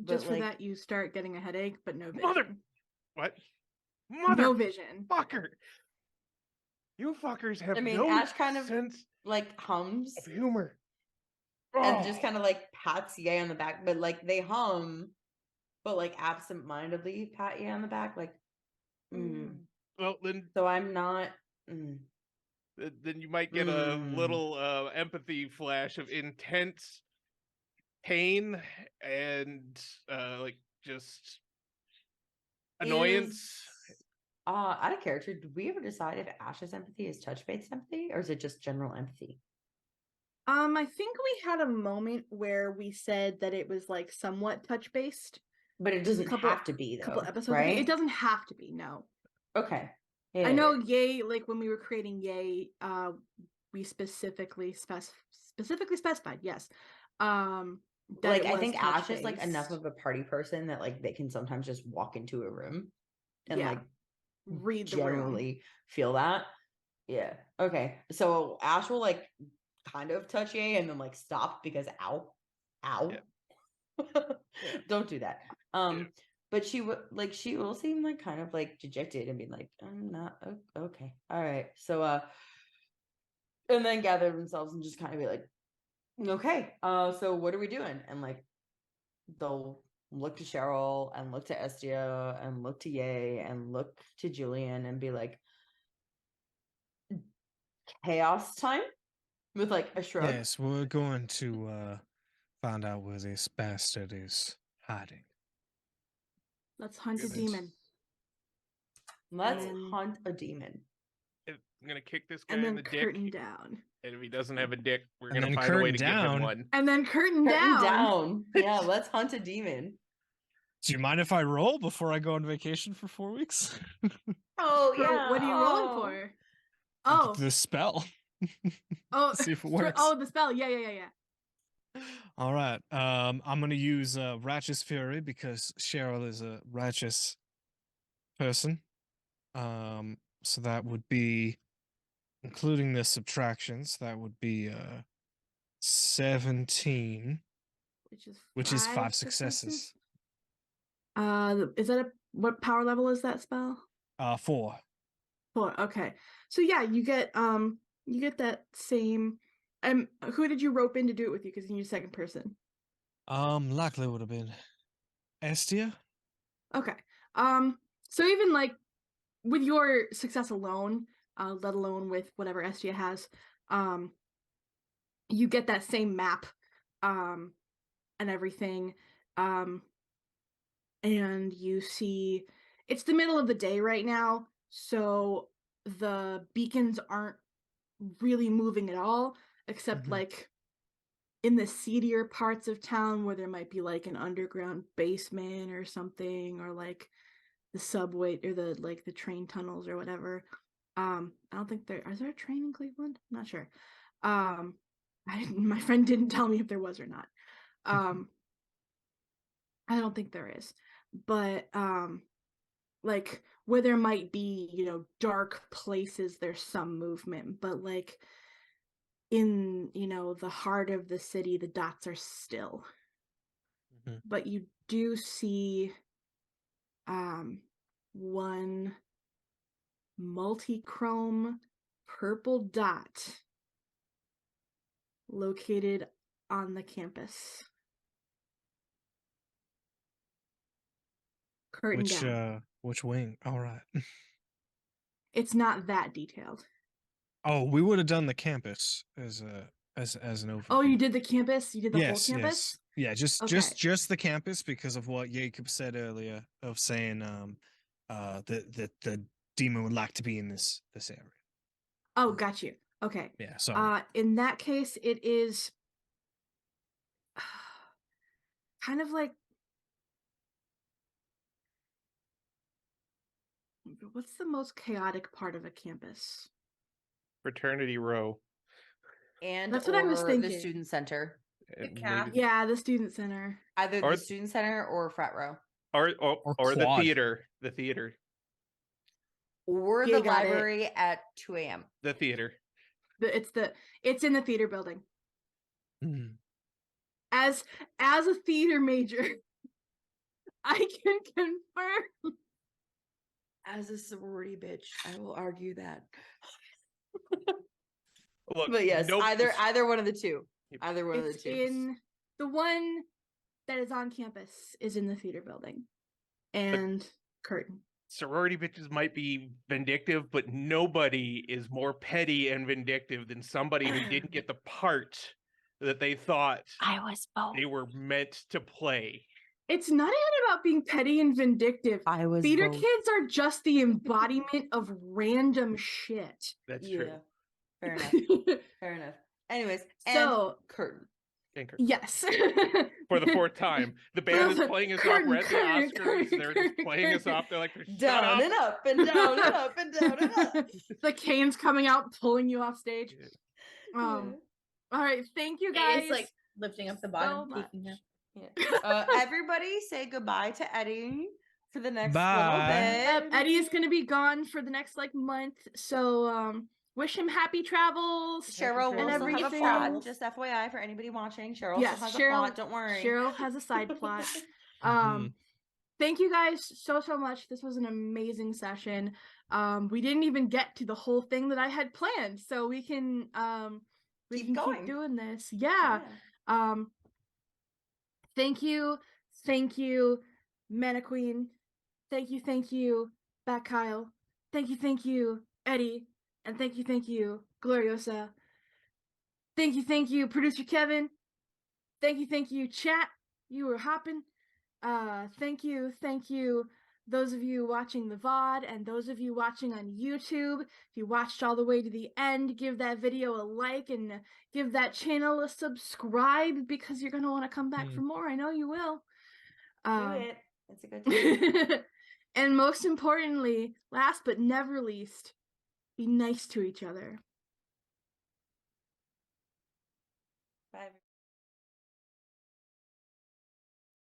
S1: Just
S2: But,
S1: for
S2: like-
S1: that, you start getting a headache, but no vision.
S3: Mother- What?
S1: No vision.
S3: Motherfucker. You fuckers have
S2: I mean,
S3: no
S2: Ash kind of
S3: sense
S2: like hums
S3: of humor.
S2: and just
S3: Oh.
S2: kind of like pats Ye on the back, but like they hum, but like absent-mindedly pat Ye on the back, like. Mm.
S3: Well, then
S2: So I'm not. Mm.
S3: then you might get a
S2: Mm.
S3: little empathy flash of intense pain and like just annoyance.
S2: Out of character, did we ever decide if Ash's empathy is touch-based empathy or is it just general empathy?
S1: I think we had a moment where we said that it was like somewhat touch based.
S2: But it doesn't
S1: Couple-
S2: have to be though,
S1: Couple episodes ago.
S2: right?
S1: It doesn't have to be. No,
S2: Okay.
S1: I know. Yay, like when we were creating Yay, we specifically specified. Yes, that
S2: Like
S1: it
S2: I
S1: was
S2: think Ash is like enough
S1: touch-based.
S2: of a party person that like they can sometimes just walk into a room and
S1: Yeah.
S2: like
S1: Read the room.
S2: generally feel that. Yeah. Okay. So Ash will like kind of touch Ye and then like stop because ow. Don't do that. But she would like she will seem like kind of like dejected and be like, I'm not okay. All right. So and then gather themselves and just kind of be like, okay, so what are we doing? And like they'll look to Cheryl and look to Estia and look to Ye and look to Julian and be like, chaos time with like a shrug.
S4: Yes, we're going to find out where this bastard is hiding.
S1: Let's hunt a
S3: Goodness.
S1: demon,
S2: Let's
S1: and-
S2: hunt a demon.
S3: I'm gonna kick this guy
S1: and
S3: in
S1: then
S3: the dick.
S1: curtain down,
S3: And if he doesn't have a dick, we're
S4: And
S3: gonna
S4: then
S3: find a way
S4: curtain
S3: to give him
S4: down.
S3: one.
S1: and then curtain
S2: Curtain
S1: down.
S2: down. Yeah, let's hunt a demon.
S4: Do you mind if I roll before I go on vacation for 4 weeks?
S2: Oh
S1: For-
S2: yeah.
S1: what are you rolling for? Oh,
S4: The spell.
S1: oh,
S4: see if it
S1: for-
S4: works.
S1: Oh, the spell. Yeah.
S4: All right. I'm gonna use Righteous Fury because Cheryl is a righteous person. So that would be, including the subtractions, that would be 17,
S1: Which is
S4: five successes.
S1: Is that what power level is that spell?
S4: 4.
S1: 4. Okay. So yeah, you get that same. Who did you rope in to do it with you? Because you need a second person.
S4: Likely would have been Estia.
S1: Okay. So even like with your success alone, let alone with whatever Estia has, you get that same map, and everything, and you see it's the middle of the day right now, so the beacons aren't really moving at all, except
S4: Mhm.
S1: like in the seedier parts of town where there might be like an underground basement or something, or like the subway or the train tunnels or whatever. I don't think is there a train in Cleveland? I'm not sure. My friend didn't tell me if there was or not. I don't think there is, but like where there might be, dark places, there's some movement, but like in, the heart of the city, the dots are still.
S4: Mhm.
S1: But you do see one multi-chrome purple dot located on the campus. Curtain down.
S4: Which wing? All right.
S1: It's not that detailed.
S4: Oh, we would have done the campus as an overview.
S1: Oh, you did the campus? You did the
S4: Yes,
S1: whole campus?
S4: yes. Yeah,
S1: Okay.
S4: just the campus because of what Jacob said earlier of saying the demon would like to be in this area.
S1: Oh, got you. Okay.
S4: Yeah, sorry.
S1: In that case, it is kind of like, what's the most chaotic part of a campus?
S3: Fraternity row.
S2: And
S1: That's what I was
S2: or
S1: thinking.
S2: the student center.
S3: and
S5: calf.
S3: maybe-
S1: Yeah, the student center.
S2: Either
S3: Or-
S2: the student center or frat row.
S3: Or
S4: Or
S3: the
S4: quad.
S3: theater. The theater.
S2: or
S1: You
S2: the
S1: got it.
S2: library at 2 a.m.
S3: The theater.
S1: It's in the theater building.
S4: Mm.
S1: As a theater major, I can confirm.
S2: As a sorority bitch, I will argue that.
S3: Look,
S2: But yes,
S3: nope,
S2: either one of the two.
S3: Yep.
S2: Either one of the
S1: It's
S2: two.
S1: in the one that is on campus is in the theater building. And curtain.
S3: sorority bitches might be vindictive, but nobody is more petty and vindictive than somebody who didn't get the part that they thought
S2: I was both.
S3: they were meant to play.
S1: It's not even about being petty and vindictive.
S2: I was
S1: Theater
S2: both.
S1: kids are just the embodiment of random shit.
S3: That's
S2: Yeah.
S3: true.
S2: Fair enough. Fair enough. Anyways,
S1: So-
S2: and curtain.
S3: And
S1: Yes.
S3: for the fourth time, the band is
S1: the
S3: playing us
S1: curtain,
S3: off. We're at the
S1: curtain,
S3: Oscars.
S1: curtain,
S3: They're
S1: curtain,
S3: just playing us
S1: curtain.
S3: off. They're like, "Shut
S2: Down
S3: up."
S2: and up and down and up and down and up.
S1: The canes coming out, pulling you off stage. All right, thank you guys.
S5: It's like lifting up the bottom,
S1: much.
S5: peeking up.
S2: Yeah. Everybody say goodbye to Eddie for the next little
S4: Bye.
S2: bit.
S1: Eddie is going to be gone for the next like month, so wish him happy travels.
S2: Cheryl will
S1: and
S2: also have a
S1: everything.
S2: plot, just FYI for anybody watching. Cheryl
S1: Yes,
S2: still has
S1: Cheryl-
S2: a plot, don't worry.
S1: Cheryl has a side plot.
S4: Mhm.
S1: Thank you guys so much. This was an amazing session. We didn't even get to the whole thing that I had planned, so we can
S2: Keep
S1: keep
S2: going.
S1: doing this. Yeah. Thank you, Mana Queen. Thank you, Bat Kyle. Thank you, Eddie. And thank you, Gloriosa. Thank you, producer Kevin. Thank you, chat. You were hopping. Thank you, those of you watching the VOD and those of you watching on YouTube. If you watched all the way to the end, give that video a like and give that channel a subscribe because you're gonna want to come back for more. I know you will.
S2: Do it. It's a good time.
S1: And most importantly, last but never least, be nice to each other.
S2: Bye.